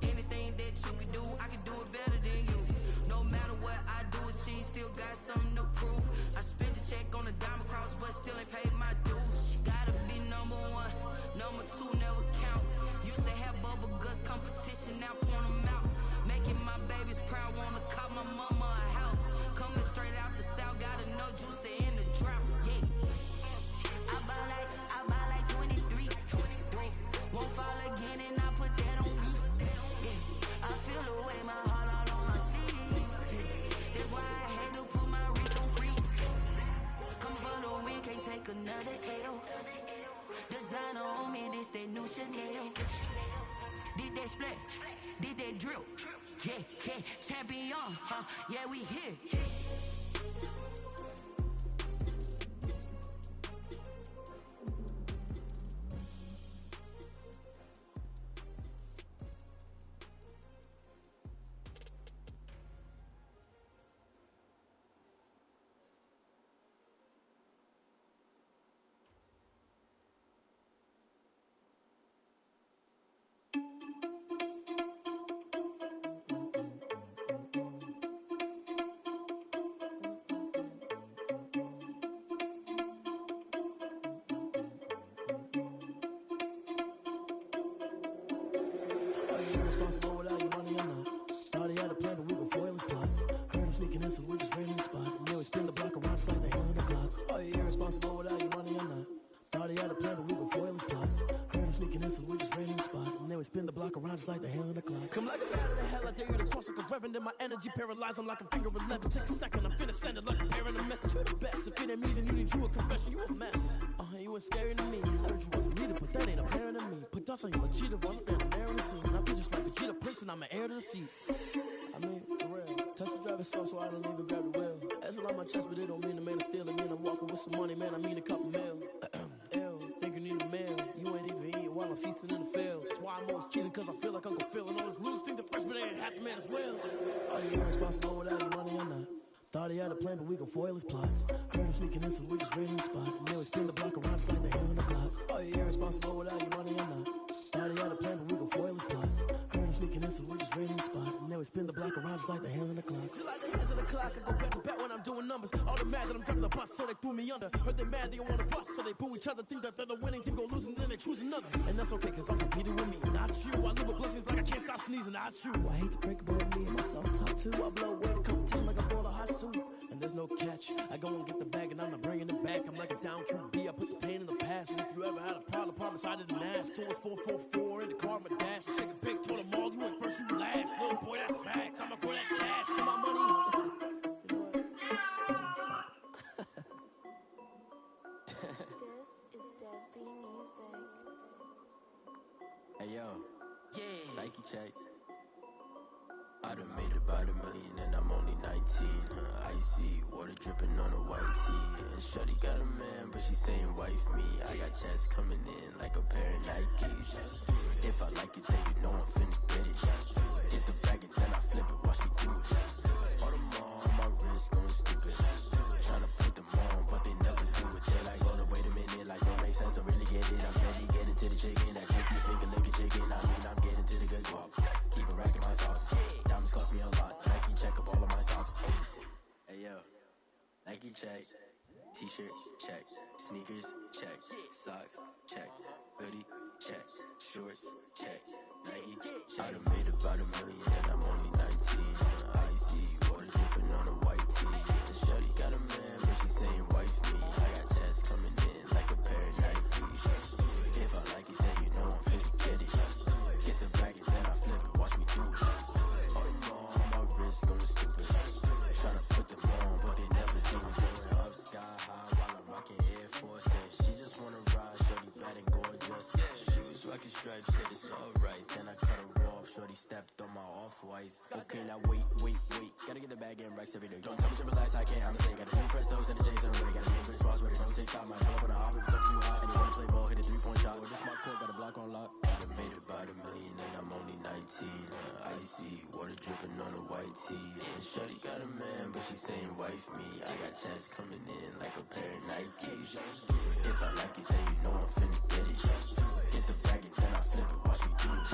Anything that you can do, I can do it better than you. No matter what I do, achieve, still got something to prove. I spent the check on the diamond cross, but still ain't paid my dues. Gotta be number one, number two never count. Used to have bubble guts competition, now point them out. Making my babies proud, wanna cop my mama a house. Coming straight out the south, gotta know juice to end the drought, yeah. I buy like 23, won't fall again and I put that on me, yeah. I feel the way, my heart all on my sleeve, yeah. That's why I had to put my wrist on freeze. Come for the win, can't take another L. Designer on me, this that new Chanel. Did that split, did that drill, yeah, champion, yeah, we here. Just like the hands on the clock. Come like a bat of the hell, I dare you to cross like a reverend. And my energy paralyzed, I'm like a finger 11. Take a second, I'm finna send it like a parent, a message. You're the best. If it ain't me, then you need you a confession. You a mess. You was scary to me. I heard you wasn't needed, but that ain't apparent to me. Put dust on you like cheetah, run up and I'm there in the scene. I feel just like a cheetah prince and I'm an heir to the seat. I mean, for real. Touch the driver's soul so I don't even grab the wheel. That's on my chest, but it don't mean the man is stealing. Mean I'm walking with some money, man, I mean a couple mil. Ew, think you need a meal. You ain't even eating while I'm feasting in the field. That's why I'm always cheesing, cause I feel like Uncle Phil. And all those losers think the freshman ain't half the man as well. Are you irresponsible without your money or not? Thought he had a plan, but we gon' foil his plot. Heard him sneaking in, so we just raiding the spot. And now we spin the block around just like the hands on the clock. Are you irresponsible without your money or not? Thought he had a plan, but we gon' foil his plot. Heard him sneaking in, so we just raiding the spot. And now we spin the block around just like the hands on the clock. Just like the hands on the clock, I go back to back when I'm doing numbers. All the mad that I'm driving the bus, so they threw me under. Heard they mad, they don't wanna fuss, so they boo each other. Think that they're the winning team, go losing, then they choose another. And that's okay, cause I'm competing with me, not you. I live with blessings like I can't stop sneezing, not you. I hate to break it, but me and myself top two. I blow away the competition like I bought a hot suit. And there's no catch. I go and get the bag and I'm not bringing it back. I'm like a down QB, I put the pain in the past. And if you ever had a problem, promise I didn't ask. So it's 444 in the car, my dash. I shake a big, told them all, you went first, you last. Little boy, that's facts. I'ma throw that cash to my money. This is Dev B Music. Hey yo, yeah. Nike check. I done made about $1 million and I'm only 19. Icy water dripping on a white tee. And shorty got a man, but she saying wife me. I got checks coming in like a pair of Nikes. If I like it, then you know I'm finna get it. Get the bag and then I flip it, watch me do it. All them on my wrist going stupid. Tryna put them on, but they never do it. They like, hold up, wait a minute, like don't make sense, don't really get it. I'm ready, getting to the chicken, that tasty finger licking chicken. I mean, I'm getting to the good walk. Keep a rack in my sauce. Diamonds cost me a lot. Nike check up all of my stocks. Hey yo, Nike check, T-shirt check, Sneakers, check. Socks, check. Hoodie, check. Shorts, check. Nike, I done made about $1 million and I'm only 19. Icy, water dripping on a white tee. And shorty got a man, but she saying wife me. I got checks coming in like a pair of Nikes. If I like it, then you know I'm finna get it. Get the bag and then I flip it, watch me do it. On my wrist going stupid. Tryna put them on, but they never do it. Going up sky high while I'm rocking Air Force. She just wanna ride, shorty bad and gorgeous. Shoes rocking stripes, said it's alright. Then I cut her off, shorty stepped on my off-whites. Okay, now wait. Gotta get the bag and racks every day. Don't tell me to relax, I can't, I'm saying. Got a new press those and the J's in the way. Got a new Chris Ross with it, don't take time. I pull up on the hop if it's too hot. And you wanna play ball, hit a 3-point shot. With this smart court, got a block on lock. I done made about $1 million and I'm only 19. Icy, water dripping on a white tee. And shorty got a man, but she saying wife me. I got checks coming in like a pair of Nikes. If I like it, then you know I'm finna get it. Get the bag and then I flip it, watch me do it.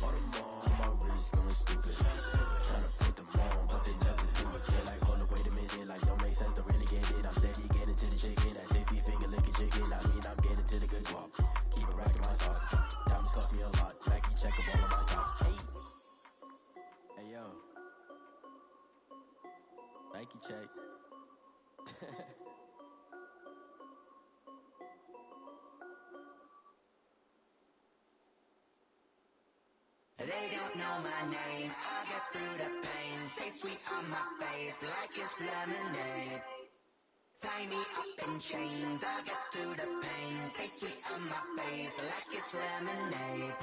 All them on my wrist going stupid. Tryna put them on, but they never do it. They're like, hold up, wait a minute, like don't make sense, don't really get it. I'm steady getting to the chicken, that tasty finger licking chicken. I mean, I'm getting to the good walk. Keep it racking my sauce. Diamonds cost me a lot. Nike check up all of my socks. Hey yo, Nike check. They don't know my name, I get through the pain. Taste sweet on my face like it's lemonade. Tie me up in chains, I get through the pain. Taste sweet on my face like it's lemonade.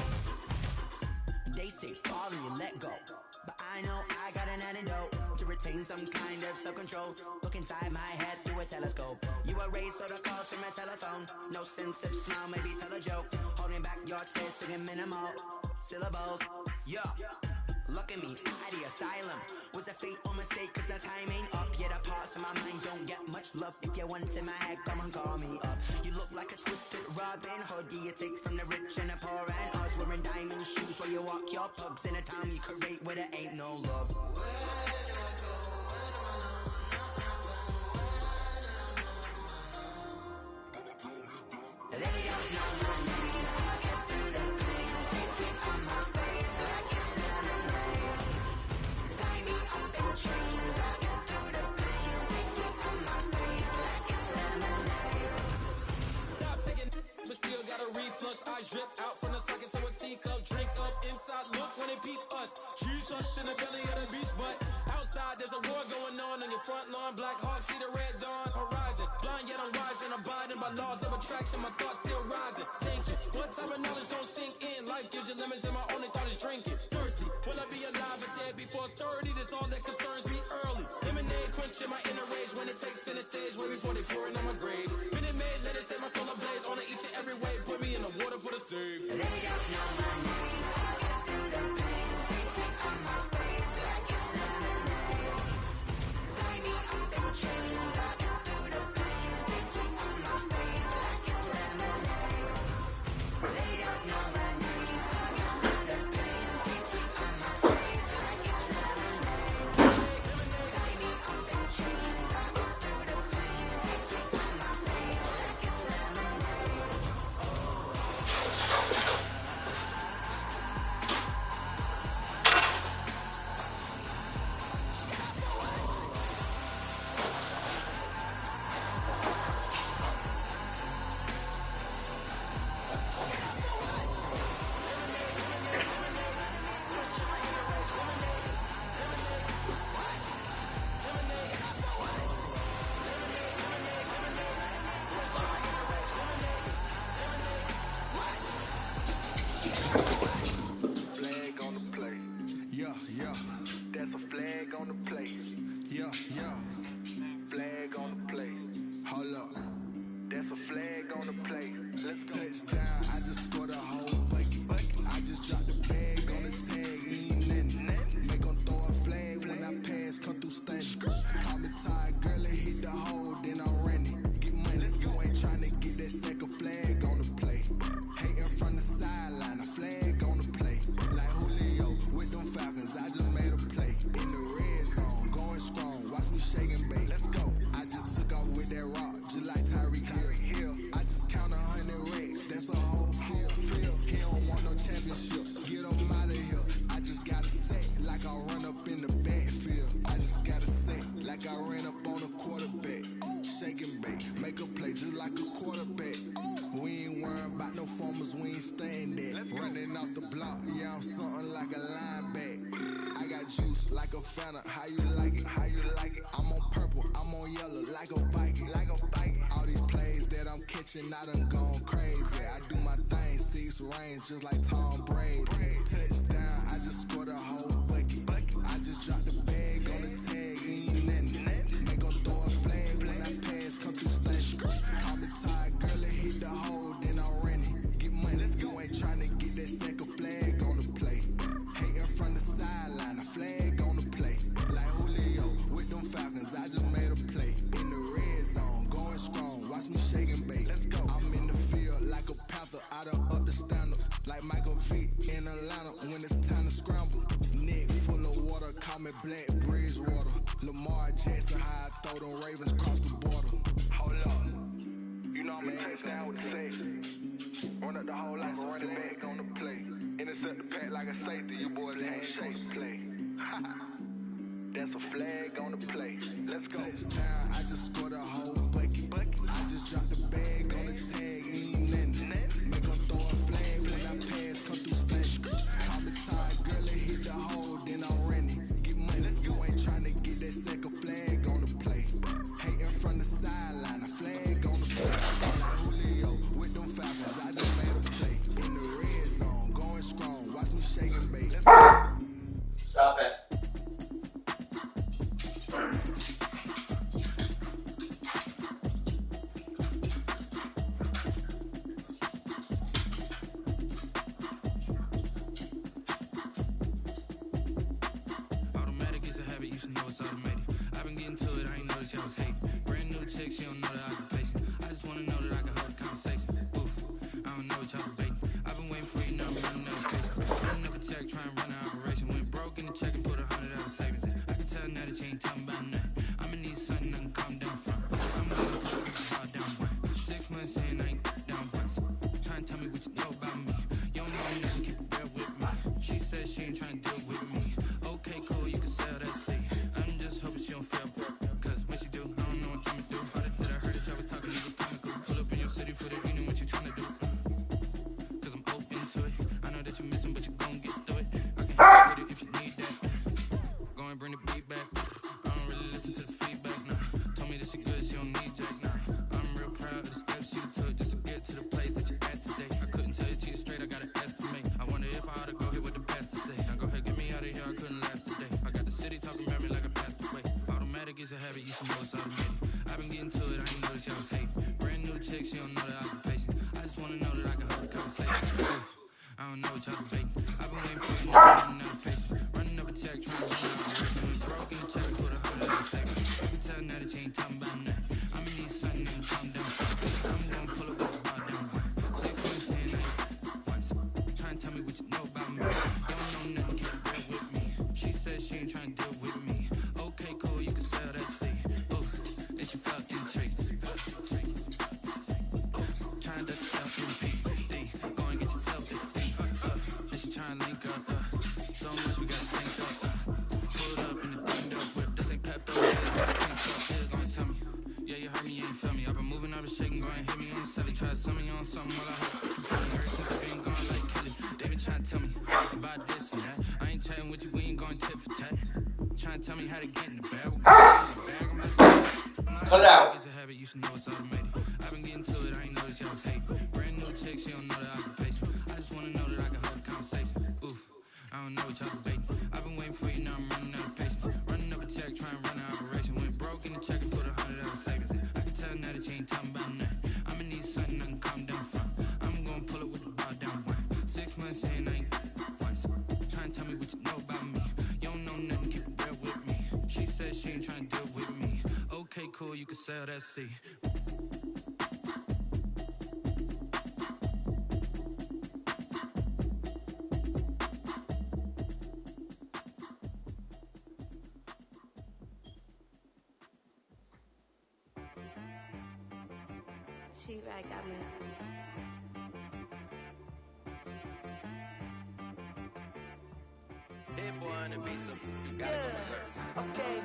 They say sorry and let go, but I know I got an antidote to retain some kind of self-control. Look inside my head through a telescope. You erase all the calls from a telephone. No sense of smile, maybe tell a joke. Holding back your tears, singing minimal syllables. Yeah, look at me, at the asylum. Was a fate or mistake, cause the time ain't up. Yet the parts of my mind don't get much love. If you want in my head, come and call me up. You look like a twisted Robin Hood. You take from the rich and the poor and us. Wearing diamond shoes while you walk your pugs in a town you create where there ain't no love. They don't know my name, I get through the pain. Taste it on my face like it's lemonade. Tie me up in chains, I get through the pain. Taste it on my face like it's lemonade. Stop taking but still got a reflux. I drip out from the socket to a teacup. Drink up inside, look when they peep us. Huge hush in the belly of the beast, but outside there's a war going on your front lawn. Black Hawk, see the red dawn horizon. Blind yet I'm rising, abiding by laws of attraction. My thoughts still rising, thinking what type of knowledge don't sink in. Life gives you lemons and my only thought is drinking. Thirsty, will I be alive or dead before 30? That's all that concerns me early. Lemonade quenching my inner rage when it takes center stage way before they pour it on my grave. Minute Maid, let it set my soul ablaze on each and every way. Put me in the water for the save. They don't know my name, I get through the pain. Taste it on my face like it's lemonade. Tie me up in chains, I get through the pain. Taste it on my face like it's lemonade. They don't know my name, I get through the pain. Taste it on my face like it's lemonade. Tie me up in chains, I get through the pain. Taste it on my face like it's lemonade. Bahamas, we ain't staying there. Running off the block, yeah, I'm something like a linebacker. I got juice like a Fanta, how you like it? How you like it? I'm on purple, I'm on yellow, like a Viking. All these plays that I'm catching, I done gone crazy. I do my thing, 6 range, just like Tom Brady. Touchdown, I just scored a whole bucket. I just dropped the bag on the tag, ain't nothing. Make 'em throw a flag when I pass, come through stunning. Call me tired, girl, and hit the hole, then I'm running. Get money, you ain't tryna get that second flag on the play. Hating from the sideline, a flag on the play. Like Julio with them Falcons, I just made a play. In the red zone, going strong, watch me shake and bake. I'm in the field like a panther, I done up the stand-ups. Like Michael Vick in Atlanta when it's time to scramble. Neck full of water, call me Black Bridgewater. Lamar Jackson, how I throw them Ravens cross the border. Hold up, you know I'm a touchdown with the safe. Run up the whole like a running back on the play. Intercept the pack like a safety, you boys ain't shake play. That's a flag on the play. Let's go. Touchdown, I just scored a whole bucket. I just dropped the bag on the tag, ain't nothing. Make 'em throw a flag when I pass, come through stunning. Call me tired, girl, and hit the hole, then I'm running. Get money, you ain't tryna get that second flag on the play. Hating from the sideline, a flag on the play. Like Julio with them Falcons, I just made a play. In the red zone, going strong, watch me shake and bake. Stop it. Automatic is a habit, you should know it's automated. I've been getting to it, I ain't noticed y'all was hating. Brand new chick, she don't know the occupation. I just wanna know that I can hold a conversation. Oof, I don't know what y'all debating. I've been waiting for you, now I'm running out of patience. Running up a check, try and run an operation. Went broke in the check and put 100 out of savings in. I can tell now that you ain't talking about nothing. I'ma need something I can calm down from. I'm gonna put the ball down one. 6 months in, I ain't down once. Try and tell me what you know about me. You don't know nothing, keep it real with me. She said she ain't trying to deal with me. Okay, cool, you can sell that seat. I'm just hoping she don't feel broke. Cause when she do, I don't know what I'ma do. All that I heard that y'all was talking, it was comical. Pull up in your city for the evening, what you tryna do? Cause I'm open to it. I know that you're missing, but you gon' get through it. I can help with it if you need that. Go and bring the beat back. I don't really listen to the feedback, nah. Told me that she good, she don't need Jack, nah. I'm real proud of the steps you took just to get to the place that you're at today. I couldn't tell you to you straight, I gotta estimate. I wonder if I ought to go here with the best to say. Now go ahead, get me out of here, I couldn't last today. I got the city talking about me like I passed away. Automatic is a habit, you should know it's automated. I've been getting to it, I ain't noticed y'all was hating. Brand new chick, she don't know the occupation. I just wanna know that I can hold a conversation. Oof, I don't know what y'all debating. I've been waiting for you, now I'm running out of patience. Running up a check, trying to run an operation. Went broke in the check, put 100 out of savings. I can tell now that you ain't talking about nothing. I'ma need something I can calm down from. I'm gonna pull up with the ball down one. 6 months in, I ain't once. Try and tell me what you know about me. You don't know nothing, keep it real with me. She said she ain't trying to deal with me. Okay, cool, you can sell that seat. Ooh, and she felt intrigued. Trying to duck MPD. Go and get yourself this thing. And she trying to link up. So much we got synced up. Pulled up in the dinged up whip. This ain't Pepto. Please don't tell me. Yeah, you heard me, you ain't feel me. I've been moving, I've been shaking, go and hit me on the celly. Try to sell me on something while I hope. Ever since I've been gone like Kelly. They been trying to tell me about this and that. I ain't chatting with you, we ain't going tit for tat. Trying to tell me how to get in the bag. Cut it out. It's a habit, you should know it's automated. I've been getting to it, I ain't noticed y'all was hating. Brand new chick, she don't know the occupation. I just wanna know that I can hold a conversation. Oof, I don't know what y'all debating. I've been waiting for you, now I'm running out of patience. Running up a check, trying to run an operation. Went broke in the check and put 100 out of savings in. I can tell now that you ain't talking about nothing. I'ma need something I can calm down from. I'm gonna pull it with the ball down one. 6 months in, I ain't once. Trying to tell me what you know about me. You don't know nothing, keep it real with me. She said she ain't trying to deal with me. Okay, cool, you can sell that seat. T-Rag got me. Hit boy on the beat, so you gotta go berserk. Okay.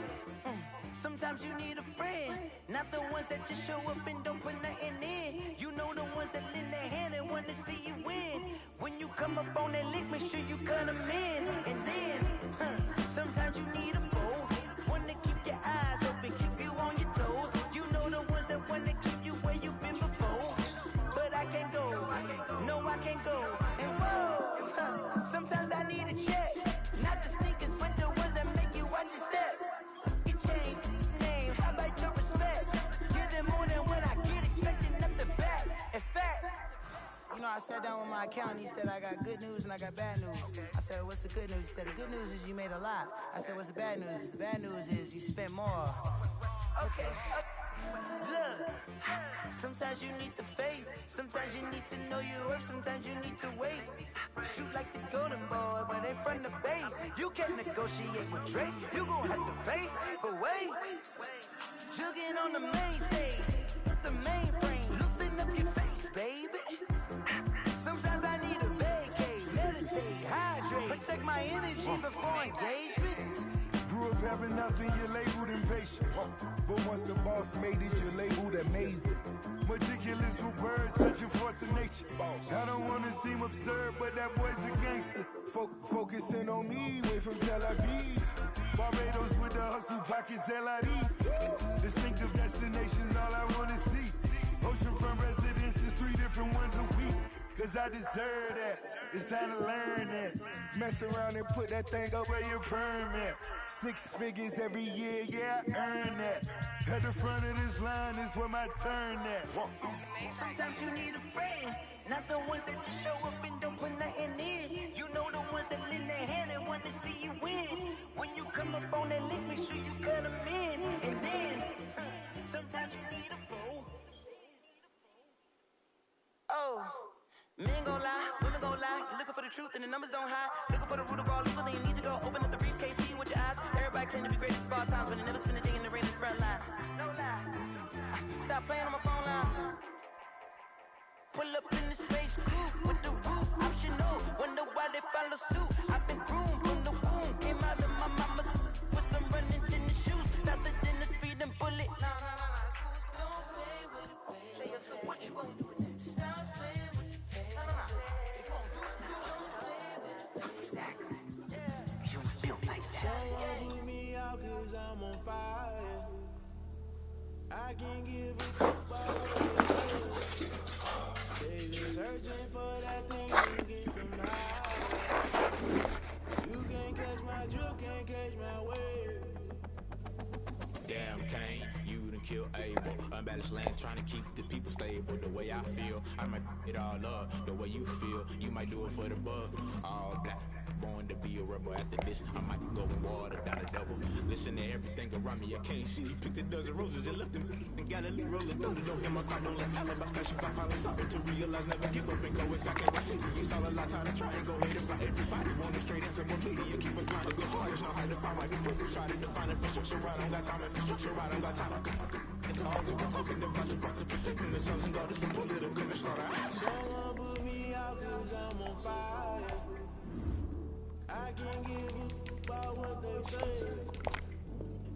Sometimes you need a friend, not the ones that just show up and don't put nothing in. You know the ones that lend their hand and want to see you win. When you come up on that lick, make sure you cut them in. And then, sometimes you need a foe, one to keep your eyes open, keep you on your toes. You know the ones that want to keep you where you've been before. But I can't go, no I can't go. And whoa, sometimes I need a check, not the sneakers, but the ones that make you watch your step. Change name, how about your respect? Give them more than what I get, expecting up the back. In fact, you know, I sat down with my accountant, he said I got good news and I got bad news. I said, what's the good news? He said, the good news is you made a lot. I said, what's the bad news? The bad news is you spent more. Okay. Look, sometimes you need the faith, sometimes you need to know your worth, sometimes you need to wait. Shoot like the golden boy, but in front of the bay. You can't negotiate with Drake, you gon' have to pay. But wait, jugging on the main stage, the mainframe, loosen up your face, baby. Sometimes I need a vacate, meditate, hydrate, protect my energy before engagement. Grew up having nothing, you're labeled impatient. But once the boss made it, you're labeled amazing. Meticulous with words, such a force of nature. I don't wanna seem absurd, but that boy's a gangster. Focusing on me, way from Tel Aviv. Barbados with the hustle pockets, LIDs. Distinctive destinations, all I wanna see. Oceanfront residences, 3 different ones a week. Cause I deserve that, it's time to learn that. Mess around and put that thing up where your permit. 6 figures every year, yeah, I earn that. At the front of this line is where my turn at. Sometimes you need a friend, not the ones that just show up and don't put nothing in. You know the ones that lend their hand and want to see you win. When you come up on that lick, make sure you cut them in. And then, sometimes you need a foe. Oh. Men gon' lie, women gon' lie. You're looking for the truth and the numbers don't hide. Looking for the root of all evil, then you need to go open up the briefcase, see with your eyes. Everybody claim to be great at all times, but they never spend a day in the rain in the front line. No lie. Stop playing on my phone line. Pull up in the space coupe with the roof optional. Wonder why they follow suit. I've been groomed from the womb. Came out of my mama with some running tennis shoes. Faster than the speeding bullet. No, don't play with it, baby. Say so what you gon' do? Stop playing. Someone put me out cause I'm on fire. I can't give a fuck about what they say. They been searching for that thing to get them high. You can't catch my drip, can't catch my wave. Damn, Kane, you done killed Abel. Unbalanced land, trying to keep the people stable. The way I feel, I might it all up. The way you feel, you might do it for the buck. All black, born to be a rebel. After this, I might go in water down a double. Listen to everything around me, I can't see. Picked a dozen roses and left them in Galilee. Rolling thunder, don't hear my cry, don't let alibi splashing 5 pilots out to realize never give up and go as I can rush to you. It's all a lot time to try and go ahead and fly. Everybody want a straight answer, but media keep us blind. A good artist know how to find right. People try to define infrastructure, I don't got time. Infrastructure, I don't got time. I could it's all to we're talking about you, about to protecting the sons and daughters from political and slaughter. Someone put me out cause I'm on fire. I can't give a about what they say.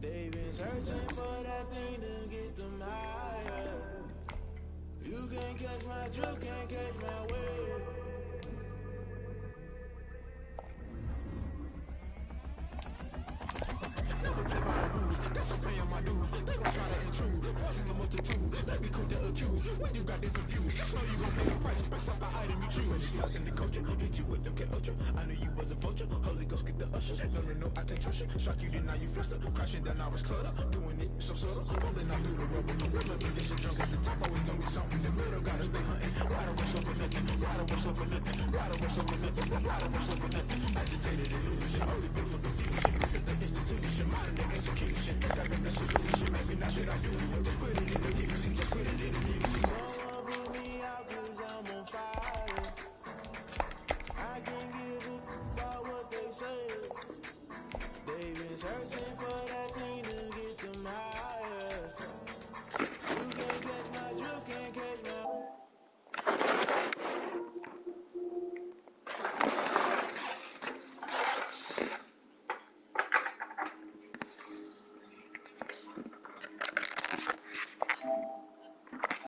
They've been searching for that thing to get them higher. You can't catch my drip, can't catch my wave. Never play by the rules, guess I'm paying my dues. They gon' try to intrude, poison the multitude. They be quick to accuse, when you got different views. Just know you gon' pay the price based off the item you choose. Ties in the culture, hit you with them get ultra. I knew you was a vulture, Holy Ghost get the ushers. No, I can't trust you. Shock you, then now you fluster. Crashing down, I was cluttered. Doing this so subtle, rolling out through the rubble. Remember this is jungle, the top always gonna be something. The middle gotta stay hunting. Ride a whistle for nothing, ride a whistle for nothing, ride a whistle for nothing, ride a whistle for nothing. Agitated illusion, only built for confusion. The institution, modern day execution. Got the solution, maybe not shit I do. Just put it in the music, just put it in the music. Someone put me out cause I'm on fire. I can't give a about what they say. They've been searching for that